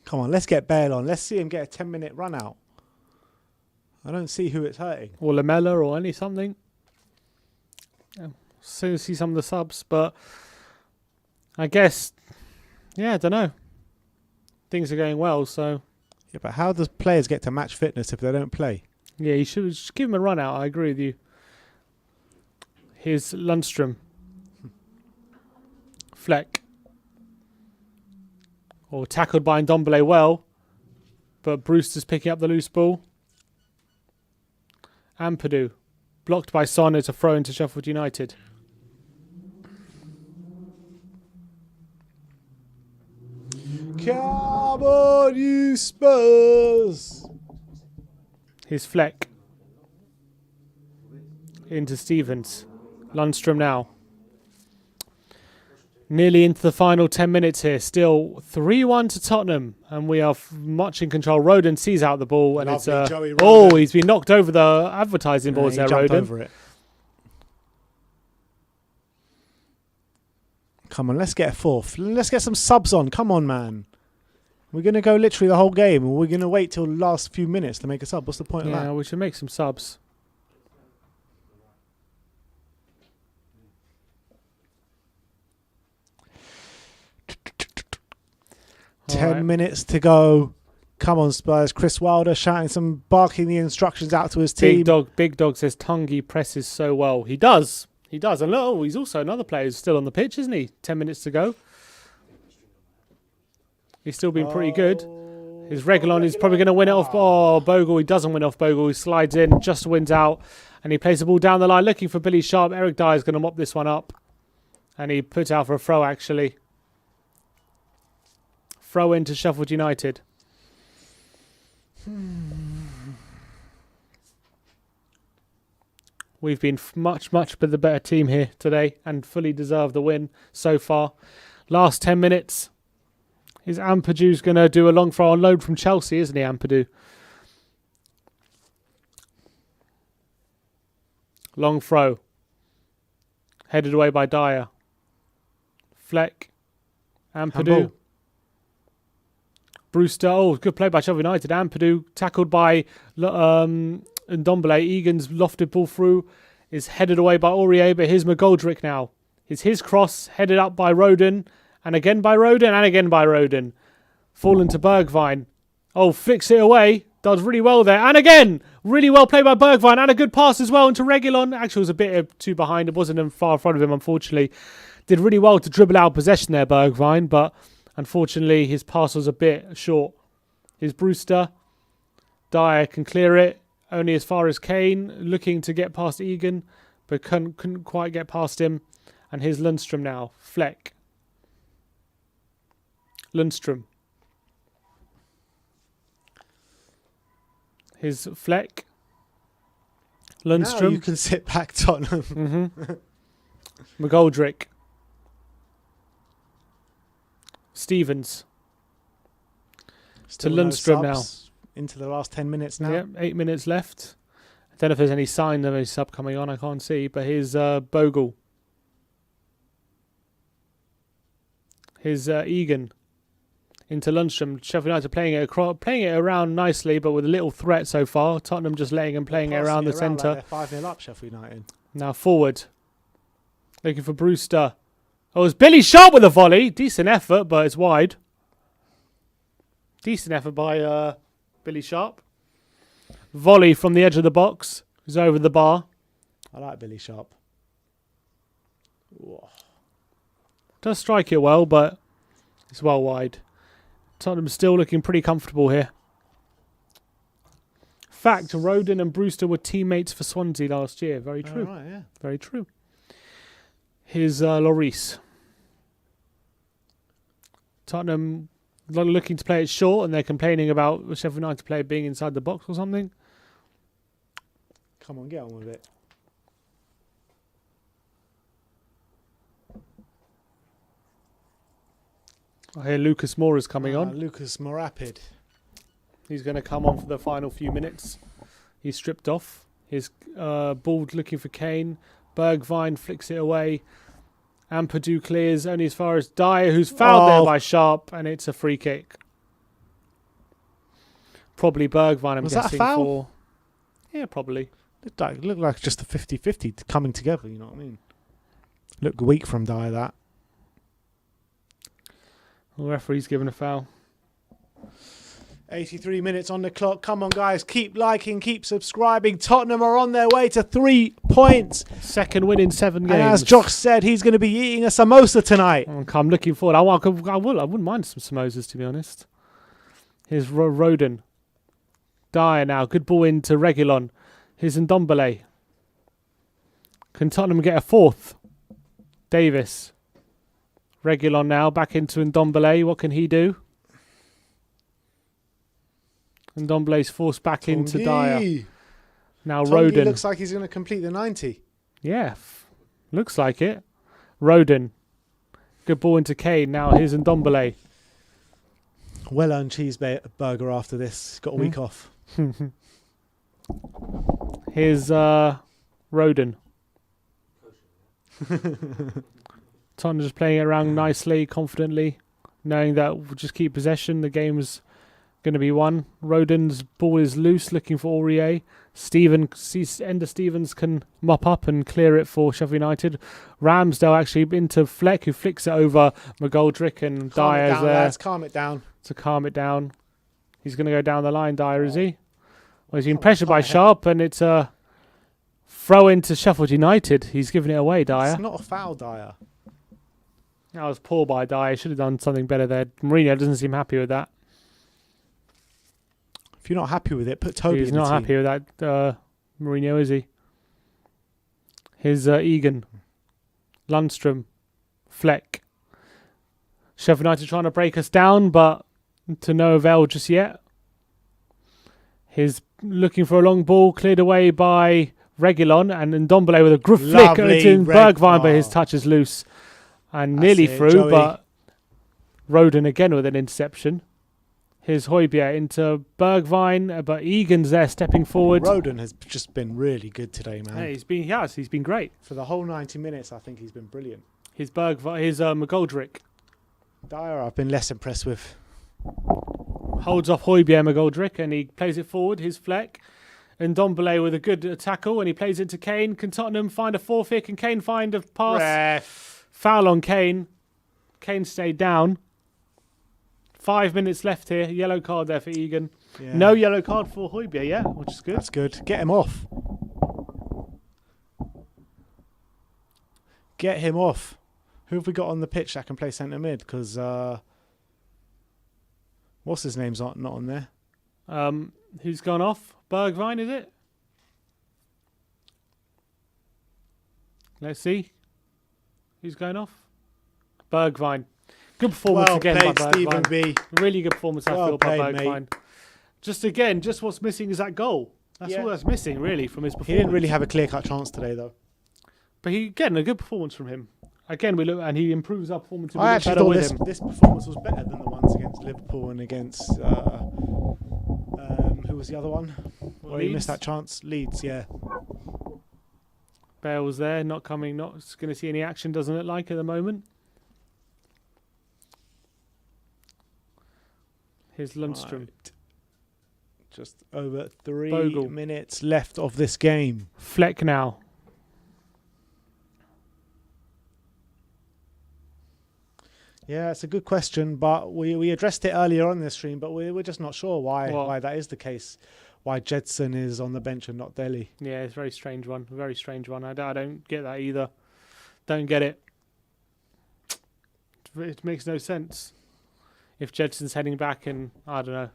Come on, let's get Bale on. Let's see him get a 10-minute run out. I don't see who it's hurting. Or Lamella or any something. Soon see some of the subs, but I guess, yeah, I don't know. Things are going well, so Yeah, but how does players get to match fitness if they don't play? yeah, you should just give him a run out. I agree with you. Here's Lundstrom. Fleck. Or tackled by Ndombele well, but Brewster's picking up the loose ball. Ampadu. Blocked by Son. It's a throw into Sheffield United. Come on, you Spurs! Here's Fleck. Into Stevens. Lundstrom now. Nearly into the final 10 minutes here. Still 3-1 to Tottenham. And we are much in control. Roden sees out the ball. And Lovely, it's Joey Roden. oh, he's been knocked over the advertising boards He there, jumped Roden. over it. Come on, let's get a fourth. Let's get some subs on. Come on, man. We're going to go literally the whole game, or we're going to wait till the last few minutes to make a sub. What's the point of Yeah, that? we should make some subs. Ten Alright. minutes to go. Come on, Spurs. Chris Wilder barking the instructions out to his team. Big Dog says Tungi presses so well. He does. He does. And look, he's also another player who's still on the pitch, isn't he? 10 minutes to go. He's still been pretty good. His Reguilon is probably going to win it off. Oh, Bogle. He doesn't win off Bogle. He slides in, just wins out. And he plays the ball down the line looking for Billy Sharp. Eric Dyer is going to mop this one up. And he puts out for a throw, actually. Throw into Sheffield United. We've been much the better team here today and fully deserved the win so far. Last 10 minutes. Is Ampadu's going to do a long throw on loan from Chelsea, isn't he, Ampadu? Long throw. Headed away by Dyer. Fleck. Ampadu. Handball. Brewster. Oh, good play by Sheffield United. Ampadu tackled by Ndombele. Egan's lofted ball through. Is headed away by Aurier, but here's McGoldrick now. It's his cross, headed up by Roden. And again by Roden, and again by Roden. Fallen to Bergwijn. Oh, flicks it away. Does really well there. And again, really well played by Bergwijn. And a good pass as well into Reguilon. Actually, it was a bit too behind. It wasn't far in front of him, unfortunately. Did really well to dribble out possession there, Bergwijn, but unfortunately his pass was a bit short. Here's Brewster. Dyer can clear it, only as far as Kane, looking to get past Egan, but couldn't quite get past him. And here's Lundstrom now. Fleck. Lundstrom. Here's Fleck. Lundstrom. Now you can sit back, Tottenham. McGoldrick. Stevens. Still to no Lundstrom subs into the last 10 minutes now. Yep, 8 minutes left. I don't know if there's any sign of a sub coming on. I can't see. But here's Bogle. Here's Egan. Into Lundstrom. Sheffield United playing it around nicely, but with a little threat so far. Tottenham just letting him playing it around the centre. Like 5-0 up, Sheffield United. Now forward. Looking for Brewster. Oh, it's Billy Sharp with a volley. Decent effort, but it's wide. Decent effort by Billy Sharp. Volley from the edge of the box. He's over the bar. I like Billy Sharp. Whoa. Does strike it well, but it's well wide. Tottenham still looking pretty comfortable here. Fact, Rodon and Brewster were teammates for Swansea last year. Very true. Right, yeah. Very true. Here's Lloris. Tottenham looking to play it short, and they're complaining about Sheffield United player being inside the box or something. Come on, get on with it. I hear Lucas Moura's coming on. Lucas Mourapid. He's going to come on for the final few minutes. He's stripped off. He's ball looking for Kane. Bergwijn flicks it away. Ampadu clears only as far as Dyer, who's fouled there by Sharp, and it's a free kick. Probably Bergwijn, I'm Was that a guessing. foul? Yeah, probably. It looked like just a 50-50 coming together, you know what I mean? Looked weak from Dyer, that. The referee's given a foul. 83 minutes on the clock. Come on, guys. Keep liking, keep subscribing. Tottenham are on their way to 3 points. Second win in 7 games. And as Josh said, he's going to be eating a samosa tonight. I'm looking forward. I wouldn't mind some samosas, to be honest. Here's Rodon. Dyer now. Good ball into Reguilon. Here's Ndombele. Can Tottenham get a fourth? Davis. Reguilon now. Back into Ndombele. What can he do? Ndombele's forced back into Dyer. Now Rodon. Looks like he's going to complete the 90. Yeah. Looks like it. Rodon. Good ball into Kane. Now here's Ndombele. Well-earned cheeseburger after this. Got a week off. Here's Rodon. Tottenham just playing it around nicely, confidently, knowing that we'll just keep possession. The game's going to be won. Rodon's ball is loose, looking for Aurier. Ender Stevens can mop up and clear it for Sheffield United. Ramsdale actually into Fleck, who flicks it over McGoldrick, and Dyer's there. Lads, calm it down. To calm it down. He's going to go down the line, Dyer, is he? Well, he's been pressured by Sharp, and it's a throw into Sheffield United. He's giving it away, Dyer. It's not a foul, Dyer. That was poor by Dyer. Should have done something better there. Mourinho doesn't seem happy with that. If you're not happy with it, put Toby in the team. He's not happy with that, Mourinho, is he? Here's Egan. Lundstrom. Fleck. Sheffield United trying to break us down, but to no avail just yet. He's looking for a long ball, cleared away by Reguilon, and Ndombele with a flick into Bergwijn, but his touch is loose. And nearly through, Joey. but Rodon again with an interception. Here's Højbjerg into Bergwijn, but Egan's there stepping forward. Rodon has just been really good today, man. Hey, he's been great. For the whole 90 minutes, I think he's been brilliant. Here's McGoldrick. Dyer, I've been less impressed with. Holds off Højbjerg, McGoldrick, and he plays it forward. Here's Fleck. And Ndombele with a good tackle, and he plays it to Kane. Can Tottenham find a forfeit? Can Kane find a pass? Ref. Foul on Kane. Kane stayed down. 5 minutes left here. Yellow card there for Egan. Yeah. No yellow card for Højbjerg yet, which is good. That's good. Get him off. Get him off. Who have we got on the pitch that can play centre mid? Because what's his name's not on there. Who's gone off? Bergwijn, is it? Let's see. Who's going off? Bergwijn. Good performance Well again played, by Stephen Bergwijn. B. Really good performance, I Well feel, by played, Bergwijn. Just what's missing is that goal. That's all that's missing, really, from his performance. He didn't really have a clear-cut chance today, though. But again, a good performance from him. Again, we look and he improves our performance. I actually thought this performance was better than the ones against Liverpool and against who was the other one? Where he missed that chance. Leeds, yeah. Bale's there, not going to see any action. Doesn't look like at the moment. Here's Lundstrom. Right. Just over 3 Bogle. minutes left of this game. Fleck now. Yeah, it's a good question, but we addressed it earlier on this stream, but we're just not sure why that is the case. Why Jedson is on the bench and not Dele. Yeah, it's a very strange one. Very strange one. I don't get that either. Don't get it. It makes no sense. If Jedson's heading back and, I don't know,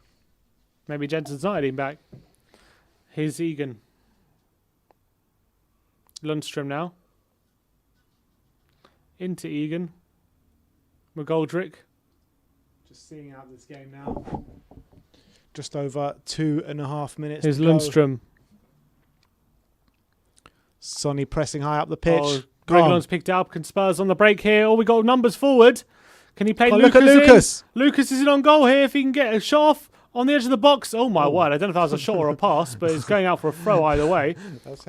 maybe Jedson's not heading back. Here's Egan. Lundstrom now. Into Egan. McGoldrick. Just seeing out this game now. Just over 2.5 minutes. Here's to go. Lundstrom. Sonny pressing high up the pitch. Oh, Gregon's picked up. Can Spurs on the break here? Oh, we got numbers forward. Can he play Lucas? Look at Lucas. Lucas is in on goal here. If he can get a shot off on the edge of the box. Oh my word! I don't know if that was a shot or a pass, but it's going out for a throw either way.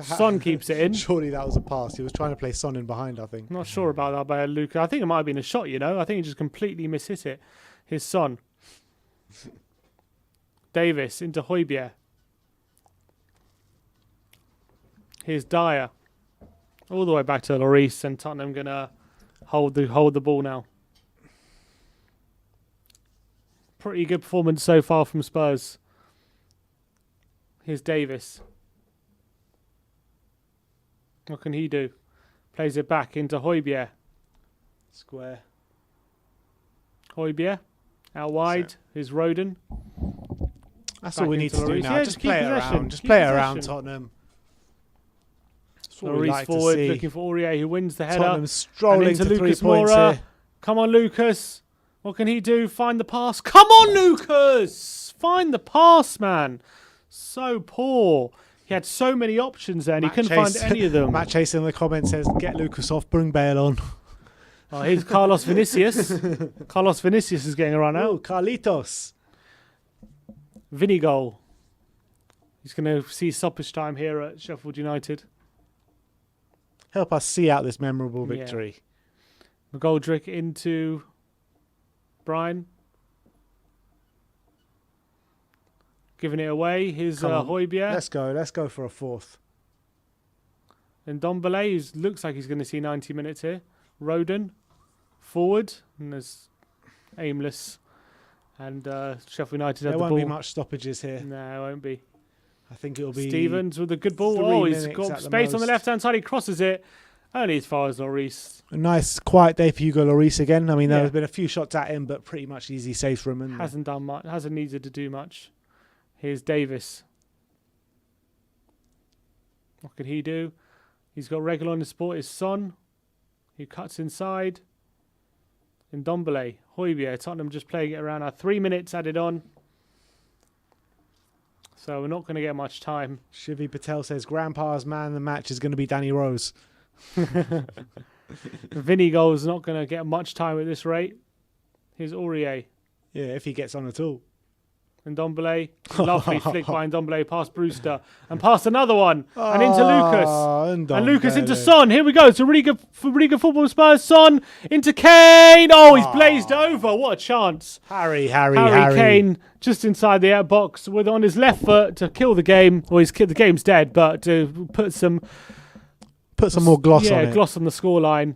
Son keeps it in. Surely that was a pass. He was trying to play Son in behind, I think. Not sure about that by Lucas. I think it might have been a shot. I think he just completely mishit it. His Son. Davis into Højbjerg. Here's Dyer. All the way back to Lloris, and Tottenham gonna hold the ball now. Pretty good performance so far from Spurs. Here's Davis. What can he do? Plays it back into Højbjerg. Square. Højbjerg. Out wide. Here's Roden. That's Back all we need into to do Lloris. now. Yeah, just keep play it possession. around. Just Keep play it around, possession. Tottenham. That's what we Lloris like to forward, see. looking for Aurier, who wins the header. Tottenham strolling And to into 3 Lucas points Moura. here. Come on, Lucas. What can he do? Find the pass. Come on, Lucas. Find the pass, man. So poor. He had so many options there and he couldn't find any of them. Matt Chase in the comments says, get Lucas off, bring Bale on. Oh, here's Carlos Vinicius. Carlos Vinicius is getting a run Oh, out. Carlitos. Vinny goal. He's going to see stoppage time here at Sheffield United. Help us see out this memorable victory. McGoldrick into Brian. Giving it away. Here's Come on. Højbjerg. Let's go for a fourth. And Dombele, who looks like he's going to see 90 minutes here. Roden, forward. And there's aimless. And Sheffield United have There the won't ball. be much stoppages here. No, it won't be. I think it'll be Stevens with a good ball. 3 Oh, he's minutes got at the space on the most. left-hand side. He crosses it. Only as far as Lloris. a nice, quiet day for Hugo Lloris again. I mean, Yeah. there's been a few shots at him, but pretty much easy saves for him. And Hasn't done much. Hasn't needed to do much. Here's Davis. What can he do? He's got regular on the sport. His Son. He cuts inside. And Dombele. Højbjerg. Tottenham just playing it around. 3 minutes added on. So we're not going to get much time. Shivi Patel says, Grandpa's man of the match is going to be Danny Rose. Vinny goal's not going to get much time at this rate. Here's Aurier. Yeah, if he gets on at all. And Dombele, lovely flick by Dombele past Brewster and past another one and into Lucas and Lucas into Son. Here we go. It's a really good football. Spurs. Son into Kane. Oh, he's blazed over. What a chance! Harry Kane just inside the box with on his left foot to kill the game. Well, the game's dead, but to put some more gloss on it. Yeah, gloss on the scoreline.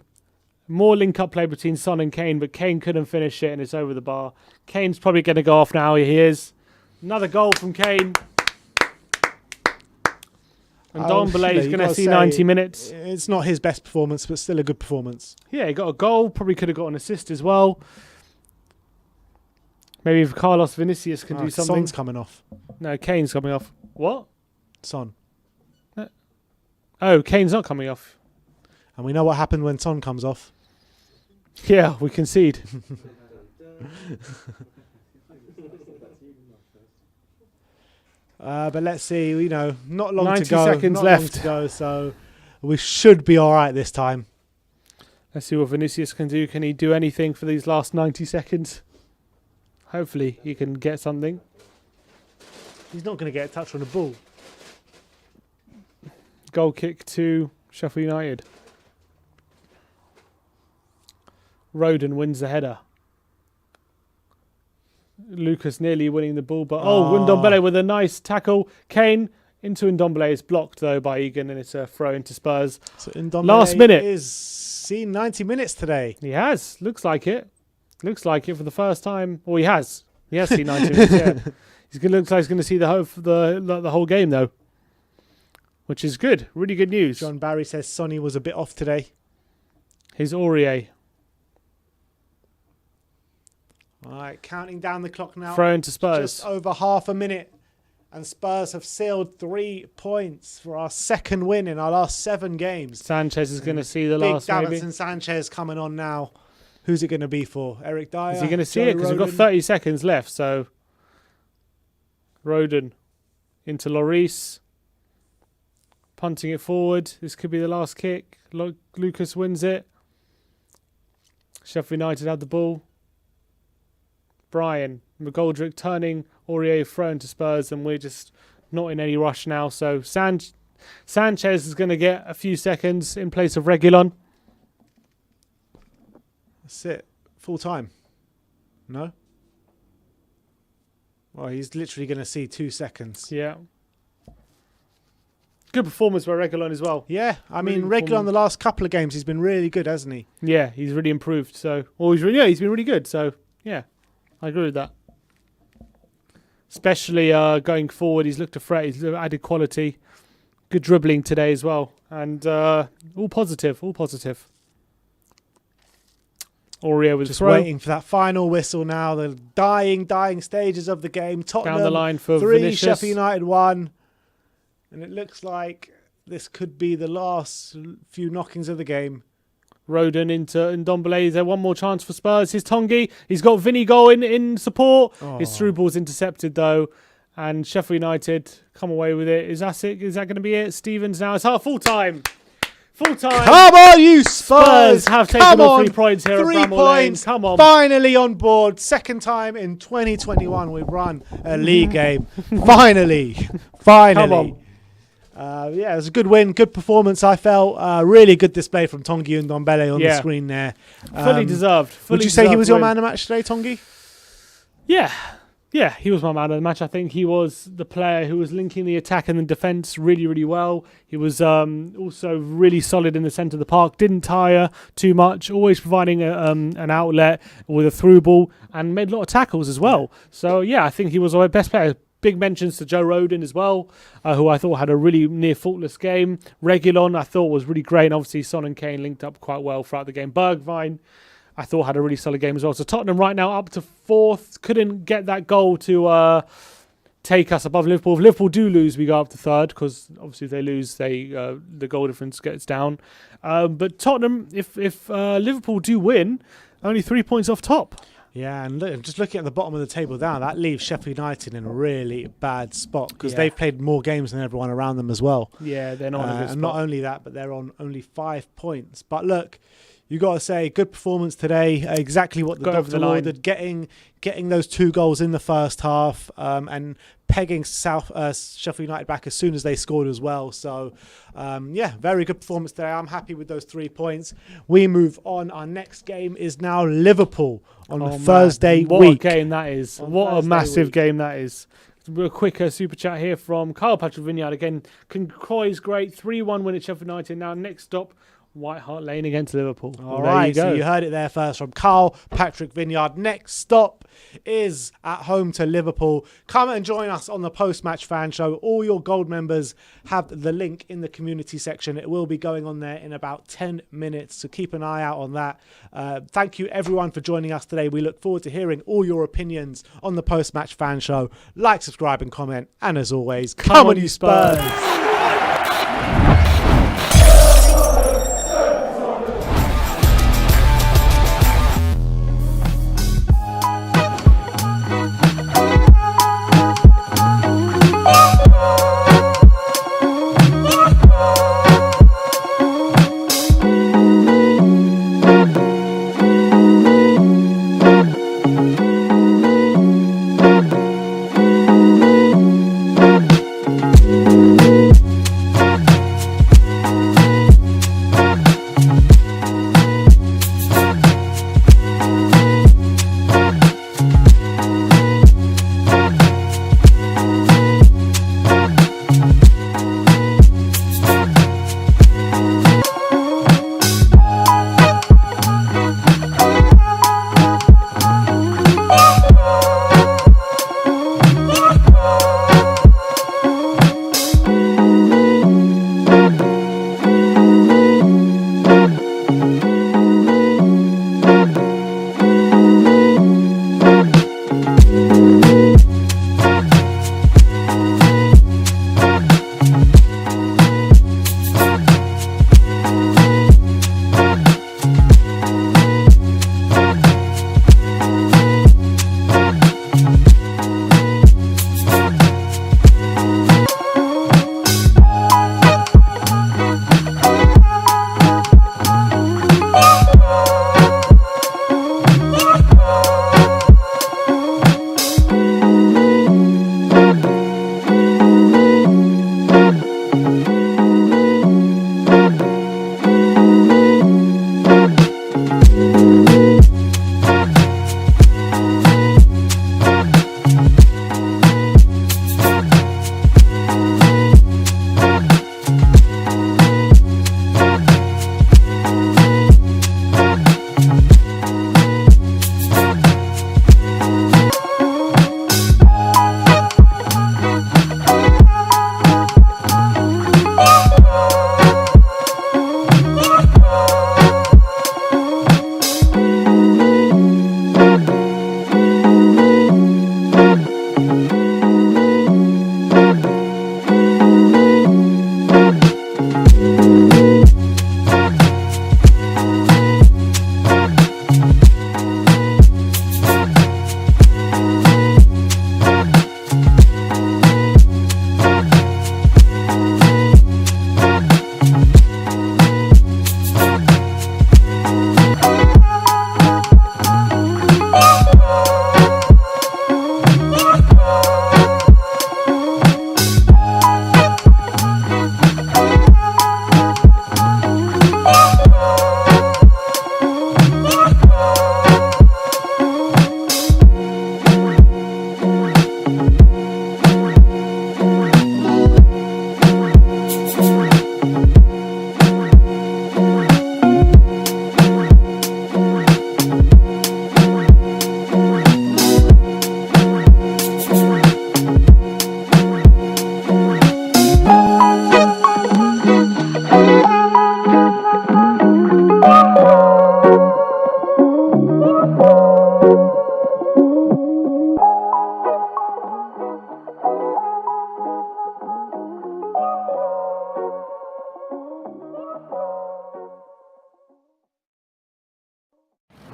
More link-up play between Son and Kane, but Kane couldn't finish it, and it's over the bar. Kane's probably going to go off now. He is. Another goal from Kane. And Ndombele is you going to gotta see say, 90 minutes. It's not his best performance, but still a good performance. Yeah, he got a goal. Probably could have got an assist as well. Maybe if Carlos Vinicius can do something. Son's coming off. No, Kane's coming off. What? Son. Oh, Kane's not coming off. And we know what happened when Son comes off. Yeah, we concede. But let's see, not long 90 to go. seconds not left. long to go, so we should be all right this time. Let's see what Vinicius can do. Can he do anything for these last 90 seconds? Hopefully he can get something. He's not going to get a touch on the ball. Goal kick to Sheffield United. Rodon wins the header. Lucas nearly winning the ball, but Ndombele with a nice tackle. Kane into Ndombele. It's blocked though by Egan, and it's a throw into Spurs. So Ndombele Last minute. is seen 90 minutes today. He has. Looks like it. Looks like it for the first time. Well, he has. He has seen 90 minutes. Yeah. Looks like he's going to see the whole game though, which is good. Really good news. John Barry says Sonny was a bit off today. Here's Aurier. All right, counting down the clock now. Throw into Spurs. Just over half a minute. And Spurs have sealed 3 points for our second win in our last 7 games. Sanchez is going to see the Big last Davinson maybe. Sanchez coming on now. Who's it going to be for? Eric Dyer? Is he going to see Joe it? Because we've got Rodon? 30 seconds left. So Rodon into Lloris. Punting it forward. This could be the last kick. Lucas wins it. Sheffield United have the ball. Brian McGoldrick turning Aurier thrown to Spurs, and we're just not in any rush now. So Sanchez is going to get a few seconds in place of Reguilon. That's it. Full time. No? Well, he's literally going to see 2 seconds. Yeah. Good performance by Reguilon as well. Yeah, I mean, Really Reguilon the last couple of games, he's been really good, hasn't he? Yeah, he's really improved. So, he's been really good. So, yeah, I agree with that. Especially going forward, he's looked a threat. He's added quality. Good dribbling today as well, and all positive. Aurier was just throw. waiting for that final whistle now. The dying stages of the game. Tottenham Down the line for 3, Vinicius. Sheffield United 1. And it looks like this could be the last few knockings of the game. Rodon into Ndombele. Is there one more chance for Spurs? Here's Tongi. He's got Vinny going in support. His through ball's intercepted though. And Sheffield United come away with it. Is that it? Is that going to be it? Stevens now. It's full time. Full time. Come on, you Spurs! Spurs have taken all 3 points here 3 at Bramall Lane. points. Come on. Finally on board. Second time in 2021 we've run a league game. Finally. Come on. Yeah, it was a good win, good performance. I felt really good display from Tongi and Ndombele on the screen there. Fully deserved. Would you say he was your man of the match today, Tongi? Yeah, he was my man of the match. I think he was the player who was linking the attack and the defence really, really well. He was also really solid in the centre of the park. Didn't tire too much. Always providing an outlet with a through ball and made a lot of tackles as well. So yeah, I think he was our best player. Big mentions to Joe Rodon as well, who I thought had a really near faultless game. Reguilon I thought was really great, and obviously Son and Kane linked up quite well throughout the game. Bergwijn I thought had a really solid game as well. So Tottenham right now up to 4th. Couldn't get that goal to take us above Liverpool. If Liverpool do lose, we go up to 3rd, because obviously if they lose, the goal difference gets down. But Tottenham, if Liverpool do win, only 3 points off top. Yeah, and look, just looking at the bottom of the table now, that leaves Sheffield United in a really bad spot because they've played more games than everyone around them as well. Yeah, they're not in a good and spot. not only that, but they're on only 5 points. But look, you got to say, good performance today. Exactly what the doctor ordered. Getting those 2 goals in the first half and pegging Sheffield United back as soon as they scored as well. So, yeah, very good performance today. I'm happy with those 3 points. We move on. Our next game is now Liverpool on Thursday week. What a game that is. What a massive game that is. A quick super chat here from Carl Patrick Vineyard. Again, Croy's great. 3-1 win at Sheffield United. Now, next stop, White Hart Lane against Liverpool. All Well, right, there so you you go. heard it there first from Carl Patrick Vineyard. Next stop is at home to Liverpool. Come and join us on the post-match fan show. All your gold members have the link in the community section. It will be going on there in about 10 minutes, so keep an eye out on that. Thank you everyone for joining us today. We look forward to hearing all your opinions on the post-match fan show. Like, subscribe and comment, and as always, come on you Spurs!